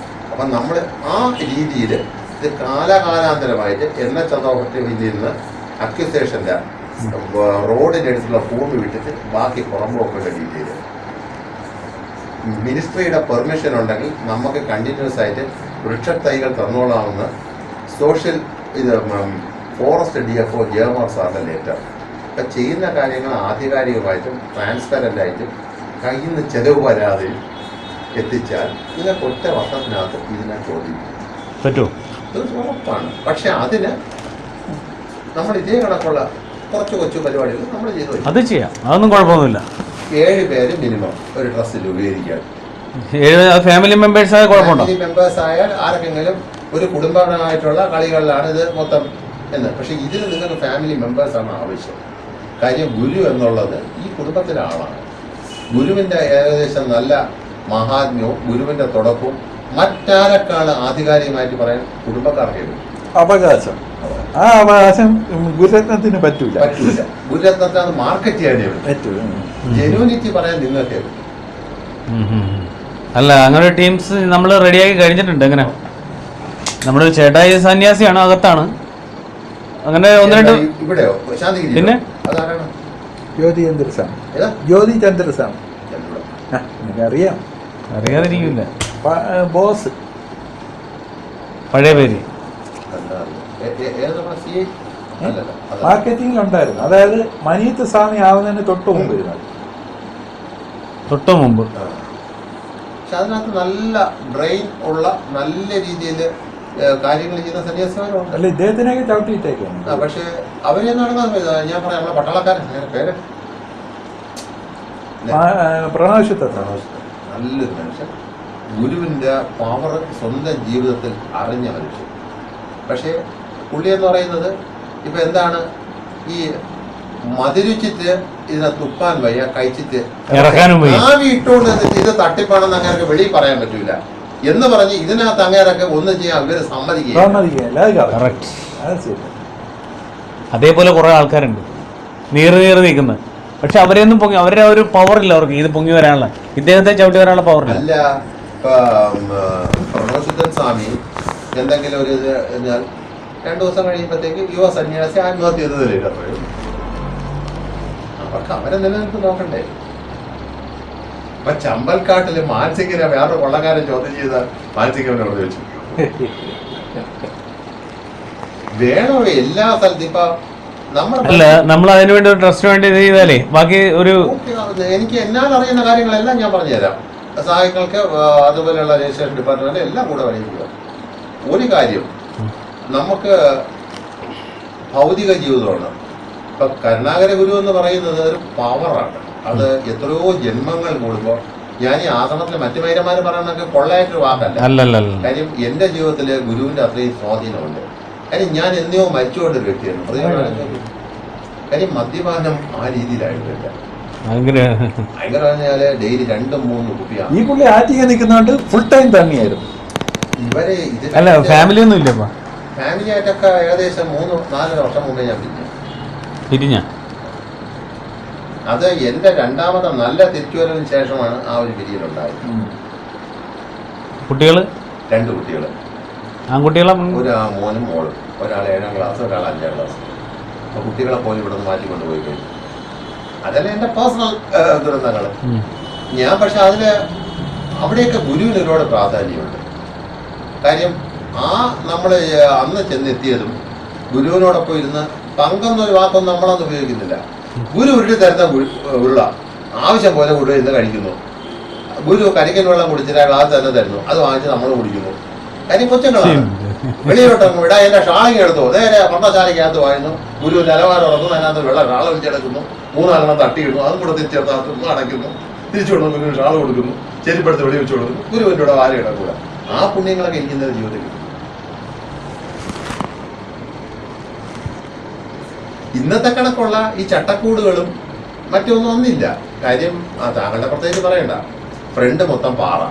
അപ്പം നമ്മൾ ആ രീതിയിൽ ഇത് കാലാകാലാന്തരമായിട്ട് NH അതോറിറ്റിയിൽ നിന്ന് അക്യുസേഷൻ്റെ റോഡിനടുത്തുള്ള ഭൂമി വിട്ടിട്ട് ബാക്കി പുറമ്പോക്കുള്ള ഡീറ്റെയിൽ, മിനിസ്ട്രിയുടെ പെർമിഷൻ ഉണ്ടെങ്കിൽ നമുക്ക് കണ്ടിന്യൂസ് ആയിട്ട് വൃക്ഷത്തൈകൾ തന്നോളാവുന്ന സോഷ്യൽ ഇത് ഫോറസ്റ്റ് DFO ജയകുമാർ സാറിൻ്റെ ലെറ്റർ. ഇപ്പം ചെയ്യുന്ന കാര്യങ്ങൾ ആധികാരികമായിട്ടും ട്രാൻസ്പെറൻ്റ് ആയിട്ടും കയ്യിൽ നിന്ന് ചെലവ് വരാതെ എത്തിച്ചാൽ നിങ്ങൾക്ക് ഒറ്റ വർഷത്തിനകത്ത് ഇതിനെ ചോദ്യം പറ്റുമോ? ഇത് ഉറപ്പാണ്. പക്ഷെ അതിന് നമ്മൾ ഇതേ കണക്കുള്ള കുറച്ച് കൊച്ചു പരിപാടികൾ നമ്മൾ ചെയ്തു. അത് ചെയ്യാം, അതൊന്നും കുഴപ്പമൊന്നുമില്ല. 7 പേര് മിനിമം ഒരു ട്രസ്റ്റിൽ ഉപയോഗിക്കാൻ. ഫാമിലി മെമ്പേഴ്സ് ആയ കുഴപ്പമുണ്ടോ? ഫാമിലി മെമ്പേഴ്സ് ആയാൽ ആർക്കെങ്കിലും ഒരു കുടുംബപരമായിട്ടുള്ള കളികളിലാണ് ഇത് മൊത്തം എന്ന്. പക്ഷെ ഇതിന് നിങ്ങൾക്ക് ഫാമിലി മെമ്പേഴ്സാണ് ആവശ്യം. കാര്യം ഗുരു എന്നുള്ളത് ഈ കുടുംബത്തിലെ ആളാണ്. ഗുരുവിൻ്റെ ഏകദേശം നല്ല മഹാത്മ്യവും ഗുരുവിൻ്റെ തുടക്കവും മറ്റാരൊക്കെയാണ് ആധികാരികമായിട്ട് പറയാൻ കുടുംബക്കാർക്ക് അവകാശം. ആ അവകാശം ഗുരുരത്നത്തിന് പറ്റൂല. ഗുരുരത്നത്തിന് അത് മാർക്കറ്റ് ചെയ്യാനേ പറ്റൂല. ജെന്യൂനിറ്റി പറയാൻ നിങ്ങൾക്ക് അല്ല, അങ്ങനെ ടീംസ് നമ്മൾ റെഡിയാക്കി കഴിഞ്ഞിട്ടുണ്ട്. എങ്ങനെ നമ്മുടെ ഒരു ചേട്ടായി സന്യാസിയാണ്, അകത്താണ്. അങ്ങനെ 1-2 ഇവിടെയോ ശാന്തിഗിരി? പിന്നെ അതാരാണ്? ജ്യോതി ചന്ദ്രസ്വാമി. ജ്യോതി ചന്ദ്രസ്വാമി എനിക്കറിയാം. അറിയാതിരിക്കില്ല. ബോസ് പഴയ പേര് മാർക്കറ്റിംഗിലുണ്ടായിരുന്നു. അതായത് മനീത്ത് സ്വാമി ആവുന്നതിന് തൊട്ട് മുമ്പ് ഇരുന്നത്. പക്ഷെ അതിനകത്ത് നല്ല ബ്രെയിൻ ഉള്ള നല്ല രീതിയിൽ കാര്യങ്ങൾ ചെയ്യുന്ന സന്യാസിമാരുണ്ട്. അല്ല, ഇദ്ദേഹത്തിനൊക്കെ ചവിട്ടിയിട്ടേക്കാണ്. പക്ഷെ അവരെന്നാണ് ഞാൻ പറയാം, നമ്മളെ പട്ടാളക്കാരൻ പേര് പ്രണവശുദ്ധ നല്ലൊരു മനുഷ്യൻ, ഗുരുവിൻ്റെ പവർ സ്വന്തം ജീവിതത്തിൽ അറിഞ്ഞ മനുഷ്യൻ. പക്ഷേ പുള്ളി എന്ന് പറയുന്നത് ഇപ്പം എന്താണ്, ഈ മതിരിച്ചിട്ട് ഇതിനെ തുപ്പാൻ വയ്യ, കഴിച്ചിട്ട് ആവി ഇട്ടുകൊണ്ട് ഇത് തട്ടിപ്പാണെന്ന് അങ്ങനെ വെളിയിൽ പറയാൻ പറ്റൂല എന്ന് പറഞ്ഞ് ഇതിനകത്ത് അങ്ങേരൊക്കെ ഒന്നും ചെയ്യാൻ ഇവര് സമ്മതിക്കുക. അതേപോലെ കുറെ ആൾക്കാരുണ്ട് നീറി നിൽക്കുന്നത്. പക്ഷെ അവരെയൊന്നും പൊങ്ങി, അവരുടെ ഒരു പവർ ഇല്ല അവർക്ക് ഇത് പൊങ്ങി വരാനുള്ള, ഇദ്ദേഹത്തെ ചവിട്ടി വരാനുള്ള പവർ ഇല്ല. അല്ല, പ്രണവശുദ്ധൻ സ്വാമി എന്തെങ്കിലും ഒരു ഇത് കഴിഞ്ഞാൽ 2 ദിവസം കഴിയുമ്പോഴത്തേക്ക് യുവ സന്യാസി ആത്മഹത്യ ചെയ്തതിലേക്ക് അത്രയും അവർക്ക് അവരെ നിലനിൽപ്പ് നോക്കണ്ടേ. അപ്പൊ ചമ്പൽക്കാട്ടില് മാനസികനെ വേറൊരു കൊള്ളക്കാരൻ ചോദ്യം ചെയ്ത മാനസികനോട് ചോദിച്ചു, വേണോ എല്ലാ സ്ഥലത്തും ഇപ്പൊ അല്ല നമ്മൾ അതിനു വേണ്ടി ഒരു ട്രസ്റ്റ് വേണ്ടി ഇത് ചെയ്താലേ ബാക്കി ഒരു എനിക്ക് എന്നാൽ അറിയുന്ന കാര്യങ്ങളെല്ലാം ഞാൻ പറഞ്ഞുതരാം. സഹായികൾക്ക് അതുപോലെയുള്ള രജിസ്ട്രേഷൻ ഡിപ്പാർട്ട്മെന്റ് എല്ലാം കൂടെ വരയ്ക്കുക. ഒരു കാര്യം, നമുക്ക് ഭൗതിക ജീവിതമാണ്. ഇപ്പൊ കരുണാകര ഗുരു എന്ന് പറയുന്നത് ഒരു പവറാണ്. അത് എത്രയോ ജന്മങ്ങൾ കൂടുമ്പോൾ, ഞാൻ ഈ ആശ്രമത്തിലെ മറ്റു മൈരന്മാർ പറയുന്നതൊക്കെ കൊള്ളയായിട്ടൊരു വാക്കല്ല. കാര്യം എന്റെ ജീവിതത്തില് ഗുരുവിന്റെ അത്രയും സ്വാധീനമുണ്ട്. കാര്യം ഞാൻ എന്നോ മരിച്ചുകൊണ്ടൊരു വ്യക്തിയായിരുന്നു. കാര്യം മദ്യപാനം ആ രീതിയിലായിട്ടില്ല. ഭയങ്കര പറഞ്ഞാല് ഡെയിലി 2-3 കുപ്പിയാണ്. ഈ പുള്ളി ആറ്റിങ്ങ നിൽക്കുന്നോണ്ട് ഫുൾ ടൈം തന്നെയായിരുന്നു. ഇവരെ ഫാമിലി ഒന്നും ഇല്ല. ഫാമിലി ആയിട്ടൊക്കെ ഏകദേശം 3-4 വർഷം മുമ്പേ ഞാൻ പിരിഞ്ഞ. അത് എന്റെ 2ാമത്തെ നല്ല തിരിച്ചുവരവിന് ശേഷമാണ് ആ ഒരു പിരിയലുണ്ടായത്. കുട്ടികള് 2 കുട്ടികള്, ആൺകുട്ടികളെ, ഒരു മോനും മോളും. ഒരാൾ 7ാം ക്ലാസ്, ഒരാൾ 5ാം ക്ലാസ്. അപ്പൊ കുട്ടികളെ പോലും ഇവിടെ നിന്ന് മാറ്റിക്കൊണ്ടുപോയി കഴിഞ്ഞു. അതല്ല എൻ്റെ പേഴ്സണൽ ദുരന്തങ്ങൾ. ഞാൻ പക്ഷെ അതില് അവിടെയൊക്കെ ഗുരുവിന് ഒരുപാട് പ്രാധാന്യമുണ്ട്. കാര്യം നമ്മൾ അന്ന് ചെന്നെത്തിയതും ഗുരുവിനോടൊപ്പം ഇരുന്ന് പങ്കെന്നൊരു വാക്കൊന്നും നമ്മളൊന്നും ഉപയോഗിക്കുന്നില്ല. ഗുരു ഉരുട്ടി തരുന്ന ഉരുള ആവശ്യം പോലെ ഗുരു ഇന്ന് കഴിക്കുന്നു. ഗുരു കരിക്കൻ വെള്ളം കുടിച്ചിട്ട് ഗ്ലാസ് തന്നെ തരുന്നു, അത് വാങ്ങിച്ച് നമ്മൾ കുടിക്കുന്നു. കാര്യം കൊച്ചുങ്ങളാണ്. വെളിയോട്ടങ്ങ് വിടാ എൻ്റെ ഷാളിങ് എടുത്തു നേരെ പണ്ടശാലയ്ക്കകത്ത് വാങ്ങുന്നു. ഗുരു നിലവാരം ഉറക്കുന്നു, അതിനകത്ത് വെള്ളം ഷാള വലിച്ചെടുക്കുന്നു, 3-4 തട്ടിയിടുന്നു, അതും കൂടെ തിരിച്ചെടുത്ത് അടയ്ക്കുന്നു, തിരിച്ചു കൊടുക്കുന്നു, ഗുരു ഷാള് കൊടുക്കുന്നു, ചെരിപ്പെടുത്ത് വെളി വെച്ച് കൊടുക്കുന്നു, ഗുരുവിൻ്റെ കൂടെ വാര ഇടക്കൂടെ. ആ പുണ്യങ്ങളൊക്കെ ഇരിക്കുന്നത് ജീവിതത്തിൽ കിട്ടും. ഇന്നത്തെ കണക്കുള്ള ഈ ചട്ടക്കൂടുകളും മറ്റൊന്നും ഒന്നില്ല. കാര്യം താങ്കളുടെ പ്രത്യേകിച്ച് പറയണ്ട. ഫ്രണ്ട് മൊത്തം പാറ,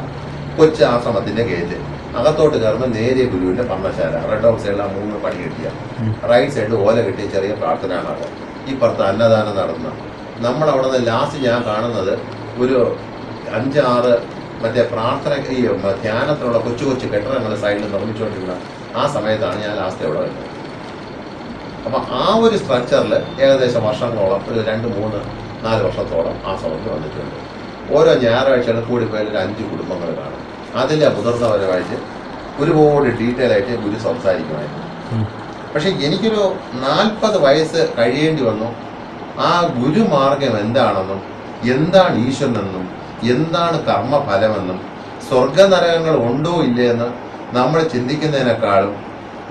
കൊച്ചു ആശ്രമത്തിന്റെ ഗേറ്റ്, അകത്തോട്ട് കയറുമ്പോൾ നേരെ ഗുരുവിന്റെ പർണശാല, റെഡ് ഹൗസ് സൈഡിൽ 3 പണി കെട്ടിയ, റൈറ്റ് സൈഡിൽ ഓല കെട്ടിയ ചെറിയ പ്രാർത്ഥനാണത്, ഇപ്പുറത്ത് അന്നദാനം നടന്ന. നമ്മളവിടെ നിന്ന് ലാസ്റ്റ് ഞാൻ കാണുന്നത് ഒരു 5-6 മറ്റേ പ്രാർത്ഥന ഈ ധ്യാനത്തിനുള്ള കൊച്ചു കൊച്ചു കെട്ടിടങ്ങൾ സൈഡിൽ നിർമ്മിച്ചുകൊണ്ടിരുന്ന ആ സമയത്താണ് ഞാൻ ലാസ്റ്റ് എവിടെ വരുന്നത്. അപ്പം ആ ഒരു സ്ട്രക്ചറിൽ ഏകദേശം വർഷങ്ങളോളം ഒരു 2-3-4 വർഷത്തോളം ആ സമയത്ത് വന്നിട്ടുണ്ട്. ഓരോ ഞായറാഴ്ചകൾ കൂടിപ്പോയാൽ ഒരു 5 കുടുംബങ്ങൾ കാണും. അതിലെ മുതിർന്നവരുമായിട്ട് ഒരുപാട് ഡീറ്റെയിൽ ആയിട്ട് ഗുരു സംസാരിക്കുമായിരുന്നു. പക്ഷെ എനിക്കൊരു 40 വയസ്സ് കഴിയേണ്ടി വന്നു ആ ഗുരുമാർഗം എന്താണെന്നും എന്താണ് ഈശ്വരനെന്നും എന്താണ് കർമ്മഫലമെന്നും സ്വർഗനരകങ്ങൾ ഉണ്ടോ ഇല്ലയെന്ന് നമ്മൾ ചിന്തിക്കുന്നതിനേക്കാളും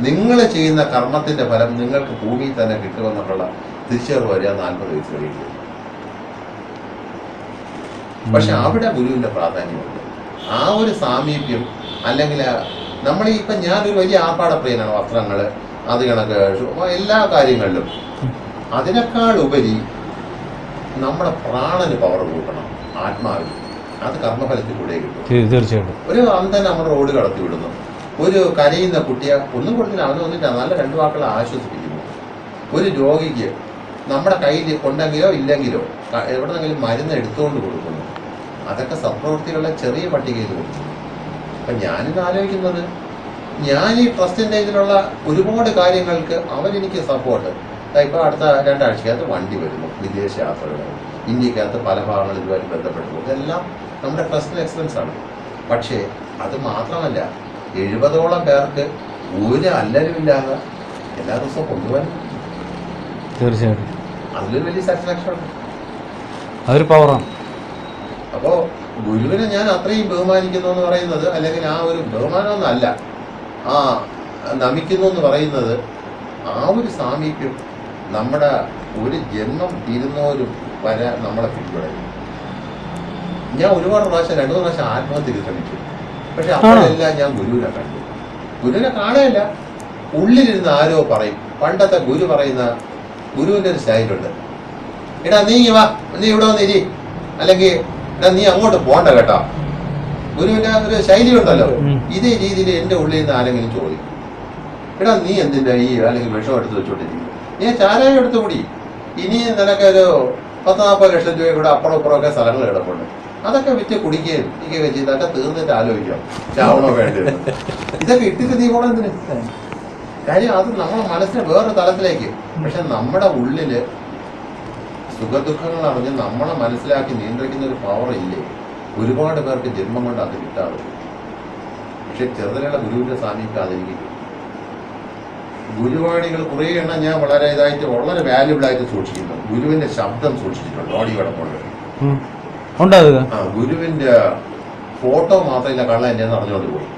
നിങ്ങൾ ചെയ്യുന്ന കർമ്മത്തിന്റെ ഫലം നിങ്ങൾക്ക് ഭൂമിയിൽ തന്നെ കിട്ടുമെന്നുള്ള തിരിച്ചറിവ് വരിക 40 വയസ്സ് കഴിയും. പക്ഷെ അവിടെ ഗുരുവിന്റെ പ്രാധാന്യമുണ്ട്. ആ ഒരു സാമീപ്യം, അല്ലെങ്കിൽ നമ്മൾ ഇപ്പം ഞാനൊരു വലിയ ആർഭാടപ്രിയനാണ്, വസ്ത്രങ്ങൾ അത് കണക്ക് എല്ലാ കാര്യങ്ങളിലും. അതിനേക്കാൾ ഉപരി നമ്മുടെ പ്രാണന് പവർ കൂട്ടണം, ആത്മാവിൽ. അത് കർമ്മഫലത്തിൽ കൂടെ കിട്ടും. തീർച്ചയായിട്ടും. ഒരു അന്ധൻ നമ്മുടെ റോഡ് കടത്തി വിടുന്നു, ഒരു കരയുന്ന കുട്ടിയെ ഒന്നും കൊടുത്തില്ല, അവന് വന്നിട്ട് നല്ല 2 വാക്കുകളെ ആശ്വസിപ്പിക്കുന്നു. ഒരു രോഗിക്ക് നമ്മുടെ കയ്യിൽ ഉണ്ടെങ്കിലോ ഇല്ലെങ്കിലോ എവിടെന്നെങ്കിലും മരുന്ന് എടുത്തുകൊണ്ട് കൊടുക്കുന്നു. അതൊക്കെ സത്പ്രവൃത്തികളുടെ ചെറിയ പട്ടികയിൽ കൊടുക്കുന്നു. അപ്പം ഞാനിത് ആലോചിക്കുന്നത്, ഞാൻ ഈ ട്രസ്റ്റിൻ്റെ ഇതിലുള്ള ഒരുപാട് കാര്യങ്ങൾക്ക് അവരെനിക്ക് സപ്പോർട്ട്. ഇപ്പോൾ അടുത്ത 2 ആഴ്ചക്കകത്ത് വണ്ടി വരുന്നു, വിദേശ യാത്രകൾ, ഇന്ത്യക്കകത്ത് പല ഭാഗങ്ങളും ഇതുമായിട്ട് ബന്ധപ്പെടുന്നു. ഇതെല്ലാം നമ്മുടെ ട്രസ്റ്റിന് എക്സ്പെൻസ് ആണ്. പക്ഷേ അത് മാത്രമല്ല, 70ഓളം പേർക്ക് ഒരു അല്ലലുമില്ലാതെ എല്ലാ ദിവസവും കൊണ്ടുപോകാൻ തീർച്ചയായിട്ടും അതിലൊരു വലിയ സാറ്റിസ്ഫാക്ഷൻ ഉണ്ട്. അതൊരു പവറാണ്. അപ്പോൾ ഗുരുവിനെ ഞാൻ അത്രയും ബഹുമാനിക്കുന്നു എന്ന് പറയുന്നത്, അല്ലെങ്കിൽ ആ ഒരു ബഹുമാനമൊന്നും അല്ല, ആ നമിക്കുന്നു എന്ന് പറയുന്നത്, ആ ഒരു സാമീപ്യം നമ്മുടെ ഒരു ജന്മം തീരുന്നവരും വരെ നമ്മളെ പിന്തുടരും. ഞാൻ ഒരുപാട് പ്രാവശ്യം 2-3 പ്രാവശ്യം ആത്മഹത്യക്ക് ശ്രമിച്ചു. പക്ഷെ അപ്പോഴെല്ലാം ഞാൻ ഗുരുവിനെ കണ്ടു. ഗുരുവിനെ കാണുകയല്ല, ഉള്ളിലിരുന്ന് ആരോ പറയും. പണ്ടത്തെ ഗുരു പറയുന്ന ഗുരുവിൻ്റെ ഒരു സ്റ്റൈലുണ്ട്. എടാ നീ വാ, നീ ഇവിടെ വന്നിരി, അല്ലെങ്കിൽ എടാ നീ അങ്ങോട്ട് പോണ്ട കേട്ടോ. ഗുരുവിൻ്റെ ഒരു ശൈലി ഉണ്ടല്ലോ. ഇതേ രീതിയിൽ എൻ്റെ ഉള്ളിൽ നിന്ന് ആരെങ്കിലും ചോദിക്കും, എടാ നീ എന്തിൻ്റെ ഈ അല്ലെങ്കിൽ വിഷം എടുത്ത് വെച്ചോണ്ടിരിക്കും, നീ ചാരായം എടുത്ത് കൂടി, ഇനി നിനക്കൊരു 10-40 ലക്ഷം രൂപ കൂടെ അപ്പുറം ഇപ്പുറമൊക്കെ സ്ഥലങ്ങൾ കിടപ്പുണ്ട്, അതൊക്കെ വിറ്റ് കുടിക്കുകയും ഇരിക്കുകയൊക്കെ ചെയ്ത് അതൊക്കെ തീർന്നിട്ട് ആലോചിക്കാം ചാവണോ വേണ്ടത്. ഇതൊക്കെ ഇട്ടിട്ട് നീ പോകണം എന്തിന്? കാര്യം അത് നമ്മളെ മനസ്സിനെ വേറൊരു തലത്തിലേക്ക്. പക്ഷെ നമ്മുടെ ഉള്ളില് സുഖദുഃഖങ്ങൾ അറിഞ്ഞ് നമ്മളെ മനസ്സിലാക്കി നിയന്ത്രിക്കുന്ന ഒരു പവർ ഇല്ലേ? ഒരുപാട് പേർക്ക് ജന്മം കൊണ്ട് അത് കിട്ടാതെ. പക്ഷെ ചെറുതിലുള്ള ഗുരുവിന്റെ സാമീപ്യം അതെനിക്ക്. ഗുരുവാണികൾ കുറേ എണ്ണം ഞാൻ വളരെ ഇതായിട്ട് വളരെ വാല്യുബിൾ ആയിട്ട് സൂക്ഷിക്കുന്നു. ഗുരുവിന്റെ ശബ്ദം സൂക്ഷിച്ചിട്ടുണ്ട്, ഓഡിയോ കിടപ്പുണ്ട്. ആ ഗുരുവിന്റെ ഫോട്ടോ മാത്രമില്ല, കള്ള എന്നെ അറിഞ്ഞോണ്ട് പോയി.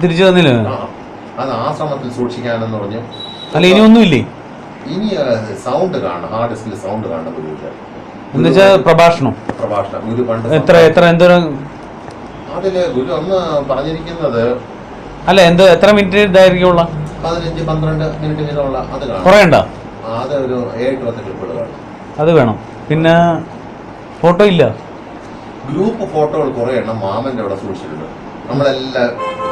തിരിച്ചു തന്നില്ല. അത് ആശ്രമത്തിൽ സൂക്ഷിക്കാനെന്ന് പറഞ്ഞു. അല്ല ഇനി ഒന്നുമില്ലേ? ഇനി സൗണ്ട് കാണണം, ഹാർഡ് ഡിസ്കിൽ സൗണ്ട് കാണണം ഗുരുവിന്റെ. പ്രഭാഷണം ഗുരു പണ്ട് അതില് ഗുരു അന്ന് പറഞ്ഞിരിക്കുന്നത് അല്ല എത്ര മിനിറ്റ് ഇതായിരിക്കുള്ള 15-12 മിനിറ്റ് വീതമുള്ള അത് കാണാം. കുറയണ്ട, അത് ഒരു 7-10 ക്ലിപ്പുകൾ കാണും. അത് വേണം. പിന്നെ ഫോട്ടോ ഇല്ല, ഗ്രൂപ്പ് ഫോട്ടോകൾ കുറെ എണ്ണം മാമന്റെ അവിടെ സൂക്ഷിച്ചിട്ടുണ്ട്. നമ്മളെല്ലാ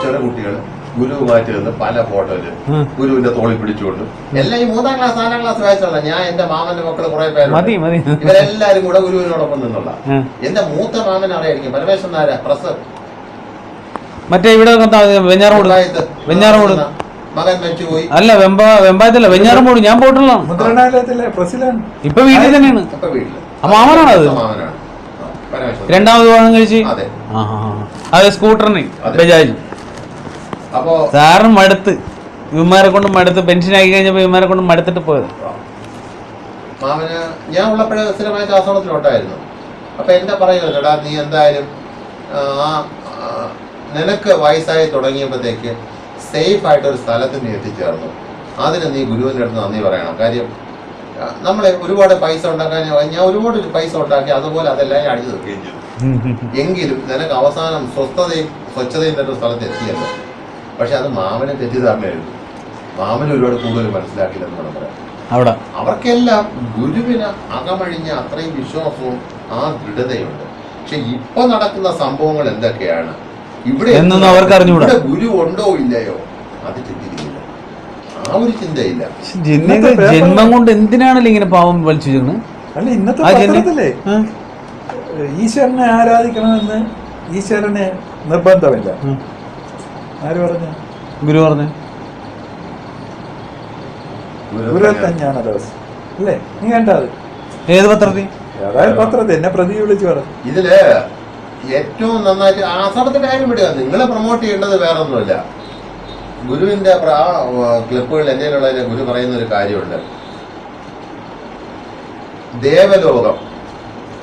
ചെറിയ കുട്ടികൾ ഗുരുവുമായിട്ട് നിന്ന് പല ഫോട്ടോയില് ഗുരുവിന്റെ തോളിൽ പിടിച്ചുകൊണ്ട് എല്ലാം ഈ 3-ാം ക്ലാസ് 4-ാം ക്ലാസ് വായിച്ചുള്ള ഞാൻ എന്റെ മാമന്റെ മക്കള് കുറെ പേര് ഇവരെല്ലാരും കൂടെ ഗുരുവിനോടൊപ്പം നിന്നുള്ള. എന്റെ മൂത്ത മാമൻ അറിയായിരിക്കും, പരമേശ്വരൻ നായര പ്രസ്, മറ്റേ ഇവിടെ മകൻ മരിച്ചുപോയി. അല്ല വെമ്പായത്തല്ല വെഞ്ഞാറമൂട് ഞാൻ പോയിട്ടുള്ള മുദ്രണാലയത്തിലെ പ്രസിലാണ്. ഇപ്പൊ വീട്ടിൽ തന്നെയാണ്. അപ്പൊ വീട്ടില് മാമനാണ് അത്. മാമനാണ്. പരമേശ്വരൻ. രണ്ടാമത് വിവാഹം കഴിച്ച്. അതെ. അതെ സ്കൂട്ടറിന് ബജാജ്. അപ്പോ സാറിന് മടുത്ത് വിമാരെ കൊണ്ട് മടുത്ത് പെൻഷനാക്കി കഴിഞ്ഞപ്പോ വിമാരെ കൊണ്ട് മടുത്തിട്ട് പോയത്. മാമന് ഞാൻ ഉള്ളപ്പോഴേ സ്ഥിരമായ ശ്വാസോളത്തിലുണ്ടായിരുന്നു. അപ്പൊ എന്താ പറയുക ചേട്ടാ, നീ എന്തായാലും നിനക്ക് വയസ്സായി തുടങ്ങിയപ്പോഴത്തേക്ക് സേഫ് ആയിട്ടൊരു സ്ഥലത്ത് നീ എത്തിച്ചേർന്നു. അതിന് നീ ഗുരുവിൻ്റെ അടുത്ത് നന്ദി പറയണം. കാര്യം നമ്മളെ ഒരുപാട് പൈസ ഉണ്ടാക്കാൻ ഞാൻ ഒരുപാട് പൈസ ഉണ്ടാക്കി, അതുപോലെ അതെല്ലാം ഞാൻ അടിച്ചു തീർക്കുകയും ചെയ്തു. എങ്കിലും നിനക്ക് അവസാനം സ്വസ്ഥതയും സ്വച്ഛതയും തരുന്ന സ്ഥലത്ത് എത്തിയല്ലോ. പക്ഷെ അത് മാമനെ തെറ്റിദ്ധാരണയായിരുന്നു. മാമന് ഒരുപാട് കൂടുതൽ മനസ്സിലാക്കില്ലെന്ന് വേണം പറയാം. അവിടെ അവർക്കെല്ലാം ഗുരുവിന് അകമഴിഞ്ഞ അത്രയും വിശ്വാസവും ആ ദൃഢതയുണ്ട്. പക്ഷെ ഇപ്പൊ നടക്കുന്ന സംഭവങ്ങൾ എന്തൊക്കെയാണ്, ഇവിടെ ഇവിടെ ഗുരു ഉണ്ടോ ഇല്ലയോ അത് ചിന്തിക്കുന്നില്ല. ആ ഒരു ചിന്തയില്ല. ജന്മം കൊണ്ട് എന്തിനാണല്ലോ ഇങ്ങനെ പാവം വലിച്ചു? അല്ല ഇന്നത്തെ പത്രത്തിലെ ഈശ്വരനെ ആരാധിക്കണമെന്ന് ഈശ്വരനെ നിർബന്ധമില്ല. ആര് പറഞ്ഞു? ഗുരു പറഞ്ഞു. ഗുരുവത്തഞ്ഞാണ് ദിവസം അല്ലേ? നീ കണ്ടത് ഏത് പത്രത്തിൽ? അതായത് പത്രത്തിൽ എന്നെ പ്രതി വിളിച്ചു പറഞ്ഞു. ഇതില് ഏറ്റവും നന്നായിട്ട് ആശ്രമത്തിന്റെ കാര്യം വിടുക. നിങ്ങളെ പ്രൊമോട്ട് ചെയ്യേണ്ടത് വേറെ ഒന്നുമില്ല. ഗുരുവിന്റെ ക്ലിപ്പുകൾ എന്റെയിലുള്ളതിന് ഗുരു പറയുന്ന ഒരു കാര്യമുണ്ട്. ദേവലോകം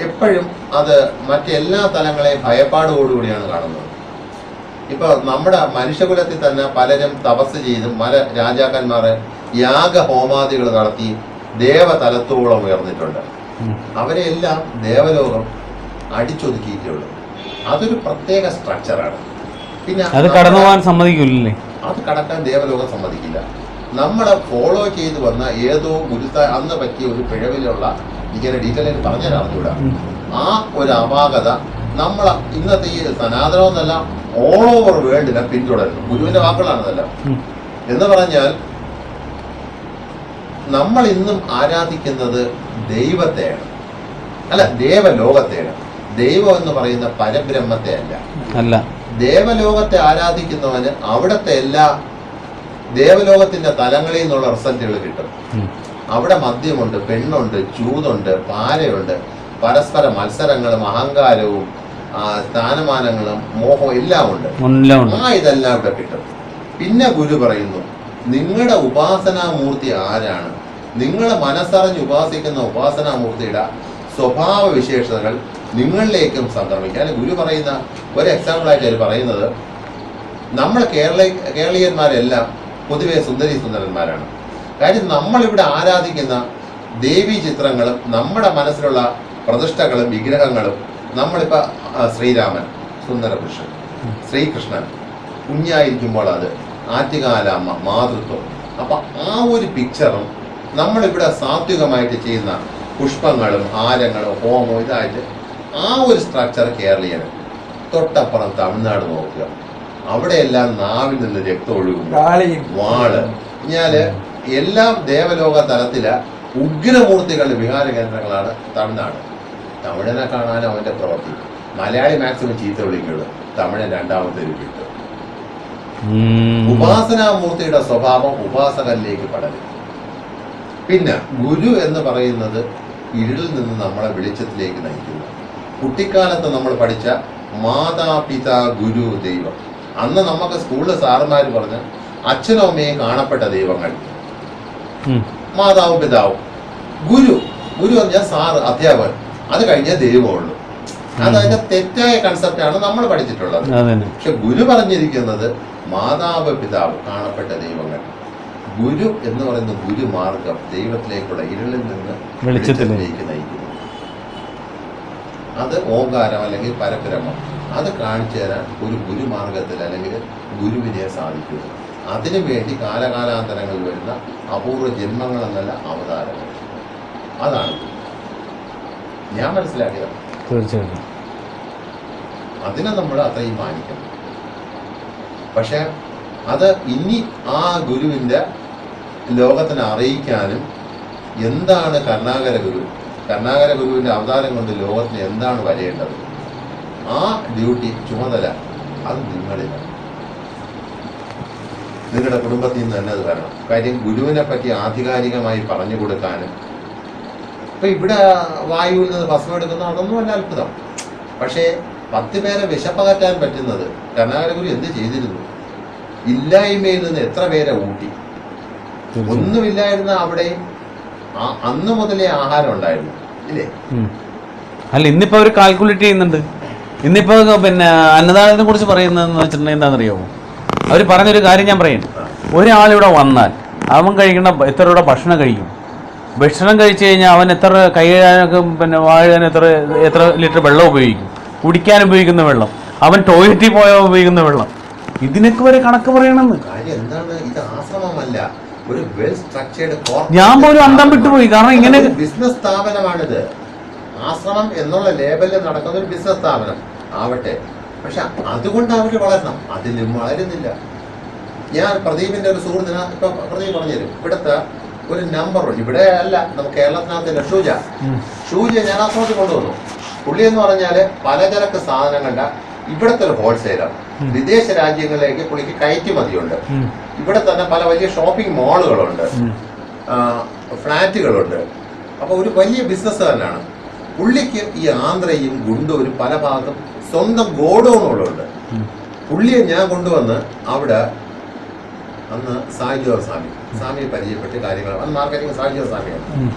എപ്പോഴും അത് മറ്റെല്ലാ തലങ്ങളെയും ഭയപ്പാടോടുകൂടിയാണ് കാണുന്നത്. ഇപ്പൊ നമ്മുടെ മനുഷ്യകുലത്തിൽ തന്നെ പലരും തപസ് ചെയ്തും രാജാക്കന്മാരെ യാഗഹോമാദികൾ നടത്തി ദേവതലത്തോളം ഉയർന്നിട്ടുണ്ട്. അവരെല്ലാം ദേവലോകം അടിച്ചൊതുക്കിയിട്ടുള്ളൂ. അതൊരു പ്രത്യേക സ്ട്രക്ചറാണ്. പിന്നെ അത് കടന്നു പോകാൻ സമ്മതിക്കില്ലേ? അത് കടക്കാൻ ദേവലോകം സമ്മതിക്കില്ല. നമ്മളെ ഫോളോ ചെയ്ത് വന്ന ഏതോ അന്ന് പറ്റിയ ഒരു പിഴവിലുള്ള ഇങ്ങനെ ഡീറ്റെയിൽ ആയിട്ട് പറഞ്ഞാൽ അറിഞ്ഞൂടാ. ആ ഒരു അപാകത നമ്മളെ ഇന്നത്തെ ഈ സനാതനമെന്നല്ല ഓൾ ഓവർ വേൾഡിനെ പിന്തുടരുന്നു. ഗുരുവിന്റെ വാക്കുകളാണതെല്ലാം. എന്ന് പറഞ്ഞാൽ നമ്മൾ ഇന്നും ആരാധിക്കുന്നത് ദൈവത്തെയാണ്, അല്ല ദേവലോകത്തെയാണ്. ദൈവം എന്ന് പറയുന്ന പരബ്രഹ്മത്തെ അല്ല. ദേവലോകത്തെ ആരാധിക്കുന്നവന് അവിടത്തെ എല്ലാ ദേവലോകത്തിന്റെ തലങ്ങളിൽ നിന്നുള്ള റിസൾട്ടുകൾ കിട്ടും. അവിടെ മദ്യമുണ്ട്, പെണ്ണുണ്ട്, ചൂതുണ്ട്, പാരയുണ്ട്, പരസ്പര മത്സരങ്ങളും അഹങ്കാരവും സ്ഥാനമാനങ്ങളും മോഹവും എല്ലാം ഉണ്ട്. ഇതെല്ലാം ഇവിടെ കിട്ടും. പിന്നെ ഗുരു പറയുന്നു, നിങ്ങളുടെ ഉപാസനാമൂർത്തി ആരാണ്? നിങ്ങളെ മനസ്സറിഞ്ഞ് ഉപാസിക്കുന്ന ഉപാസനാമൂർത്തിയുടെ സ്വഭാവ വിശേഷതകൾ നിങ്ങളിലേക്കും സംക്രമിക്കുക. അല്ലെ ഗുരു പറയുന്ന ഒരു എക്സാമ്പിളായിട്ട് അവർ പറയുന്നത്, നമ്മൾ കേരളീയന്മാരെല്ലാം പൊതുവെ സുന്ദരന്മാരാണ്. കാര്യം നമ്മളിവിടെ ആരാധിക്കുന്ന ദേവീ ചിത്രങ്ങളും നമ്മുടെ മനസ്സിലുള്ള പ്രതിഷ്ഠകളും വിഗ്രഹങ്ങളും, നമ്മളിപ്പോൾ ശ്രീരാമൻ സുന്ദരപുരുഷൻ, ശ്രീകൃഷ്ണൻ കുഞ്ഞായിരിക്കുമ്പോൾ അത് ആറ്റുകാലമ്മ മാതൃത്വം. അപ്പം ആ ഒരു പിക്ചറും നമ്മളിവിടെ സാത്വികമായിട്ട് ചെയ്യുന്ന പുഷ്പങ്ങളും ഹാരങ്ങളും ഹോമവും ഇതായിട്ട് ആ ഒരു സ്ട്രക്ചർ കേരളീയന്. തൊട്ടപ്പുറം തമിഴ്നാട് നോക്കുക, അവിടെയെല്ലാം നാവിൽ നിന്ന് രക്തം ഒഴുകും, വാള്. ഞാല് എല്ലാം ദേവലോക തലത്തിലെ ഉഗ്രമൂർത്തികളുടെ വിഹാര കേന്ദ്രങ്ങളാണ് തമിഴ്നാട്. തമിഴനെ കാണാനും അവന്റെ പ്രവൃത്തി. മലയാളി മാക്സിമം ചീത്ത വിളിക്കുള്ളൂ, തമിഴൻ രണ്ടാമത്തെ ഒരു കിട്ടും. ഉപാസനാമൂർത്തിയുടെ സ്വഭാവം ഉപാസകനിലേക്ക് പടരും. പിന്നെ ഗുരു എന്ന് പറയുന്നത് ഇരുളിൽ നിന്ന് നമ്മളെ വെളിച്ചത്തിലേക്ക് നയിക്കുന്നു. കുട്ടിക്കാലത്ത് നമ്മൾ പഠിച്ച മാതാപിതാ ഗുരു ദൈവം. അന്ന് നമുക്ക് സ്കൂളിൽ സാറുമാർ പറഞ്ഞ അച്ഛനും അമ്മയും കാണപ്പെട്ട ദൈവങ്ങൾ, മാതാവും പിതാവും. ഗുരു എന്ന് പറഞ്ഞാൽ സാറ്, അധ്യാപകൻ, അത് കഴിഞ്ഞ ദൈവമുള്ളൂ. അതതിന്റെ തെറ്റായ കൺസെപ്റ്റാണ് നമ്മൾ പഠിച്ചിട്ടുള്ളത്. പക്ഷെ ഗുരു പറഞ്ഞിരിക്കുന്നത് മാതാവ് പിതാവ് കാണപ്പെട്ട ദൈവങ്ങൾ. ഗുരു എന്ന് പറയുന്ന ഗുരുമാർഗം ദൈവത്തിലേക്കുള്ള ഇരുളിൽ നിന്ന് വെളിച്ചത്തിലേക്ക് നയിക്കുന്നു. അത് ഓങ്കാരം അല്ലെങ്കിൽ പരബ്രഹ്മം. അത് കാണിച്ചു തരാൻ ഒരു ഗുരുമാർഗത്തിൽ അല്ലെങ്കിൽ ഗുരുവിനെ സാധിക്കും. അതിനു വേണ്ടി കാലകാലാന്തരങ്ങളിൽ വരുന്ന അപൂർവ ജന്മങ്ങൾ എന്നല്ല അവതാരങ്ങൾ. അതാണ് ഞാൻ മനസ്സിലാക്കിയത്. തീർച്ചയായിട്ടും അതിനെ നമ്മൾ അത്രയും മാനിക്കണം. പക്ഷെ അത് ഇനി ആ ഗുരുവിൻ്റെ ലോകത്തിനെ അറിയിക്കാനും എന്താണ് കരുണാകര ഗുരുവിൻ്റെ അവതാരം കൊണ്ട് ലോകത്തിന് എന്താണ് വരേണ്ടത്, ആ ഡ്യൂട്ടി ചുമതല അത് നിങ്ങളിലാണ്. നിങ്ങളുടെ കുടുംബത്തിൽ നിന്ന് തന്നെ അത് വരണം. കാര്യം ഗുരുവിനെ പറ്റി ആധികാരികമായി പറഞ്ഞു കൊടുക്കാനും. ഇപ്പൊ ഇവിടെ വായുവിൽ നിന്ന് ഭസ്മം എടുക്കുന്ന അതൊന്നുമല്ല അത്ഭുതം. പക്ഷേ 10 പേരെ വിശപ്പകറ്റാൻ പറ്റുന്നത് കരുണാകര ഗുരു എന്ത് ചെയ്തിരുന്നു? ഇല്ലായ്മയിൽ നിന്ന് എത്ര പേരെ ഊട്ടി. ഒന്നുമില്ലായിരുന്ന അവിടെ അന്ന് മുതലേ ആഹാരം ഉണ്ടായിരുന്നു ഇല്ലേ? അല്ല, ഇന്നിപ്പോ അവർ കാൽക്കുലേറ്റ് ചെയ്യുന്നുണ്ട്. ഇന്നിപ്പോ പിന്നെ അന്നദാനത്തെ കുറിച്ച് പറയുന്നതെന്ന് വെച്ചിട്ടുണ്ടെങ്കിൽ എന്താണെന്നറിയാമോ? അവർ പറഞ്ഞൊരു കാര്യം ഞാൻ പറയും. ഒരാളിവിടെ വന്നാൽ അവൻ കഴിക്കുന്ന എത്ര രൂപ ഭക്ഷണം കഴിക്കും? ഭക്ഷണം കഴിച്ചു കഴിഞ്ഞാൽ അവൻ എത്ര കൈ കഴുകാനൊക്കെ പിന്നെ വാഴാൻ എത്ര ലിറ്റർ വെള്ളം ഉപയോഗിക്കും? കുടിക്കാൻ ഉപയോഗിക്കുന്ന വെള്ളം, അവൻ ടോയ്ലറ്റിൽ പോയാൽ ഉപയോഗിക്കുന്ന വെള്ളം, ഇതിനൊക്കെ വരെ കണക്ക് പറയണമെന്ന്. എന്താണ് ഇത്? ആശ്രമമല്ല, ഒരു വെൽ സ്ട്രക്ചേർഡ് ഞാൻ പോലും അന്തം വിട്ടുപോയി. കാരണം ഇങ്ങനെ ബിസിനസ് സ്ഥാപനമാണിത്. ആശ്രമം എന്നുള്ള ലേബലിൽ നടക്കുന്ന ഒരു ബിസിനസ് സ്ഥാപനം ആവട്ടെ. പക്ഷെ അതുകൊണ്ട് അവർ വളരണം, അതിലും വളരുന്നില്ല. ഞാൻ പ്രദീപിന്റെ ഒരു സുഹൃത്തിന ഇപ്പൊ പ്രദീപ് പറഞ്ഞുതരും. ഇവിടുത്തെ ഒരു നമ്പറുണ്ട്, ഇവിടെ അല്ല, നമുക്ക് കേരളത്തിനകത്തില്ല, ഷൂജ ഞാൻ ആശ്രമത്തിൽ കൊണ്ടുവന്നു. പുള്ളി എന്ന് പറഞ്ഞാല് പലചരക്ക് സാധനങ്ങളുടെ ഇവിടുത്തെ ഒരു ഹോൾസെയിലർ. വിദേശ രാജ്യങ്ങളിലേക്ക് പുള്ളിക്ക് കയറ്റുമതിയുണ്ട്. ഇവിടെ തന്നെ പല വലിയ ഷോപ്പിംഗ് മാളുകളുണ്ട്, ഫ്ലാറ്റുകളുണ്ട്. അപ്പൊ ഒരു വലിയ ബിസിനസ് തന്നെയാണ് പുള്ളിക്ക്. ഈ ആന്ധ്രയും ഗുണ്ടൂരും പല ഭാഗത്തും സ്വന്തം ഗോഡൌണുകളുണ്ട്. പുള്ളിയെ ഞാൻ കൊണ്ടുവന്ന് അവിടെ അന്ന് സായിജോ സ്വാമിയെ പരിചയപ്പെട്ട് കാര്യങ്ങൾ, അന്ന് മാർക്കറ്റിംഗ് സായിജോ സ്വാമിയാണ്.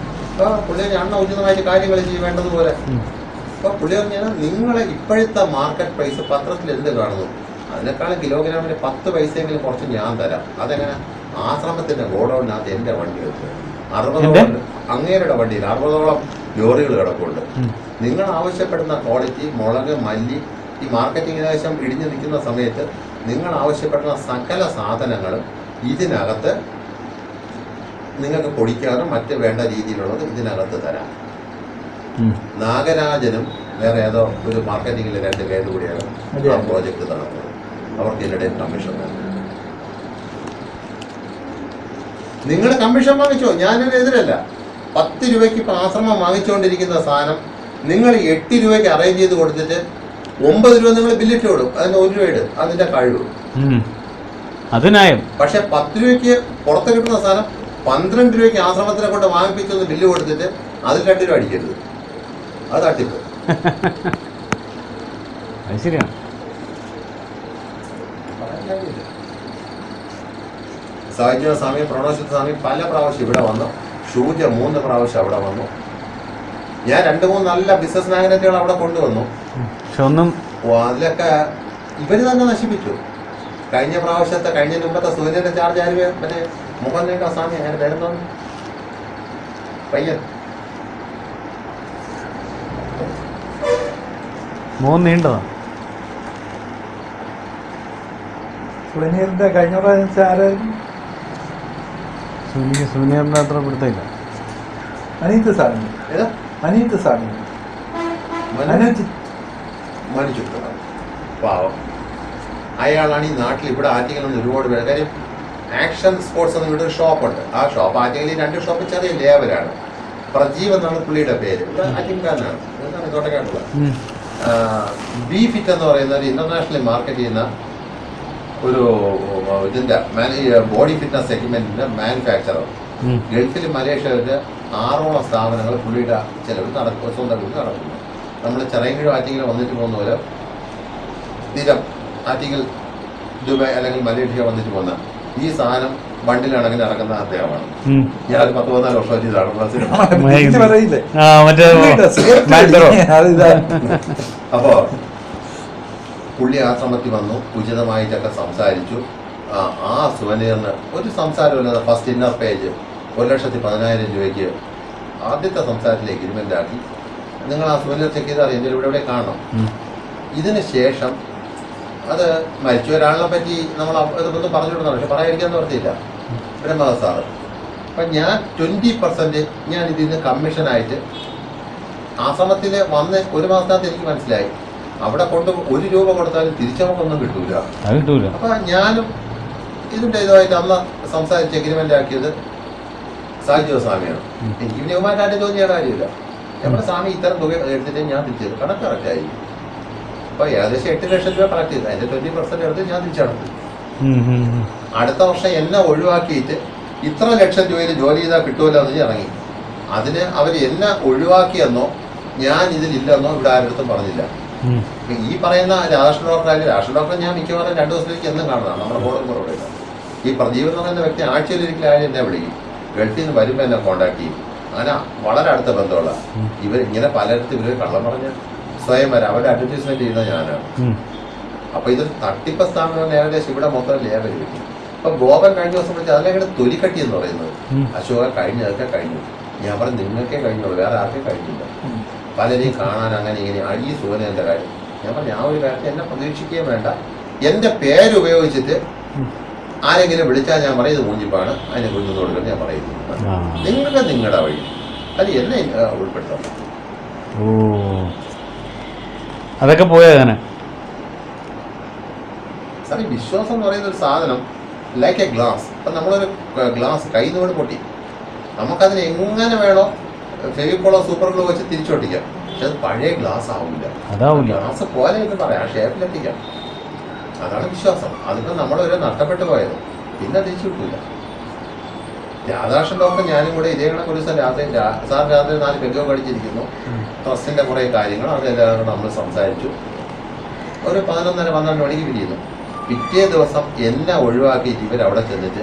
അപ്പൊ പുള്ളിയെ ഞാൻ ഉചിതമായിട്ട് കാര്യങ്ങൾ ചെയ്യേണ്ടതുപോലെ. അപ്പൊ പുള്ളി പറഞ്ഞാൽ നിങ്ങളെ ഇപ്പോഴത്തെ മാർക്കറ്റ് പ്രൈസ് പത്രത്തിൽ എന്ത് കാണുന്നു, അതിനേക്കാളും കിലോഗ്രാമിന് 10 പൈസയെങ്കിലും കുറച്ച് ഞാൻ തരാം. അതെങ്ങനെ? ആശ്രമത്തിന്റെ ഗോഡൌണിനകത്ത് എന്റെ വണ്ടി വെച്ച് 60 അങ്ങേരുടെ വണ്ടിയിൽ 60ഓളം ലോറികൾ കിടപ്പുണ്ട്. നിങ്ങൾ ആവശ്യപ്പെടുന്ന ക്വാളിറ്റി മുളക്, മല്ലി, ഈ മാർക്കറ്റിംഗ് ഏകദേശം ഇടിഞ്ഞു നിൽക്കുന്ന സമയത്ത് നിങ്ങൾ ആവശ്യപ്പെടുന്ന സകല സാധനങ്ങളും ഇതിനകത്ത് നിങ്ങൾക്ക് പൊടിക്കാനും മറ്റ് വേണ്ട രീതിയിലുള്ളത് ഇതിനകത്ത് തരാം. നാഗരാജനും വേറെ ഏതോ ഒരു മാർക്കറ്റിംഗിലെ 2 പേര് കൂടിയാണ് ആ പ്രോജക്റ്റ് നടന്നത്. അവർക്ക് ഇതിനിടയിൽ കമ്മീഷൻ തന്നു. നിങ്ങൾ കമ്മീഷൻ വാങ്ങിച്ചോ, ഞാനൊരു എതിരല്ല. 10 രൂപയ്ക്ക് ഇപ്പം ആശ്രമം വാങ്ങിച്ചുകൊണ്ടിരിക്കുന്ന സാധനം നിങ്ങൾ 8 രൂപയ്ക്ക് അറേഞ്ച് ചെയ്ത് കൊടുത്തിട്ട് 9 രൂപ നിങ്ങൾ ബില്ലിട്ട് കൊടുക്കും. അതിന് 1 രൂപ ഇടും, അതിന്റെ കഴിവ് അതിനായും. പക്ഷെ 10 രൂപയ്ക്ക് പുറത്ത് കിട്ടുന്ന സാധനം 12 രൂപയ്ക്ക് ആശ്രമത്തിനെ കൊണ്ട് വാങ്ങിപ്പിച്ചൊന്ന് ബില്ല് കൊടുത്തിട്ട് അതിൽ 2 രൂപ അടിക്കരുത്. അത് തട്ടിപ്പ്. ശരിയാണ്. സാഹിത്യ സ്വാമി, പ്രണോശിത സ്വാമി പല പ്രാവശ്യം ഇവിടെ വന്നു. ഷൂജ 3 പ്രാവശ്യം അവിടെ വന്നു. ഞാൻ 2-3 നല്ല ബിസിനസ് മാഗ്നറ്റുകൾ അവിടെ കൊണ്ടുവന്നു. അതിലൊക്കെ ഇവര് തന്നെ നശിപ്പിച്ചു. കഴിഞ്ഞ മുമ്പത്തെ സൂര്യന്റെ ചാർജ് ആര്? മറ്റേ മുഹമ്മദ് സ്വാമി അങ്ങനെ വരുന്നു പയ്യൻ. 3 നീണ്ടതാ. സുനീറിന്റെ കഴിഞ്ഞ പ്രാവശ്യം സുനീറിന്റെ അത്ര പിടുത്തില്ല. അനീത് സ്വാമി മരിച്ചു പാവം. അയാളാണ് ഈ നാട്ടിൽ ഇവിടെ ആറ്റിങ്ങൽ ഒരുപാട് പേര്. കാര്യം ആക്ഷൻ സ്പോർട്സ് എന്ന് ഇവിടെ ഒരു ഷോപ്പുണ്ട്. ആ ഷോപ്പ് ആറ്റിങ്ങൽ 2 ഷോപ്പ് ചെറിയ ലേവലാണ്. പ്രജീവ് എന്നാണ് പുള്ളിയുടെ പേര്. ആറ്റിങ്ങാരനാണ്, തോട്ടക്കാട്ടുള്ള. ബി ഫിറ്റ് എന്ന് പറയുന്ന ഒരു ഇന്റർനാഷണലി മാർക്കറ്റ് ചെയ്യുന്ന ഒരു ഇതിന്റെ ബോഡി ഫിറ്റ്നസ് എക്യുപ്മെന്റിന്റെ മാനുഫാക്ചറർ. ഗൾഫിൽ മലേഷ്യയില് 6ഓളം സ്ഥാപനങ്ങൾ പുള്ളിയുടെ ചിലവ് സ്വന്തം നടക്കുന്നു. നമ്മൾ ചെറിയ ആറ്റിങ്ങിൽ വന്നിട്ട് പോകുന്ന പോലെ സ്ഥിരം ആറ്റിങ്ങൽ, ദുബായ് അല്ലെങ്കിൽ മലേഷ്യ വന്നിട്ട് പോകുന്ന ഈ സാധനം ബണ്ടിലാണെങ്കിൽ ഇറക്കുന്ന അദ്ദേഹമാണ്. ഞാൻ 14 വർഷം ചെയ്താണ്. അപ്പോ പുള്ളി ആശ്രമത്തിൽ വന്നു, ഉചിതമായിട്ടൊക്കെ സംസാരിച്ചു. ആ സുവനീറിന് ഒരു സംസാരമില്ലാതെ ഫസ്റ്റ് ഇന്നർ പേജ് 1,10,000 രൂപയ്ക്ക് ആദ്യത്തെ സംസാരത്തിലേക്ക് എഗ്രിമെന്റ് ആക്കി. നിങ്ങൾ ആ സുവനീർ ചെക്ക് ചെയ്താൽ എൻ്റെ ഇവിടെ കാണണം. ഇതിന് ശേഷം അത് മരിച്ച ഒരാളിനെ പറ്റി നമ്മൾ ഇതൊന്നും പറഞ്ഞു കൊടുക്കണം. പക്ഷെ പറയാതിരിക്കാൻ നിർത്തിയില്ല ബ്രഹ്മദ സാറ്. അപ്പം ഞാൻ 20% ഞാൻ ഇതിൽ നിന്ന് കമ്മീഷനായിട്ട് ആശ്രമത്തിൽ വന്ന് 1 മാസത്തിനകത്ത് എനിക്ക് മനസ്സിലായി അവിടെ കൊണ്ട് 1 രൂപ കൊടുത്താലും തിരിച്ചു നമുക്കൊന്നും കിട്ടൂല. അപ്പൊ ഞാനും ഇതിന്റെ ഇതുമായിട്ട് അന്ന് സംസാരിച്ച് എഗ്രിമെന്റ് ആക്കിയത് സാഹിത്യ സ്വാമിയാണ്. എനിക്ക് പിന്നെ ഉമാനായിട്ട് തോന്നിയ കാര്യമില്ല. നമ്മുടെ സ്വാമി ഇത്തരം തുക എടുത്തിട്ട് ഞാൻ തിരിച്ചത് കണക്ക് കറക്റ്റായി. അപ്പൊ ഏകദേശം 8 ലക്ഷം രൂപ കളക്ട് ചെയ്ത് അതിന്റെ 20% എടുത്ത് ഞാൻ തിരിച്ചടക്കും. അടുത്ത വർഷം എന്നെ ഒഴിവാക്കിയിട്ട് ഇത്ര ലക്ഷം രൂപയിൽ ജോലി ചെയ്താൽ കിട്ടുമല്ലോ എന്ന് ഇറങ്ങി. അതിന് അവർ എന്നെ ഒഴിവാക്കിയെന്നോ ഞാൻ ഇതിലില്ലെന്നോ ഇവിടെ ആരുടെ പറഞ്ഞില്ല. ഈ പറയുന്ന രാഷ്ട്ര ഡോക്ടറെ ഞാൻ മിക്കവാറും 2 ദിവസത്തേക്ക് എന്നും കാണുന്നതാണ്. നമ്മുടെ ബോർഡും കുറവില്ല. ഈ പ്രദീപ് എന്ന് പറയുന്ന വ്യക്തി ആഴ്ചയിൽ ഒരിക്കലും എന്നെ വിളിക്കും, ഗൾഫിൽ നിന്ന് വരുമ്പോൾ എന്നെ കോൺടാക്ട് ചെയ്യും. അങ്ങനെ വളരെ അടുത്ത ബന്ധമുള്ള ഇങ്ങനെ പലയിടത്തും ഇവർ കള്ളം പറഞ്ഞ് സ്വയം വരെ അവരുടെ അഡ്വർടൈസ്മെന്റ് ചെയ്യുന്ന ഞാനാണ്. അപ്പൊ ഇതൊരു തട്ടിപ്പ സ്ഥാപനം ഏകദേശം ഇവിടെ മൊത്തം ലേബൽ കിട്ടി. അപ്പൊ ഗോപൻ കഴിഞ്ഞ ദിവസം വിളിച്ചാൽ അതിലെ തൊലിക്കട്ടി എന്ന് പറയുന്നത് അശോക അതൊക്കെ കഴിഞ്ഞു. ഞാൻ പറഞ്ഞു നിങ്ങൾക്കേ കഴിഞ്ഞുള്ളൂ, വേറെ ആർക്കും കഴിഞ്ഞില്ല. പലരെയും കാണാൻ അങ്ങനെ ഇങ്ങനെ ഈ സുഖനേന്റെ കാര്യം. ഞാൻ പറഞ്ഞു ആ ഒരു കാര്യത്തിൽ എന്നെ പ്രതീക്ഷിക്കുകയും വേണ്ട. എന്റെ പേര് ഉപയോഗിച്ചിട്ട് ആരെങ്കിലും വിളിച്ചാൽ ഞാൻ പറയുന്നത് മൂഞ്ചിപ്പാണ്, അതിനെ കുഞ്ഞു കൊടുക്കണം ഞാൻ പറയുന്നത്. നിങ്ങൾക്ക് നിങ്ങളുടെ വഴി, അത് എന്നെ ഉൾപ്പെടുത്തണം. ഓ അതൊക്കെ പോയതങ്ങനെ സാർ. ഈ വിശ്വാസം എന്ന് പറയുന്ന ഒരു സാധനം ലൈക്ക് എ ഗ്ലാസ്. ഇപ്പം നമ്മളൊരു ഗ്ലാസ് കയ്യിൽ നിന്ന് പൊട്ടി, നമുക്കതിന് എങ്ങനെ വേണോ ഫെവിക്കോളോ സൂപ്പർ ഗ്ലൂ വെച്ച് തിരിച്ചൊട്ടിക്കാം. പക്ഷെ അത് പഴയ ഗ്ലാസ് ആവില്ല. ഗ്ലാസ് പോലെ എന്ന് പറയാം, ആ ഷേപ്പിലെത്തിക്കാം. അതാണ് വിശ്വാസം. അതിപ്പോൾ നമ്മളൊരു നഷ്ടപ്പെട്ടു പോയത് പിന്നെ തിരിച്ചു കിട്ടില്ല. രാധാകൃഷ്ണൻ ഡോക്ടർ ഞാനും കൂടെ ഇതേ കണക്ക് ഒരു സാർ രാത്രി 4 പെഗ്ഗോ കഴിച്ചിരിക്കുന്നു. ട്രസ്റ്റിൻ്റെ കുറേ കാര്യങ്ങൾ അതെല്ലാം നമ്മൾ സംസാരിച്ചു. ഒരു 11:30-12 മണിക്ക് പിരിയുന്നു. പിറ്റേ ദിവസം എന്നെ ഒഴിവാക്കിയിട്ട് ഇവരവിടെ ചെന്നിട്ട്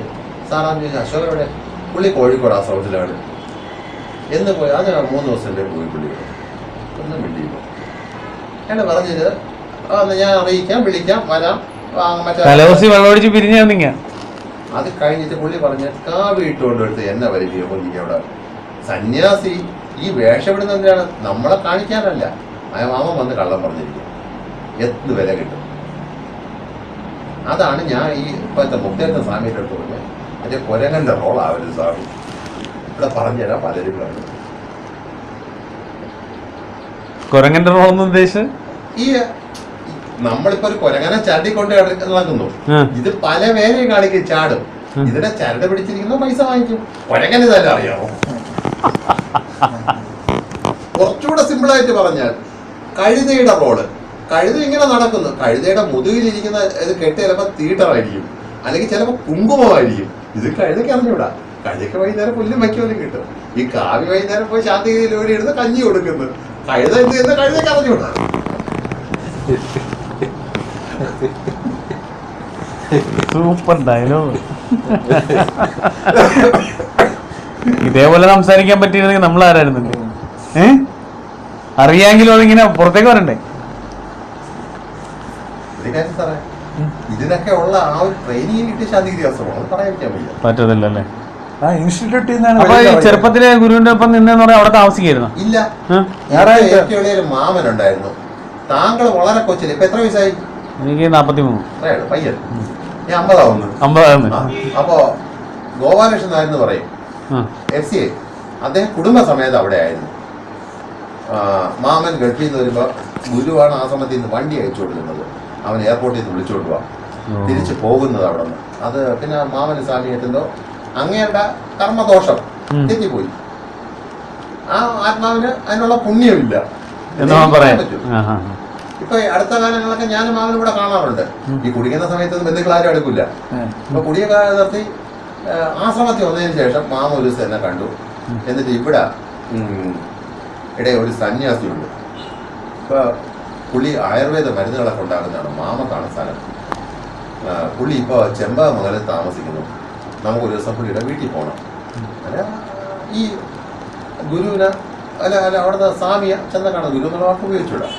സാറാന്ന് ചോദിച്ചാൽ അശോകൻ എവിടെ? പുള്ളി കോഴിക്കോട് ആ സൗത്തിലാണ് എന്ന് പോയി. അത് 3 ദിവസത്തിൻ്റെ പോയി പുള്ളി ഒന്നും മിണ്ടിയില്ല. എന്നെ പറഞ്ഞത് ഞാൻ അറിയിക്കാം, വിളിക്കാം, വരാം, മറ്റേ പിരിഞ്ഞ. അത് കഴിഞ്ഞിട്ട് പുള്ളി പറഞ്ഞ് കാവി ഇട്ടുകൊണ്ടെടുത്ത് എന്നെ വരികയോ പുള്ളിക്ക് അവിടെ സന്യാസി ഈ വേഷപ്പെടുന്ന എന്തിനാണ്? നമ്മളെ കാണിക്കാനല്ല. മാമൻ വന്ന് കള്ളം പറഞ്ഞിരിക്കും, എന്ത് വില കിട്ടും. അതാണ് ഞാൻ ഈ ഇപ്പോഴത്തെ മുക്തേറ്റ സ്വാമിയുടെ അടുത്ത് പറഞ്ഞ് മറ്റേ കൊരങ്ങന്റെ റോളാവരുത് സ്വാമി ഇവിടെ പറഞ്ഞുതരാം. പലരും പറഞ്ഞു കൊരങ്ങന്റെ റോളെന്ന് ഉദ്ദേശിച്ച് ഈ നമ്മളിപ്പോ ഒരു കൊരങ്ങനെ ചരടിക്കൊണ്ട് നടക്കുന്നു. ഇത് പല പേരെ കാണിക്കും ചാടും. ഇതിനെ ചരട് പിടിച്ചിരിക്കുന്ന പൈസ വാങ്ങിക്കും. കൊരങ്ങനെ തന്നെ അറിയാമോ? കുറച്ചുകൂടെ സിമ്പിൾ ആയിട്ട് പറഞ്ഞാൽ കഴുതയുടെ റോള്. കഴുത ഇങ്ങനെ നടക്കുന്നു. കഴുതയുടെ മുതുകിലിരിക്കുന്ന ഇത് കെട്ട് ചിലപ്പോൾ തീട്ടമായിരിക്കും, അല്ലെങ്കിൽ ചിലപ്പോൾ കുങ്കുമമായിരിക്കും. ഇത് കഴുതയ്ക്ക് അറിഞ്ഞൂടാ. കഴുതയ്ക്ക് വൈകുന്നേരം പുല്ലും വയ്ക്കുമല്ലോ കിട്ടും. ഈ കാവി വൈകുന്നേരം പോയി ശാന്തിഗിരി ലോരി എടുത്ത് കഞ്ഞി കൊടുക്കുന്നു. കഴുത എന്ത് ചെയ്യുന്ന കഴുതയ്ക്ക് അറിഞ്ഞൂടാ. Super dialogue. ഇതേപോലെ സംസാരിക്കാൻ പറ്റിയിരുന്നെങ്കിൽ നമ്മൾ ആരായിരുന്നില്ലേ? അറിയാമെങ്കിലും അതിങ്ങനെ പുറത്തേക്ക് വരണ്ടേ? സാറേ ഇതിനൊക്കെ ഉള്ള ആ ഒരു ട്രെയിനിങ് കിട്ടിയ ശാന്തിഗിരി ആശ്രമം പറയാൻ പറ്റത്തില്ലല്ലേ? ഇൻസ്റ്റിറ്റ്യൂട്ടിൽ ചെറുപ്പത്തിലെ ഗുരുവിന്റെ ഒപ്പം നിന്നെന്ന് പറയാൻ അവിടെ താമസിക്കായിരുന്നു? ഇല്ല. ഒരു മാമനുണ്ടായിരുന്നു. താങ്കൾ വളരെ കൊച്ചില്. ഇപ്പൊ എത്ര വയസ്സായി? എനിക്ക് 43. പയ്യൻ ഞാൻ 50 അപ്പോ ഗോപാലകൃഷ്ണൻ നായരെന്ന് പറയും, FCA. അദ്ദേഹം കുടുംബസമേതം അവിടെ ആയിരുന്നു. മാമൻ ഗൾഫിൽ നിന്ന് വരുമ്പോ ഗുരുവാണ് ആ സമയത്ത് ഇന്ന് വണ്ടി അയച്ചു കൊടുക്കുന്നത്. അവൻ എയർപോർട്ടിൽ നിന്ന് വിളിച്ചോണ്ട് പോവാം, തിരിച്ചു പോകുന്നത് അവിടെ നിന്ന്. അത് പിന്നെ മാമന് സാമീയത്തിന്തോ അങ്ങയുടെ കർമ്മദോഷം തെറ്റിപ്പോയി. ആ ആത്മാവിന് അതിനുള്ള പുണ്യമില്ല പറയാൻ പറ്റും. ഇപ്പൊ അടുത്ത കാലങ്ങളൊക്കെ ഞാനും മാമനും ഇവിടെ കാണാറുണ്ട്. ഈ കുടിക്കുന്ന സമയത്തൊന്നും ബന്ധുക്കൾ ആരും അടുക്കില്ല. ഇപ്പൊ കുടിയൊക്കെ നിർത്തി ആശ്രമത്തിൽ വന്നതിന് ശേഷം മാമ ഒരു ദിവസം എന്നെ കണ്ടു. എന്നിട്ട് ഇവിടെ ഇടയിൽ ഒരു സന്യാസിയുണ്ട്. ഇപ്പൊ പുള്ളി ആയുർവേദ മരുന്നുകളൊക്കെ ഉണ്ടാക്കുന്നതാണ്. മാമക്കാണ് സ്ഥലം. പുള്ളി ഇപ്പോൾ ചെമ്പകമംഗലത്ത് താമസിക്കുന്നു. നമുക്കൊരു ദിവസം പുള്ളിയുടെ വീട്ടിൽ പോകണം. അല്ല ഈ ഗുരുവിനെ അല്ല അവിടുത്തെ സ്വാമിയെ ചെന്ന കാണാം. ഗുരു എന്നുള്ള വാക്ക് ഉപയോഗിച്ചുവിടാം.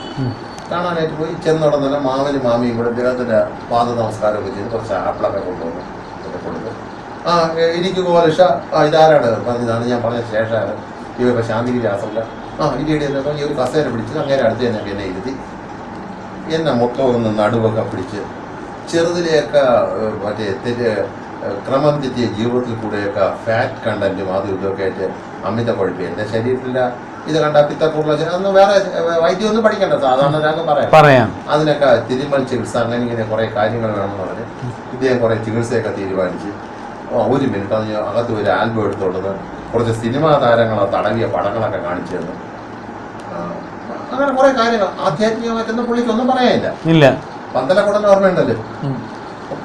കാണാനായിട്ട് പോയി ചെന്നുടനെ മാമനും മാമിയും കൂടെ അദ്ദേഹത്തിൻ്റെ പാദ നമസ്കാരമൊക്കെ ചെയ്ത് കുറച്ച് ആപ്പിളൊക്കെ കൊണ്ടുവന്നു കൊടുത്ത് ഇരിക്കുക ലിഷ ഇതാരാണ് പറഞ്ഞതാണ്. ഞാൻ പറഞ്ഞ ശേഷമാണ് ഇവ ശാന്തിഗിരി ആശ്രമില്ല. ഇടിയടി എന്നപ്പോൾ ഈ ഒരു കസേര പിടിച്ച് അങ്ങനെ അടുത്ത് തന്നെ എന്നെ ഇരുത്തി എന്നെ മൊത്തം ഒന്ന് നടുവൊക്കെ പിടിച്ച് ചെറുതിലെയൊക്കെ മറ്റേ ക്രമം തെറ്റിയ ജീവിതത്തിൽ കൂടെയൊക്കെ ഫാറ്റ് കണ്ടന്റും അതും ഇതൊക്കെ ആയിട്ട് അമിത കൊഴുപ്പ് എൻ്റെ ശരീരത്തിൻ്റെ ഇത് കണ്ട പിത്തപ്പൂർണ്ണ അന്ന് വേറെ വൈദ്യമൊന്നും പഠിക്കണ്ട, സാധാരണ ഒരാൾക്ക് പറയാം. അതിനൊക്കെ തിരുമൽ ചികിത്സ അങ്ങനെ ഇങ്ങനെ കുറേ കാര്യങ്ങൾ വേണമെന്ന് പറഞ്ഞ് ഇദ്ദേഹം കുറേ ചികിത്സയൊക്കെ തീരുമാനിച്ച് 1 മിനിറ്റ് അത് അകത്ത് ഒരു ആൽബം എടുത്തോടുന്നത് കുറച്ച് സിനിമാ താരങ്ങളെ തടവിയ പടങ്ങളൊക്കെ കാണിച്ചു തന്നു. അങ്ങനെ കുറേ കാര്യങ്ങൾ ആധ്യാത്മികമായിട്ടൊന്നും പുള്ളിക്കൊന്നും പറയാനില്ല. പന്തലക്കുടൻ ഓർമ്മയുണ്ടല്ലോ,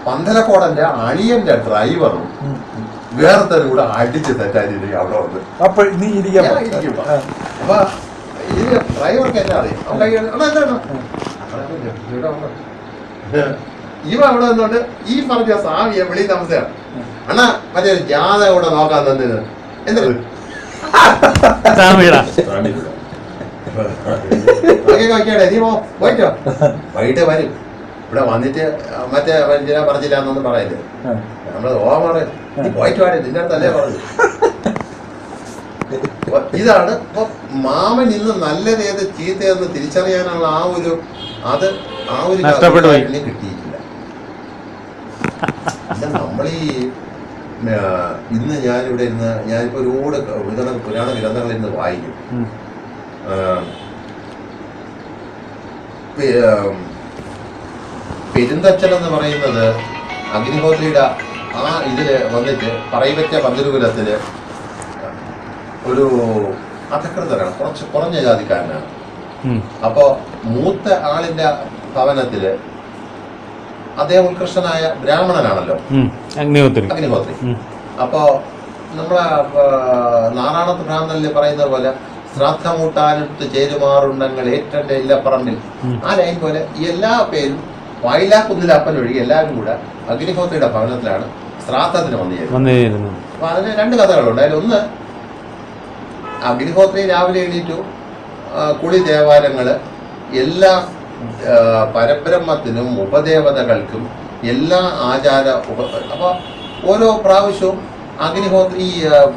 പന്തലക്കോടന്റെ അളിയന്റെ ഡ്രൈവറും വേറെത്തരും കൂടെ അടിച്ച് തെറ്റായിട്ട് അവിടെ വന്ന് അപ്പൊ നീ ഇരിക്കാൻ ഞാൻ ഇരിക്കുമ്പോ. അപ്പൊ ഇതിന് ഡ്രൈവർക്ക് എല്ലാം അറിയാം. അവൻ കൈ കഴുകി, "അണ്ണാ, എന്താണ്?" ഇവിടെ വന്നു. ഇവ അവിടെ നിന്നോണ്ട് ഈ പറഞ്ഞ സ്വാമിയെ വെളി താമസിയാണ്. അണ്ണാ മറ്റേ ഒരു ജാഥ കൂടെ നോക്കാൻ തന്നിന് എന്താ സ്വാമിയുടെ നോക്കിയാടേ നീ പോയിട്ടോ വൈകിട്ട് വരും. ഇവിടെ വന്നിട്ട് മറ്റേ മനുഷ്യനെ പറഞ്ഞില്ല എന്നൊന്നും പറയല്ലേ. നമ്മള് ഓമാറേ നീ പോയിട്ട് പാടേ നിന്റെ അടുത്തല്ലേ പറഞ്ഞു. ഇതാണ് ഇപ്പൊ മാമൻ ഇന്ന് നല്ലതേത് ചീത്തയെന്ന് തിരിച്ചറിയാനുള്ള ആ ഒരു നഷ്ടപ്പെട്ടു പോയി. കിട്ടിയിട്ടില്ല. നമ്മളീ ഇന്ന് ഞാനിവിടെ ഇരുന്ന് ഞാനിപ്പോ ഒരുപാട് പുരാണ ഗ്രന്ഥങ്ങളിൽ നിന്ന് വായിക്കും. പെരുന്തച്ചൻ എന്ന് പറയുന്നത് അഗ്നിഹോത്രിയുടെ ആ ഇതില് വന്നിട്ട് പറയപ്പെട്ട പന്തലുകുലത്തില് ഒരു അധകൃതരാണ്, കുറഞ്ഞ ജാതിക്കാരനാണ്. അപ്പോ മൂത്ത ആളിന്റെ ഭവനത്തില് അദ്ദേഹം ഉത്കൃഷ്ടനായ ബ്രാഹ്മണനാണല്ലോ അഗ്നിഹോത്രി. അപ്പോ നമ്മളെ നാറാണത്ത് ഭ്രാന്തനിൽ പറയുന്ന പോലെ ശ്രാദ്ധമൂട്ടാനെടുത്ത് ചേരുമാറുണ്ടെങ്കിൽ ഏറ്റന്റെ ഇല്ലപ്പറമ്പിൽ, ആ ലൈൻ പോലെ എല്ലാ പേരും വായിലാക്കുന്നിലപ്പൻ ഒഴികെ എല്ലാവരും കൂടെ അഗ്നിഹോത്രിയുടെ ഭവനത്തിലാണ് ശ്രാദ്ധത്തിന് വന്നിരുന്നത്. അപ്പൊ അതിന് രണ്ട് കഥകളുണ്ട്. അതിലൊന്ന് അഗ്നിഹോത്രി രാവിലെ എണീറ്റു കുളി ദേവാലയങ്ങള് എല്ലാ പരബ്രഹ്മത്തിനും ഉപദേവതകൾക്കും എല്ലാ അപ്പൊ ഓരോ പ്രാവശ്യവും അഗ്നിഹോത്രി ഈ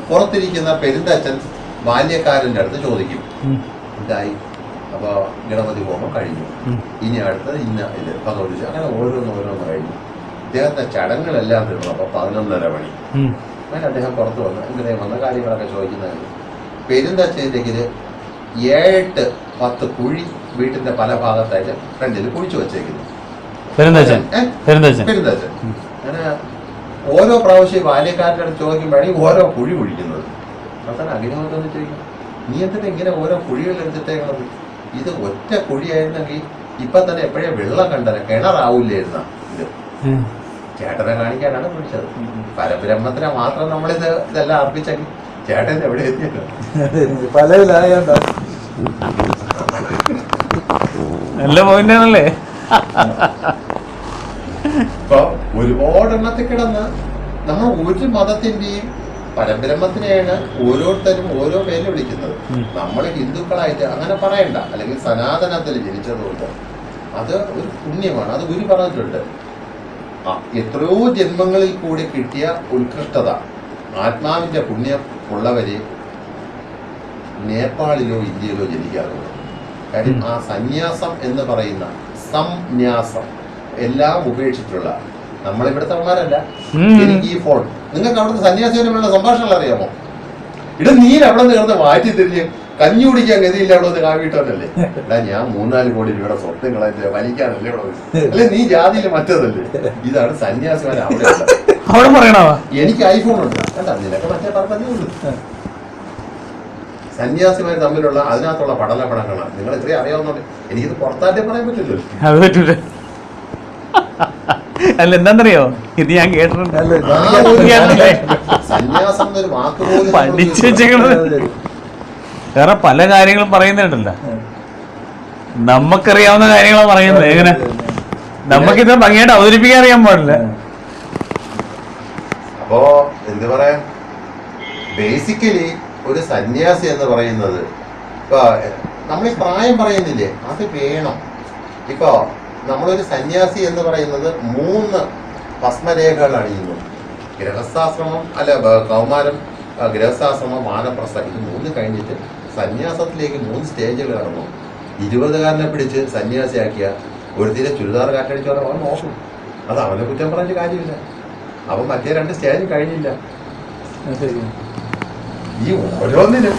പുറത്തിരിക്കുന്ന പെരുന്തച്ഛൻ ബാല്യക്കാരന്റെ അടുത്ത് ചോദിക്കും ഇതായി, അപ്പൊ ഗണപതി ഹോമം കഴിഞ്ഞു, ഇനി അടുത്തത് ഇന്ന ഇത് ഭഗവതി, അങ്ങനെ ഓരോന്ന് കഴിഞ്ഞു. ഇദ്ദേഹത്തെ ചടങ്ങുകളെല്ലാം തീർന്നു. അപ്പൊ 11:30 മണി അങ്ങനെ അദ്ദേഹം പുറത്തു വന്ന് ഇങ്ങനെ വന്ന കാര്യങ്ങളൊക്കെ ചോദിക്കുന്നതായിരുന്നു. പെരുന്തച്ഛൻ്റെക്കില് 7-10 കുഴി വീട്ടിന്റെ പല ഭാഗത്തായിട്ട് ഫ്രണ്ടിൽ കുഴിച്ചു വെച്ചേക്കുന്നു. പെരുന്തച്ഛൻ അങ്ങനെ ഓരോ പ്രാവശ്യം ബാല്യക്കാരുടെ അടുത്ത് ചോദിക്കുമ്പോഴാണ് ഓരോ കുഴി കുഴിക്കുന്നത്. അവസാനം അഗ്നിഹോത്രം ചോദിക്കും, നീ എന്തിനാ ഇങ്ങനെ ഓരോ കുഴികൾ എടുത്തിട്ടേക്കുന്നത്? ഇത് ഒറ്റ കുഴിയായിരുന്നെങ്കിൽ ഇപ്പൊ തന്നെ എപ്പോഴേ വെള്ളം കണ്ടനെ കിണറാവൂലായിരുന്ന ഇത്. ചേട്ടനെ കാണിക്കാനാണ് കുഴിച്ചത്. പരബ്രഹ്മത്തിനെ മാത്രം നമ്മളിത് ഇതെല്ലാം അർപ്പിച്ചെങ്കിൽ ചേട്ടൻ എവിടെ എത്തിയല്ലോ. നല്ല പോയിന്റാണല്ലേ. ഇപ്പൊ ഒരുപാടെണ്ണത്തിൽ കിടന്ന് നമ്മൾ ഒരു മതത്തിന്റെയും പരബ്രഹ്മത്തിനെയാണ് ഓരോരുത്തരും ഓരോ പേര് വിളിക്കുന്നത്. നമ്മൾ ഹിന്ദുക്കളായിട്ട് അങ്ങനെ പറയണ്ട, അല്ലെങ്കിൽ സനാതനത്തിൽ ജനിച്ചതുകൊണ്ട് അത് ഒരു പുണ്യമാണ്. അത് ഗുരു പറഞ്ഞിട്ടുണ്ട്, എത്രയോ ജന്മങ്ങളിൽ കൂടി കിട്ടിയ ഉത്കൃഷ്ടത, ആത്മാവിന്റെ പുണ്യം ഉള്ളവര് നേപ്പാളിലോ ഇന്ത്യയിലോ ജനിക്കാറുണ്ട്. കാര്യം ആ സന്യാസം എന്ന് പറയുന്ന സംന്യാസം എല്ലാം ഉപേക്ഷിച്ചിട്ടുള്ള നമ്മളിവിടുത്തെ അമ്മമാരല്ല. എനിക്ക് ഈ ഫോൺ നിങ്ങൾക്ക് അവിടുത്തെ സന്യാസികളുള്ള സംഭാഷണങ്ങൾ അറിയാമോ? നീര് അവിടെ നിന്ന് മാറ്റി തിരിഞ്ഞ് കഞ്ഞി കുടിക്കാൻ ഗതിയില്ല അവിടെ നിന്ന് കാവിട്ടവരല്ലേ. എടാ ഞാൻ 3-4 കോടി രൂപയുടെ സ്വത്തുകളെ വലിക്കാനല്ലേ ഇവിടെ, അല്ലെ നീ ജാതിയിൽ മറ്റേതല്ലേ. ഇതാണ് സന്യാസിമാരെ അവിടെ പറയണ. എനിക്ക് ഐഫോൺ ഉണ്ട് കണ്ടാ, നിനക്ക് മറ്റേ പറഞ്ഞേ ഉള്ളൂ. സന്യാസിമാർ തമ്മിലുള്ള അതിനകത്തുള്ള പഠനങ്ങളാണ് നിങ്ങൾ ഇത്രയും അറിയാവുന്നുണ്ട്. എനിക്കിത് പുറത്താറ്റേ പറയാൻ പറ്റില്ലല്ലോ. അല്ല എന്താന്നറിയോ, ഇത് ഞാൻ കേട്ടിട്ടുണ്ട്. സന്യാസം എന്നൊരു വാക്ക് പോലും പഠിച്ചു വെച്ചേക്കണത്. വേറെ പല കാര്യങ്ങളും പറയുന്നുണ്ടല്ലോ, നമുക്കറിയാവുന്ന കാര്യങ്ങളാണ് പറയുന്നത്. എങ്ങനെ നമുക്കിത് ഭംഗിയായിട്ട് അവതരിപ്പിക്കാൻ അറിയാൻ പാടില്ല. അപ്പോ എന്ത് പറയാൻ, ബേസിക്കലി ഒരു സന്യാസി എന്ന് പറയുന്നത് ഇപ്പൊ നമ്മൾ ഈ പ്രായം പറയുന്നില്ലേ, അത് വേണം. ഇപ്പൊ നമ്മളൊരു സന്യാസി എന്ന് പറയുന്നത് 3 ഭസ്മരേഖകൾ അണിയുന്നു. ഗൃഹസ്ഥാശ്രമം അല്ല കൗമാരം, ഗൃഹസ്ഥാശ്രമം, വാനപ്രസ്ഥ, ഇത് 3 കഴിഞ്ഞിട്ട് സന്യാസത്തിലേക്ക് 3 സ്റ്റേജുകൾ കടന്നു. 20കാരനെ പിടിച്ച് സന്യാസിയാക്കിയ ഒരുത്തിരെ ചുരിദാർ കാറ്റടിച്ചോടെ അവൻ നോക്കും. അത് അവനെ കുറ്റം പറഞ്ഞ കാര്യമില്ല. അവൻ മറ്റേ 2 സ്റ്റേജ് കഴിഞ്ഞില്ല. ഈ ഓരോന്നിനും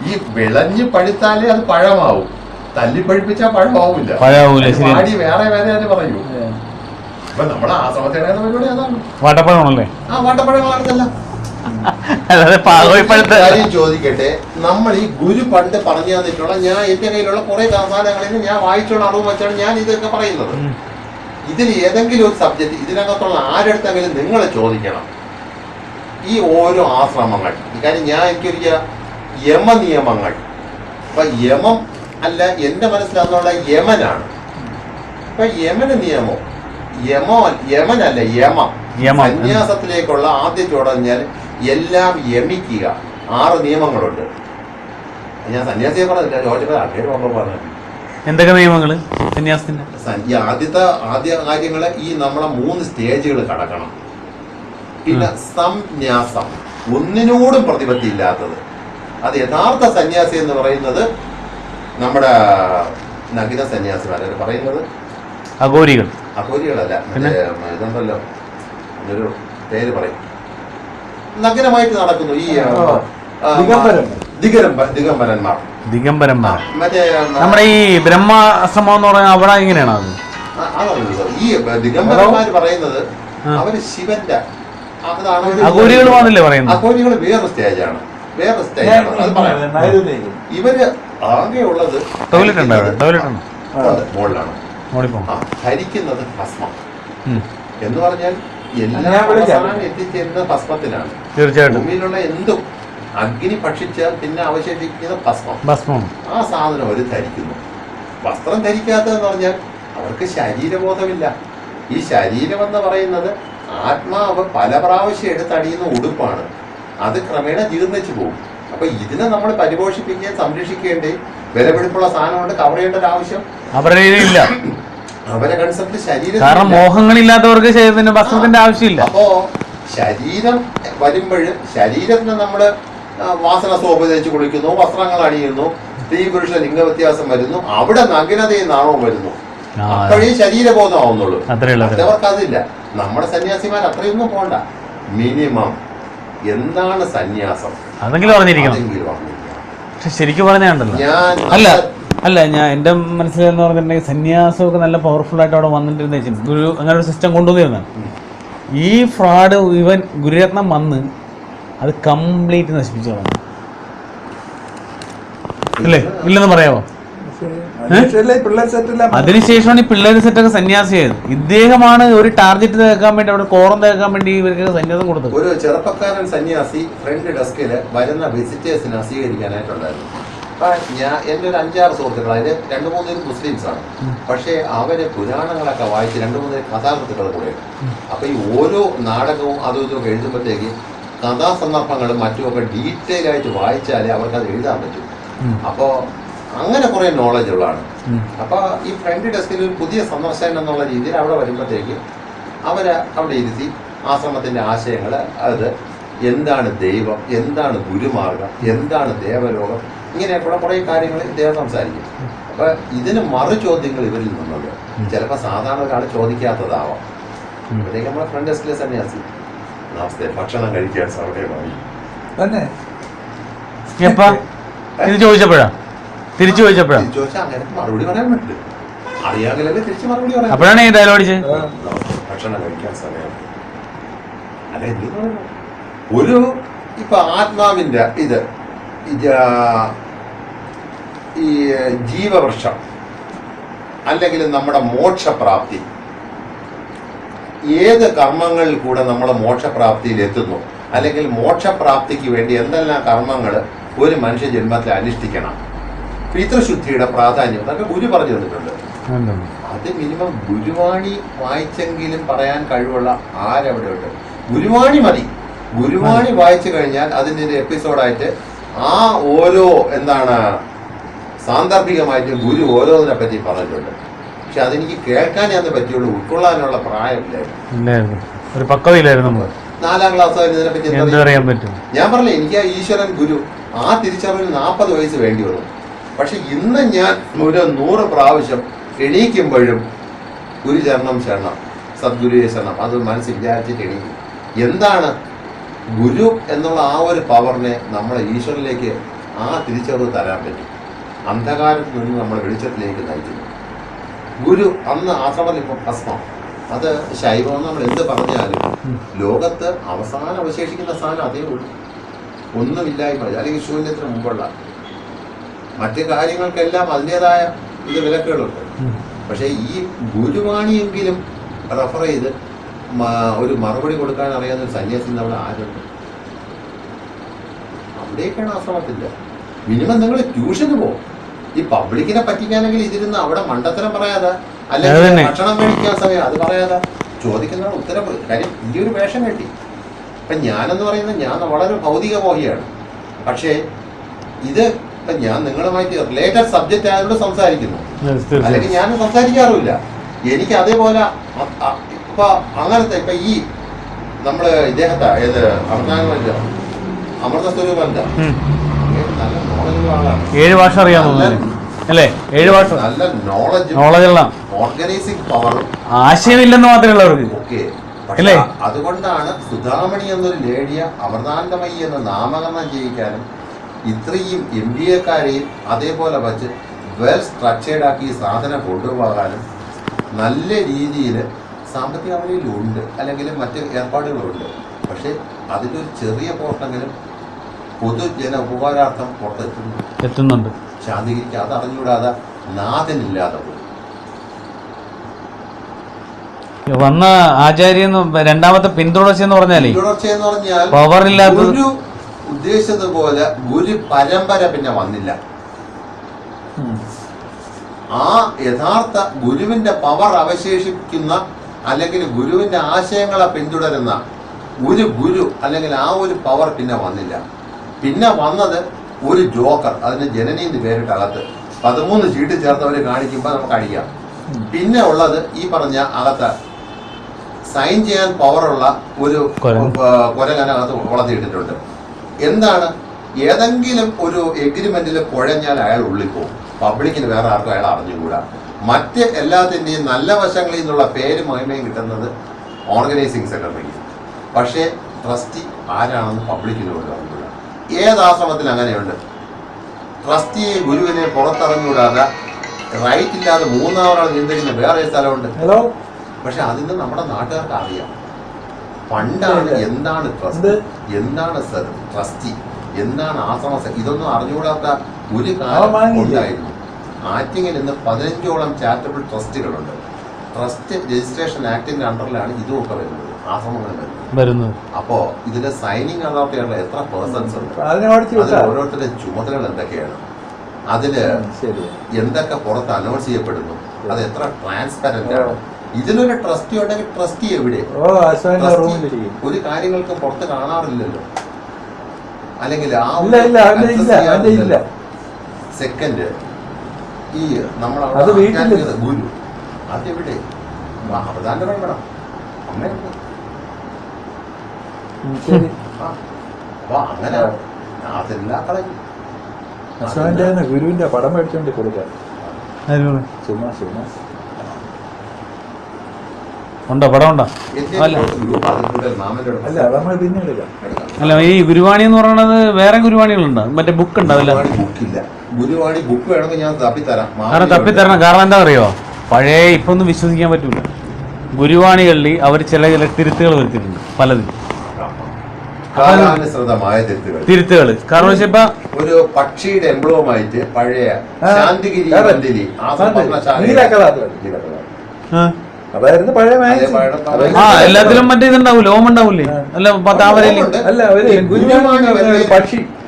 ഈ വിളഞ്ഞ് പഴുത്താലേ അത് പഴമാവും, തല്ലിപ്പഴിപ്പിച്ചാൽ പഴമാവില്ല. പാടി വേറെ തന്നെ പറയൂ. ഇപ്പൊ നമ്മളെ ആശ്രമത്തിടെ പരിപാടി അതാണ്. വാട്ടപ്പഴമാണല്ലേ? ആ വാട്ടപ്പഴങ്ങളാണെന്നല്ല. കാര്യം ചോദിക്കട്ടെ, നമ്മൾ ഈ ഗുരു പണ്ട് പറഞ്ഞു തന്നിട്ടുള്ള, ഞാൻ എന്റെ കയ്യിലുള്ള കുറെ സാധനങ്ങളിൽ ഞാൻ വായിച്ചുള്ള അറിവ് വെച്ചാണ് ഞാൻ ഇതൊക്കെ പറയുന്നത്. ഇതിൽ ഏതെങ്കിലും ഒരു സബ്ജക്റ്റ് ഇതിനകത്തുള്ള ആരെടുത്തെങ്കിലും നിങ്ങൾ ചോദിക്കണം ഈ ഓരോ ആശ്രമങ്ങൾ. കാര്യം എനിക്കൊരു യമനിയമങ്ങൾ, അപ്പൊ യമം അല്ല എൻ്റെ മനസ്സിലാകുന്നുള്ള യമനാണ്. അപ്പൊ യമന നിയമം യമനല്ല യമം. സന്യാസത്തിലേക്കുള്ള ആദ്യ ചുവടഞ്ഞാൽ എല്ലാം യമിക്കുക. 6 നിയമങ്ങളുണ്ട്. ഞാൻ സന്യാസിയെ പറഞ്ഞു എന്തൊക്കെ നിയമങ്ങള് സന്യാസത്തിന്റെ? ആദ്യ കാര്യങ്ങള് ഈ നമ്മളെ 3 സ്റ്റേജുകൾ കടക്കണം. പിന്നെ സംന്യാസം, ഒന്നിനോടും പ്രതിപത്തി ഇല്ലാത്തത്. അത് യഥാർത്ഥ സന്യാസി എന്ന് പറയുന്നത് നമ്മുടെ നഗിന സന്യാസിമാരെ പറയുന്നത് അഘോരികളല്ല, ഇതുണ്ടല്ലോ എന്നൊരു പേര് പറയും. നഗരമായിട്ട് നടക്കുന്നു ഈ ദിഗംബരന്മാർ. മറ്റേ നമ്മുടെ ഈ ബ്രഹ്മാശ്രമം എന്ന് പറയുന്നത് അവിടെ എങ്ങനെയാണ് അത്? ഈ ദിഗംബരന്മാര് പറയുന്നത് അവര് ശിവന്റെ അഘോരികൾ പറയുന്നത്. അഘോരികൾ വേറെ സ്റ്റേജാണ്. ഇവര് ആകെയുള്ളത് മുകളിലാണ്. ധരിക്കുന്നത് ഭസ്മം എന്ന് പറഞ്ഞാൽ എല്ലാം എത്തിച്ചേരുന്നത് ഭസ്മത്തിലാണ്. ഭൂമിയിലുള്ള എന്തും അഗ്നി ഭക്ഷിച്ചാൽ പിന്നെ അവശേഷിക്കുന്ന ഭസ്മം. ആ സാധനം അവർ ധരിക്കുന്നു. വസ്ത്രം ധരിക്കാത്തതെന്ന് പറഞ്ഞാൽ അവർക്ക് ശരീരബോധമില്ല. ഈ ശരീരം എന്ന് പറയുന്നത് ആത്മാവ് പല പ്രാവശ്യം എടുത്തടിയുന്ന ഉടുപ്പാണ്. അത് ക്രമേണ ജീർണിച്ചു പോകും. അപ്പൊ ഇതിനെ നമ്മൾ പരിപോഷിപ്പിക്കുകയും സംരക്ഷിക്കേണ്ടേ വിലപിടിപ്പുള്ള സാധനം കൊണ്ട് കവർ ചെയ്യേണ്ട ഒരു ആവശ്യം അവരെ കൺസെപ്റ്റ് ശരീരം. കാരണം മോഹങ്ങളില്ലാത്തവർക്ക് ശരീരത്തിന്റെ വസ്ത്രത്തിന്റെ ആവശ്യമില്ല. അപ്പോ ശരീരം വരുമ്പോഴും ശരീരത്തിന് നമ്മള് വാസന സോപ്പ് തേച്ച് കുളിക്കുന്നു, വസ്ത്രങ്ങൾ അണിയുന്നു, സ്ത്രീ പുരുഷ ലിംഗ വ്യത്യാസം വരുന്നു, അവിടെ നഗ്നതയും നാണവും വരുന്നു. അപ്പോഴേ ശരീരബോധമാവുന്നുള്ളൂ. മറ്റവർക്ക് അതില്ല. നമ്മുടെ സന്യാസിമാർ അത്രയൊന്നും പോണ്ട. മിനിമം എന്താണ് സന്യാസം അതെങ്കിലും പറഞ്ഞിരിക്കണം. പക്ഷെ ശരിക്കും പറഞ്ഞാണ്ടല്ലോ അല്ല ഞാൻ എൻ്റെ മനസ്സിലെന്ന് പറഞ്ഞിട്ടുണ്ടെങ്കിൽ സന്യാസമൊക്കെ നല്ല പവർഫുൾ ആയിട്ട് അവിടെ വന്നിട്ടിരുന്ന ഗുരു അങ്ങനെ ഒരു സിസ്റ്റം കൊണ്ടുവന്നിരുന്നത്. ഈ ഫ്രോഡ് ഗുരുരത്നം വന്ന് അത് കംപ്ലീറ്റ് നശിപ്പിച്ചു കളഞ്ഞു അല്ലേ? ഇല്ലെന്ന് പറയാമോ? അതിനുശേഷമാണ് ഈ പിള്ളേർ സെറ്റൊക്കെ സന്യാസിയായത്. ഇദ്ദേഹമാണ് ഒരു ടാർഗറ്റ് തേക്കാൻ വേണ്ടി അവിടെ കോറം തേക്കാൻ വേണ്ടി ഇവർക്ക് സന്യാസം കൊടുത്തത്. ഒരു ചെറുപ്പക്കാരൻ സന്യാസി ഫ്രണ്ട് ഡെസ്കില് വരുന്ന വിസിറ്റേഴ്സിനെ സ്വീകരിക്കാനായിട്ടുണ്ടായിരുന്നു. എൻ്റെ ഒരു 5-6 സുഹൃത്തുക്കൾ, അതിൽ 2-3 മുസ്ലിംസ് ആണ്. പക്ഷേ അവര് പുരാണങ്ങളൊക്കെ വായിച്ച് 2-3 കഥാകൃത്തുക്കൾ കൂടെ. അപ്പൊ ഈ ഓരോ നാടകവും അതും ഇതൊക്കെ എഴുതുമ്പോഴത്തേക്ക് കഥാസന്ദർഭങ്ങളും മറ്റുമൊക്കെ ഡീറ്റെയിൽ ആയിട്ട് വായിച്ചാലേ അവർക്ക് അത് എഴുതാൻ പറ്റും. അപ്പോ അങ്ങനെ കുറെ നോളജ് ഉള്ളതാണ്. അപ്പൊ ഈ ഫ്രണ്ട് ഡെസ്കിൽ ഒരു പുതിയ സന്ദർശനം എന്നുള്ള രീതിയിൽ അവിടെ വരുമ്പോഴത്തേക്ക് അവരെ അവിടെ ഇരുത്തി ആശ്രമത്തിന്റെ ആശയങ്ങൾ, അത് എന്താണ് ദൈവം, എന്താണ് ഗുരുമാർഗം, എന്താണ് ദേവലോകം, ഇങ്ങനെയൊക്കെയുള്ള കുറെ കാര്യങ്ങൾ ഇദ്ദേഹം സംസാരിക്കും. അപ്പൊ ഇതിന് മറു ചോദ്യങ്ങൾ ഇവരിൽ നിന്നുണ്ട്. ചിലപ്പോൾ സാധാരണ ഒരാൾ ചോദിക്കാത്തതാവാം. അപ്പോഴത്തേക്ക് നമ്മളെ ഫ്രണ്ട് ഡെസ്കിലെ സന്യാസി, നമസ്തേ, ഭക്ഷണം കഴിക്കാൻ സമയമായി തന്നെ തിരിച്ചു ചോദിച്ചപ്പോഴാ അങ്ങനെ മറുപടി പറയാൻ പറ്റില്ല. അറിയാമെങ്കിലല്ലേ തിരിച്ച് മറുപടി പറയാം. അപ്പോഴാണ് ഈ ഡയലോഗ് ഭക്ഷണം കഴിക്കാൻ സമയം അല്ല എന്ത് പറയുന്നു. ഒരു ഇപ്പൊ ആത്മാവിന്റെ ഈ ജീവവൃക്ഷം അല്ലെങ്കിൽ നമ്മുടെ മോക്ഷപ്രാപ്തി, ഏത് കർമ്മങ്ങളിൽ കൂടെ നമ്മൾ മോക്ഷപ്രാപ്തിയിൽ എത്തുന്നു, അല്ലെങ്കിൽ മോക്ഷപ്രാപ്തിക്ക് വേണ്ടി എന്തെല്ലാം കർമ്മങ്ങൾ ഒരു മനുഷ്യ ജന്മത്തിൽ അനുഷ്ഠിക്കണം, പിതൃശുദ്ധിയുടെ പ്രാധാന്യം അതൊക്കെ ഗുരു പറഞ്ഞു തന്നിട്ടുണ്ട്. അത് മിനിമം ഗുരുവാണി വായിച്ചെങ്കിലും പറയാൻ കഴിവുള്ള ആരവിടെ ഉണ്ട്? ഗുരുവാണി മതി. ഗുരുവാണി വായിച്ചു കഴിഞ്ഞാൽ അതിൻ്റെ ഒരു എപ്പിസോഡായിട്ട് ആ ഓരോ സാന്ദർഭികമായിട്ട് ഗുരു ഓരോന്നിനെ പറ്റി പറഞ്ഞിട്ടുണ്ട്. പക്ഷെ അതെനിക്ക് കേൾക്കാനേ അന്ന് പറ്റിയുള്ളൂ, ഉൾക്കൊള്ളാനുള്ള പ്രായമില്ലായിരുന്നു, ഒരു പക്വതയിലായിരുന്നു. 4ാം ക്ലാസ് ഇതിനെ പറ്റി ഞാൻ പറഞ്ഞില്ലേ, എനിക്ക് ആ ഈശ്വരൻ ഗുരു ആ തിരിച്ചറിവിന് 40 വയസ്സ് വേണ്ടി വന്നു. പക്ഷെ ഇന്ന് ഞാൻ ഒരു 100 പ്രാവശ്യം എണീക്കുമ്പോഴും ഗുരുചരണം ശരണം, സദ്ഗുരുവേ ശരണം, അത് മനസ്സിൽ വിചാരിച്ചിട്ട് എണീക്കും. എന്താണ് ഗുരു എന്നുള്ള ആ ഒരു പവറിനെ നമ്മളെ ഈശ്വരനിലേക്ക് ആ തിരിച്ചറിവ് തരാൻ പറ്റും. അന്ധകാരത്തിൽ നിന്ന് നമ്മൾ വെളിച്ചത്തിലേക്ക് നയിക്കുന്നു. ഗുരു അന്ന് ആശ്രമത്തിൽ ഇപ്പം ഭസ്മം, അത് ശൈവം നമ്മൾ എന്ത് പറഞ്ഞാലും ലോകത്ത് അവസാനം അവശേഷിക്കുന്ന സ്ഥാനം അതേ ഉള്ളൂ. ഒന്നുമില്ലായ്മ അല്ലെങ്കിൽ ശൂന്യത്തിന് മുമ്പുള്ള മറ്റു കാര്യങ്ങൾക്കെല്ലാം അതിൻ്റെതായ വിലക്കുകളുണ്ട്. പക്ഷേ ഈ ഗുരുവാണിയെങ്കിലും റെഫർ ചെയ്ത് ഒരു മറുപടി കൊടുക്കാൻ അറിയാവുന്ന ഒരു സന്യാസി നമ്മൾ ആരുണ്ട്? അവിടേക്കാണ് ആശ്രമത്തില്ല. മിനിമം നിങ്ങൾ ട്യൂഷന് പോകും. ഈ പബ്ലിക്കിനെ പറ്റിക്കാനെങ്കിൽ ഇതിരുന്ന് അവിടെ മണ്ടത്തരം പറയാതെ, അല്ലെങ്കിൽ ഭക്ഷണം കഴിക്കാൻ സമയം അത് പറയാതെ ചോദിക്കുന്ന ഉത്തരം. കാര്യം ഈ ഒരു വേഷം കെട്ടി. ഇപ്പം ഞാനെന്ന് പറയുന്നത് ഞാൻ വളരെ ഭൗതിക മോഹിയാണ്. പക്ഷേ ഇത് ഇപ്പം ഞാൻ നിങ്ങളുമായിട്ട് റിലേറ്റഡ് സബ്ജക്റ്റ് ആയതുകൊണ്ട് സംസാരിക്കുന്നു, അല്ലെങ്കിൽ ഞാൻ സംസാരിക്കാറുമില്ല. എനിക്ക് അതേപോലെ ഇപ്പൊ അങ്ങനത്തെ ഇപ്പൊ ഈ നമ്മള് ഇദ്ദേഹത്തെ ഏത് അമൃത സ്വരൂപന്റെ നല്ല നോളജുള്ള ആളാണ്. 7 ഭാഷ അറിയാമോ അല്ലേ? 7 ഭാഷ നല്ല നോളജുള്ള ഓർഗനൈസിംഗ് പവറും ആശയമില്ലെന്ന് മാത്രമേ ഉള്ളവർക്ക്. ഓക്കെ, പക്ഷേ അതുകൊണ്ടാണ് സുധാമണി എന്നൊരു ലേഡിയെ അമൃതാനന്ദമയി എന്ന നാമകരണം ചെയ്യിക്കാനും ഇത്രയും MBA-കാരെയും അതേപോലെ വച്ച് വെൽ സ്ട്രക്ചേർഡ് ആക്കി ഈ സാധനം കൊണ്ടുപോകാനും നല്ല രീതിയിൽ സാമ്പത്തിക അവധിയിലുണ്ട്, അല്ലെങ്കിൽ മറ്റ് ഏർപ്പാടുകളുണ്ട്. പക്ഷേ അതിൻ്റെ ഒരു ചെറിയ പോർട്ടെങ്കിലും പൊതുജന ഉപകാരാർത്ഥം എത്തുന്നുണ്ട്. ശാന്തിക്ക് അത് അറിഞ്ഞുകൂടാതെ നാഥനില്ലാതെ പോകും. വന്ന ആചാര്യൻ രണ്ടാമത്തെ പിന്തുടർച്ചയെന്ന് പറഞ്ഞാൽ പവറില്ലാത്ത ഗുരു ഉദ്ദേശിച്ചതുപോലെ ഗുരു പരമ്പര പിന്നെ വന്നില്ല. ആ യഥാർത്ഥ ഗുരുവിന്റെ പവർ അവശേഷിക്കുന്ന അല്ലെങ്കിൽ ഗുരുവിന്റെ ആശയങ്ങളെ പിന്തുടരുന്ന ഒരു ഗുരു അല്ലെങ്കിൽ ആ ഒരു പവർ പിന്നെ വന്നില്ല. പിന്നെ വന്നത് ഒരു ജോക്കർ, അതിന് ജനനി എന്ന് പേരിട്ട് അകത്ത് 13 ചീട്ട് ചേർത്തവര് കാണിക്കുമ്പോൾ നമുക്ക് അടിക്കാം. പിന്നെ ഉള്ളത് ഈ പറഞ്ഞ അകത്ത് സൈൻ ചെയ്യാൻ പവറുള്ള ഒരു കുരങ്ങനകത്ത് വളർത്തിയിട്ടിട്ടുണ്ട്. എന്താണ്? ഏതെങ്കിലും ഒരു എഗ്രിമെന്റിൽ കുഴഞ്ഞാൽ അയാൾ ഉള്ളിൽ പോകും. പബ്ലിക്കിന് വേറെ ആർക്കും അയാൾ അറിഞ്ഞുകൂടാ. മറ്റ് എല്ലാത്തിൻ്റെയും നല്ല വശങ്ങളിൽ നിന്നുള്ള പേര് മഹിമയും കിട്ടുന്നത് ഓർഗനൈസിങ് സെക്രട്ടറിക്ക്. പക്ഷേ ട്രസ്റ്റി ആരാണെന്ന് പബ്ലിക്കിന് പോലും അറിഞ്ഞുകൂടാ. ഏത് ആശ്രമത്തിൽ അങ്ങനെയുണ്ട്? ട്രസ്റ്റിയെ ഗുരുവിനെ പുറത്തിറങ്ങിവിടാതെ റൈറ്റ് ഇല്ലാതെ 3 ആളുകൾ നിയന്ത്രിക്കുന്ന വേറെ സ്ഥലമുണ്ട്. പക്ഷെ അതിന് നമ്മുടെ നാട്ടുകാർക്ക് അറിയാം. പണ്ടാണ് എന്താണ് ട്രസ്റ്റ്, എന്താണ് ട്രസ്റ്റി, എന്താണ് ആശ്രമ, ഇതൊന്നും അറിഞ്ഞുകൂടാത്ത ഒരു കാലം ഉണ്ടായിരുന്നു. ആറ്റിങ്ങിൽ ഇന്ന് 15ഓളം ചാരിറ്റബിൾ ട്രസ്റ്റുകളുണ്ട്. ട്രസ്റ്റ് രജിസ്ട്രേഷൻ ആക്ടിന്റെ അണ്ടറിലാണ് ഇതുമൊക്കെ വരുന്നത്, ആശ്രമങ്ങൾ വരുന്നത്. അപ്പോ ഇതിന്റെ സൈനിങ് അതോറിറ്റിയുള്ള എത്ര പേഴ്സൺസ് ഉണ്ട്, അതിൽ ഓരോരുത്തരുടെ ചുമതലകൾ എന്തൊക്കെയാണ്, അതില് എന്തൊക്കെ പുറത്ത് അനൗൺസ് ചെയ്യപ്പെടുന്നു, അത് എത്ര ട്രാൻസ്പെറന്റ് ആണ്. ഇതിലൊരു ട്രസ്റ്റി ഉണ്ടെങ്കിൽ ട്രസ്റ്റി എവിടെ? ഒരു കാര്യങ്ങൾക്ക് പുറത്ത് കാണാറില്ലല്ലോ. അല്ലെങ്കിൽ ആ സെക്കൻഡ് ഈ നമ്മളവിടെ ഗുരു അതെവിടെ? അവതാന്റെ വേണം അമ്മയുണ്ട്. അങ്ങനെ അതെല്ലാം കളയും. ഗുരുവിന്റെ പടം മേടിച്ചോണ്ട് കൊടുക്കാൻ ഉണ്ടോ? പടം ഉണ്ടോ? അല്ല, ഈ ഗുരുവാണി എന്ന് പറയുന്നത് വേറെ ഗുരുവാണികളുണ്ടോ? മറ്റേ ബുക്ക് ഉണ്ട്, അതല്ല ബുക്കില്ല. ഗുരുവാണി ബുക്ക് വേണമെങ്കിൽ ഞാൻ തപ്പിത്തരാം. തപ്പിത്തരണം. കാരണം എന്താ അറിയോ, പഴയ ഇപ്പൊ ഒന്നും വിശ്വസിക്കാൻ പറ്റൂല. ഗുരുവാണികളിൽ അവർ ചില തിരുത്തുകൾ വരുത്തിയിട്ടുണ്ട്, പലതും തിരുത്തുകൾ. കാരണം വെച്ചാ ഒരു പക്ഷിയുടെ എംബ്ലവുമായിട്ട് പഴയ ശാന്തിഗിരി അതായിരുന്നു പഴയ എല്ലാത്തിലും മറ്റേ ഇതുണ്ടാവൂലേ, ഓം ഉണ്ടാവൂലേ, അല്ല താമരയില് അല്ല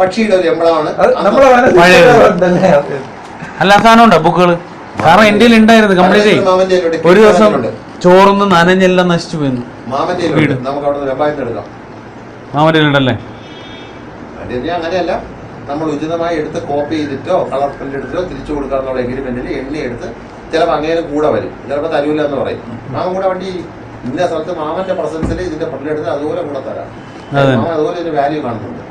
പക്ഷിയുടെ ഒരു എംബ്ലമാണ് അല്ല സാധനം ഉണ്ടോ ബുക്കുകള്? കാരണം എന്റെ ഉണ്ടായിരുന്നു കംപ്ലീറ്റ്. ഒരു ദിവസം ചോറൊന്നും നനഞ്ഞെല്ലാം നശിച്ചു പോയിരുന്നു. വീട് നമുക്ക് അവിടെ മാമന്റെ ഉണ്ടല്ലേ? അങ്ങനെയല്ല, നമ്മൾ ഉചിതമായി എടുത്ത് കോപ്പി ചെയ്തിട്ടോ കളർ പ്രിന്റ് എടുത്തിട്ടോ തിരിച്ചു കൊടുക്കാന്നുള്ള എഗ്രിമെന്റിൽ എണ്ണ എടുത്ത് ചിലപ്പോൾ അങ്ങനെ കൂടെ വരും, ചിലപ്പോൾ തരൂല എന്ന് പറയും. മാമൻ കൂടെ വണ്ടി ഇന്ന സ്ഥലത്ത് മാമന്റെ പ്രസൻസിൽ ഇതിന്റെ പ്രിന്റ് എടുത്ത് അതുപോലെ കൂടെ തരാം. മാമൻ അതുപോലെ ഇതിന്റെ വാല്യൂ കാണുന്നുണ്ട്.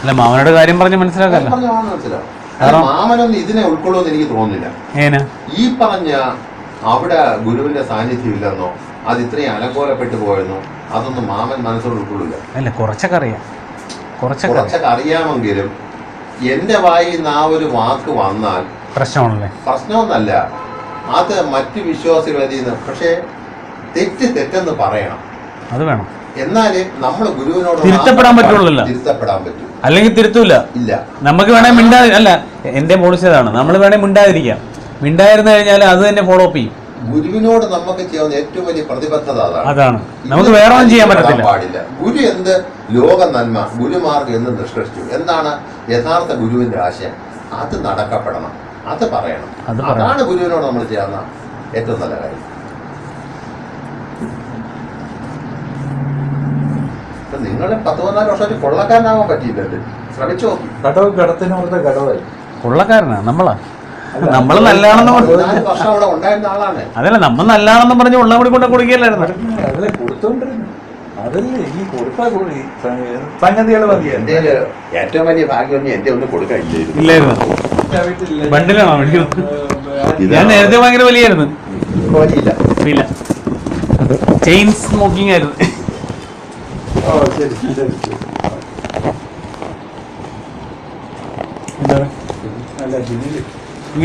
അല്ല, മാമനോട് കാര്യം പറഞ്ഞ് മനസ്സിലാക്കല്ല. മാമനൊന്നും ഇതിനെ ഉൾക്കൊള്ളുമെന്ന് എനിക്ക് തോന്നുന്നില്ല. ഈ പറഞ്ഞ അവിടെ ഗുരുവിന്റെ സാന്നിധ്യം ഇല്ലെന്നോ, അത് ഇത്രയും അലങ്കോലപ്പെട്ടു പോയെന്നോ, അതൊന്നും മാമൻ മനസ്സോട് ഉൾക്കൊള്ളില്ല. അല്ല, കുറച്ചൊക്കെ അറിയാമെങ്കിലും എന്റെ വായിൽ നിന്ന് ആ ഒരു വാക്ക് വന്നാൽ പ്രശ്നമൊന്നല്ല, അത് മറ്റു വിശ്വാസികൾ എന്ത് ചെയ്യുന്നു. പക്ഷേ തെറ്റെന്ന് പറയണം. അത് വേണം. എന്നാലേ നമ്മൾ ഗുരുവിനോട് തിരുത്തപ്പെടാൻ പറ്റുള്ളൂ. തിരുത്തപ്പെടാൻ പറ്റും, അല്ലെങ്കിൽ തിരുത്തൂല. ഇല്ല. നമുക്ക് വേണേ അല്ല, എന്റെ പോളിസി അതാണ്, നമ്മൾ വേണേ മിണ്ടാതിരിക്കാം. മിണ്ടായിരുന്നു കഴിഞ്ഞാൽ അത് തന്നെ ഫോളോ അപ്പ് ചെയ്യും. ഗുരുവിനോട് നമുക്ക് ചെയ്യാവുന്ന ഏറ്റവും വലിയ പ്രതിബദ്ധത അതാണ്. നമുക്ക് വേറെ ഒന്നും ചെയ്യാൻ പാടില്ല. ഗുരു എന്ത് ലോക നന്മ, ഗുരുമാർഗം എന്ന് നിഷ്കർഷിച്ചു. എന്താണ് യഥാർത്ഥ ഗുരുവിന്റെ ആശയം? അത് നടക്കപ്പെടണം, അത് പറയണം. അതാണ് ഗുരുവിനോട് നമ്മൾ ചെയ്യാവുന്ന ഏറ്റവും നല്ല കാര്യം. നിങ്ങൾ 10-14 വർഷമായിട്ട് കൊള്ളക്കാരനാവാൻ പറ്റിയില്ലല്ലേ? ശ്രമിച്ചു നോക്കി. കടവ് കടത്തിനോർത്ത് കടവായി. കൊള്ളക്കാരനാ നമ്മളാ? നമ്മള് നല്ലതാണെന്ന് വർഷം അവിടെ ഉണ്ടായിരുന്ന ആളാണ്. അതല്ല, നമ്മൾ നല്ലതാണെന്ന് പറഞ്ഞ് ഉള്ള കൂടി കൊണ്ട് കുടിക്കല്ലായിരുന്നു. അതല്ലേ കൊടുത്തോണ്ടിരുന്നു. അതല്ലേ ഈ കൊടുത്താ സംഗതികൾ മതി. എന്റെ ഏറ്റവും വലിയ ഭാഗ്യം എന്റെ ഒന്നും കൊടുക്കാനില്ലായിരുന്നു. ഇല്ലായിരുന്നു. ബണ്ടിലാണോ വിളിക്കുന്നത്? ഞാൻ നേരത്തെ ഭയങ്കര വലിയായിരുന്നു. ഇല്ല, ചെയിൻ സ്മോക്കിംഗ് ആയിരുന്നു.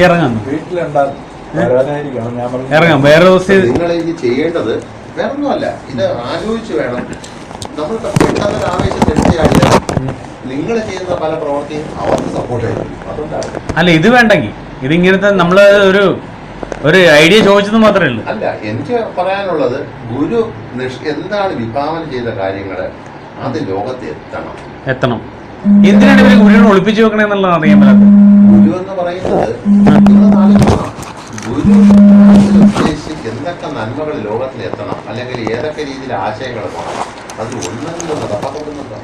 ഇറങ്ങാം, ഇറങ്ങാം. വേറെ ദിവസം നിങ്ങൾ ഇത് ചെയ്യേണ്ടത് വേറൊന്നുമല്ല, ഇത് ആലോചിച്ച് വേണം. നമ്മൾ പെട്ടെന്നൊരു ആവേശത്തെടുത്തിയാല് നിങ്ങൾ ചെയ്യുന്ന പല പ്രവർത്തിയും അവർക്ക് സപ്പോർട്ട് ആയിരിക്കും. അതുകൊണ്ടാണ്. അല്ല, ഇത് വേണ്ടെങ്കിൽ ഇതിങ്ങനത്തെ നമ്മള് ഒരു ഐഡിയ ചോദിച്ചത് മാത്രമേ ഉള്ളൂ. അല്ല, എനിക്ക് പറയാനുള്ളത് ഗുരു എന്താണ് വിഭാവന ചെയ്ത കാര്യങ്ങള് അത് ലോകത്ത് എത്തണം. എന്തിനാണ് ഇവര് ഗുരുവിനെ ഒളിപ്പിച്ചു വെക്കണേ എന്നുള്ളത് അറിയാൻ പറ്റാത്ത. ഗുരു എന്ന് പറയുന്നത് ഗുരു ഉദ്ദേശിച്ച് എന്തൊക്കെ നന്മകൾ ലോകത്തിൽ എത്തണം, അല്ലെങ്കിൽ ഏതൊക്കെ രീതിയിൽ ആശയങ്ങൾ പോകണം, അത് ഒന്നും തപ്പപ്പെടുന്നുണ്ടോ?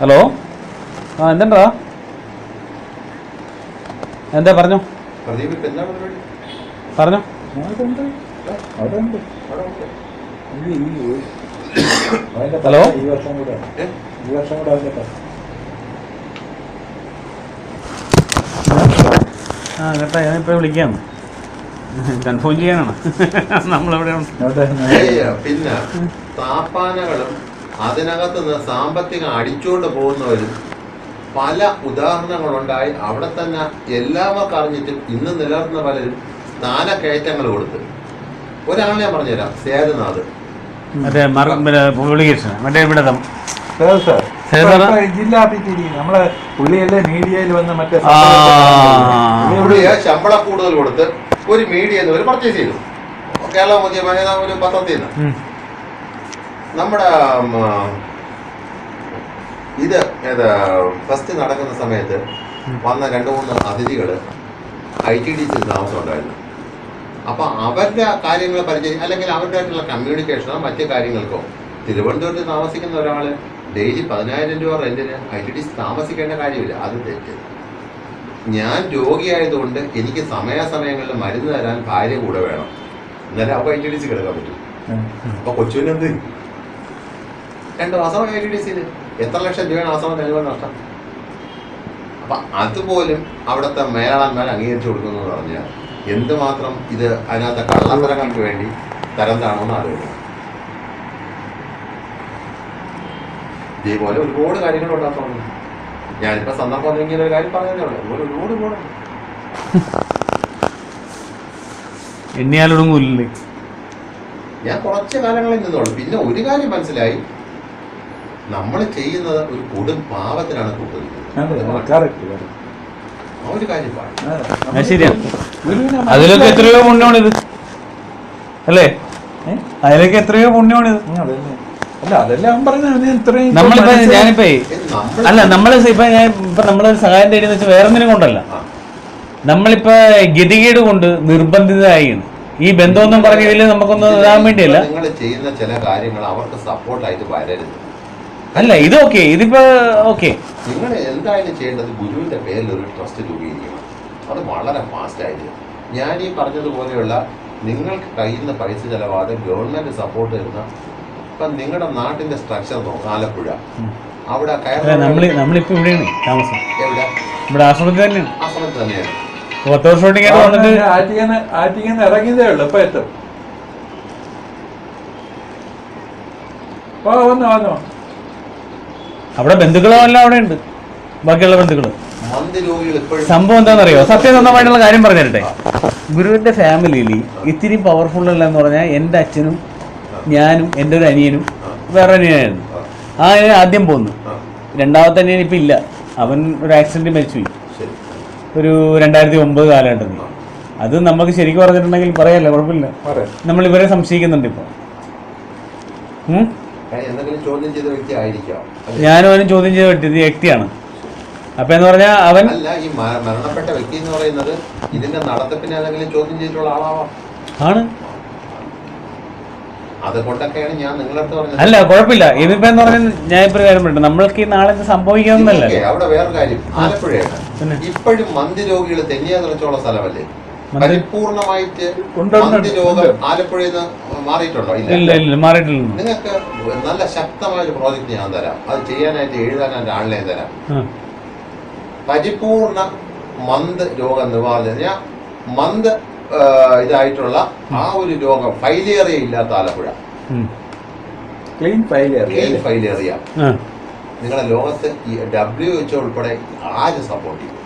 ഹലോ, എന്താ പറഞ്ഞോ? പ്രദീപ് ഇപ്പൊ എന്താ പരിപാടി? പറഞ്ഞോ. ഹലോ, ഈ വർഷം കൂടെ കേട്ടാ, ഞാനിപ്പോ വിളിക്കാം, കൺഫേം ചെയ്യാനാണ്. നമ്മളെവിടെയാണ്? പിന്നെ താപ്പാനകളും അതിനകത്ത് നിന്ന് സാമ്പത്തികം അടിച്ചുകൊണ്ട് പോകുന്നവരും പല ഉദാഹരണങ്ങളുണ്ടായി. അവിടെ തന്നെ എല്ലാവർക്കും അറിഞ്ഞിട്ടും ഇന്ന് നിലനിർത്തുന്ന പലരും സ്ഥാനക്കയറ്റങ്ങൾ കൊടുത്ത്. ഒരാളെ ഞാൻ പറഞ്ഞുതരാം, സേതുനാഥ്. ജില്ലാ നമ്മളെ പുള്ളിയല്ലേ മീഡിയയിൽ വന്ന് മറ്റേ ശമ്പള കൂടുതൽ കൊടുത്ത് ഒരു മീഡിയ ഒരു പർച്ചേസ് ചെയ്തു. കേരള മുഖ്യമായ ഒരു പത്രത്തിൽ നിന്ന് നമ്മുടെ ഇത് ഫസ്റ്റ് നടക്കുന്ന സമയത്ത് വന്ന 2-3 അതിഥികള് ITDC താമസം ഉണ്ടായിരുന്നു. അപ്പൊ അവരുടെ കാര്യങ്ങൾ പരിചയം, അല്ലെങ്കിൽ അവരുടെ ആയിട്ടുള്ള കമ്മ്യൂണിക്കേഷനോ മറ്റു കാര്യങ്ങൾക്കോ തിരുവനന്തപുരത്ത് താമസിക്കുന്ന ഒരാള് ഡെയിലി 10,000 രൂപ റെന്റിന് ITDC താമസിക്കേണ്ട കാര്യമില്ല. അത് തെറ്റ്. ഞാൻ രോഗിയായതുകൊണ്ട് എനിക്ക് സമയാസമയങ്ങളിൽ മരുന്ന് തരാൻ ഭാര്യ കൂടെ വേണം, എന്നാലും അവ ITDC കിടക്കാൻ പറ്റും. അപ്പൊ കൊച്ചുവിനെന്ത് 2 മാസം ITDCയിൽ എത്ര ലക്ഷം രൂപയാണ് ആ സമയം നൽകുന്ന നഷ്ടം. അപ്പൊ അതുപോലും അവിടുത്തെ മേലാളന്മാർ അംഗീകരിച്ചു കൊടുക്കുന്നു എന്ന് പറഞ്ഞാൽ എന്തുമാത്രം ഇത് അതിനകത്തെ കള്ളത്തരങ്ങൾക്ക് വേണ്ടി തരം താണെന്ന് ആലോചിക്കണം. ഇതേപോലെ ഒരുപാട് കാര്യങ്ങൾ ഉണ്ടാക്കുന്നു. ഞാനിപ്പോ സന്ദർഭം ഇങ്ങനെ ഒരു കാര്യം പറഞ്ഞതേ ഉള്ളൂ. അതുപോലെ ഒരുപാട് എണ്ണിയാലൊടുങ്ങൂല്ലേ. ഞാൻ കുറച്ച് കാലങ്ങളിൽ നിന്നുള്ളൂ. പിന്നെ ഒരു കാര്യം മനസ്സിലായി, നമ്മൾ ചെയ്യുന്നത് ഒരു കൊടും പാവത്തിനാണ് കൂട്ടുന്നത്. ആ ഒരു കാര്യം ശരിയാണ്. അതിലൊക്കെ എത്രയോ പുണ്യമാണിത് അല്ലേ? അതിലൊക്കെ എത്രയോ പുണ്യമാണിത്. നമ്മളിപ്പോ ഞാനിപ്പോ അല്ല നമ്മളൊരു സഹായം തേടിയെന്ന് വെച്ചാൽ വേറെ ഒന്നിനും കൊണ്ടല്ല. നമ്മളിപ്പോ ഗതികേട് കൊണ്ട് നിർബന്ധിതരായാണ് ഈ ബന്ധമൊന്നും പറഞ്ഞതിൽ നമുക്കൊന്നും ഇതാൻ വേണ്ടിയല്ല. നിങ്ങൾ ചെയ്യുന്ന ചില കാര്യങ്ങൾ അവർക്ക് സപ്പോർട്ടായിട്ട് വരരുത്. അല്ല, ഇത് ഓക്കെ, ഇതിപ്പോ ഓക്കെ. നിങ്ങൾ എന്തായാലും ചെയ്യേണ്ടത് ഗുരുവിന്റെ പേരിൽ ഒരു ട്രസ്റ്റ് രൂപീകരിക്കണം. അത് വളരെ ഫാസ്റ്റായിട്ട്. ഞാൻ ഈ പറഞ്ഞതുപോലെയുള്ള നിങ്ങൾക്ക് കയ്യിൽ നിന്ന് പൈസ ചെലവാതെ ഗവൺമെന്റ് സപ്പോർട്ട് തരുന്ന, ഇപ്പം നിങ്ങളുടെ നാട്ടിന്റെ സ്ട്രക്ചർ നോക്കാം. ആലപ്പുഴ അവിടെ നമ്മളിപ്പോ ഇവിടെയാണ് താമസം. എവിടെ? ഇവിടെ ആശ്രമത്തിൽ തന്നെയാണ്. ആശ്രമത്തിൽ തന്നെയാണ്. 10 വർഷമായിട്ട് ആറ്റിങ്ങനെ ഇറങ്ങിയതേ ഉള്ളു. ഇപ്പൊ എത്തും. വന്നോ അവിടെ ബന്ധുക്കളോ എല്ലാം അവിടെ ഉണ്ട്. ബാക്കിയുള്ള ബന്ധുക്കൾ. മന്ത് രോഗികൾ ഇപ്പോഴും സംഭവം എന്താണെന്നറിയോ? സത്യസന്ധമായിട്ടുള്ള കാര്യം പറഞ്ഞു തരട്ടെ. ഗുരുവിന്റെ ഫാമിലിയിൽ ഇത്തിരി പവർഫുൾ അല്ല എന്ന് പറഞ്ഞാൽ എൻ്റെ അച്ഛനും ഞാനും എൻ്റെ ഒരു അനിയനും വേറെ അനിയനായിരുന്നു. ആ അനിയൻ ആദ്യം പോന്നു, രണ്ടാമത്തെ അനിയൻ ഇപ്പം ഇല്ല. അവൻ ഒരു ആക്സിഡന്റ് മരിച്ചുപോയി ഒരു 2009 കാലഘട്ടത്തിൽ. അത് നമുക്ക് ശരിക്കും പറഞ്ഞിട്ടുണ്ടെങ്കിൽ പറയാല്ലേ, കുഴപ്പമില്ല. നമ്മൾ ഇവരെ സംശയിക്കുന്നുണ്ട് ഇപ്പൊ. എന്തെങ്കിലും ചോദ്യം ചെയ്ത വ്യക്തി ആയിരിക്കാം. ഞാനും അവനും ചോദ്യം ചെയ്ത വ്യക്തിയാണ്. അപ്പൊ എന്ന് പറഞ്ഞാൽ അവൻ അല്ല, ഈ മരണപ്പെട്ട വ്യക്തി എന്ന് പറയുന്നത് ഇതിന്റെ നടത്തിപ്പിനെ എന്തെങ്കിലും ചോദ്യം ചെയ്തിട്ടുള്ള ആളാവാം. ആണ്. അതുകൊണ്ടൊക്കെയാണ് ഞാൻ നിങ്ങളടുത്ത് പറഞ്ഞത്. അല്ല കുഴപ്പമില്ല. ഇതിപ്പോ എന്ന് പറഞ്ഞാൽ ഞാൻ ഇപ്പൊ കാര്യം പറഞ്ഞു, നമ്മൾക്ക് ഈ നാളെ സംഭവിക്കാമെന്നല്ല. അവിടെ വേറെ കാര്യം, ആലപ്പുഴയാണ് ഇപ്പോഴും മന്ത് രോഗികൾ തെന്നിയാ നിറച്ചുള്ള സ്ഥലമല്ലേ? പരിപൂർണമായിട്ട് മന്ത് രോഗം ആലപ്പുഴയിൽ നിന്ന് മാറിയിട്ടുണ്ടോ? ഇല്ല, മാറിയിട്ടില്ല. നിങ്ങൾക്ക് നല്ല ശക്തമായ ഒരു പ്രോജക്റ്റ് ഞാൻ തരാം. അത് ചെയ്യാനായിട്ട് എഴുതാനായിട്ട് ആളിനെ തരാം. പരിപൂർണ മന്ത് രോഗ നിവാരണ, മന്ത് ഇതായിട്ടുള്ള ആ ഒരു രോഗം ഫൈലേറിയ ഇല്ലാത്ത ആലപ്പുഴ, ക്ലീൻ ഫൈലേറിയ നിങ്ങളുടെ ലോകത്ത് ഈ WHO ഉൾപ്പെടെ ആര് സപ്പോർട്ട് ചെയ്യും?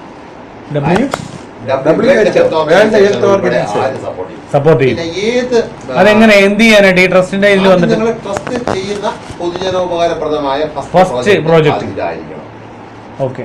സപ്പോർട്ട് ചെയ്യും. അതെങ്ങനെ എന്ത് ചെയ്യാനായിട്ട് ഈ ട്രസ്റ്റിന്റെ ഇതിൽ വന്നിട്ട് നിങ്ങൾ ട്രസ്റ്റ് ചെയ്യുന്ന പൊതുജനോപകാരപ്രദമായ ഫസ്റ്റ് പ്രോജക്റ്റ് ഇതായിരിക്കണം. ഓക്കെ.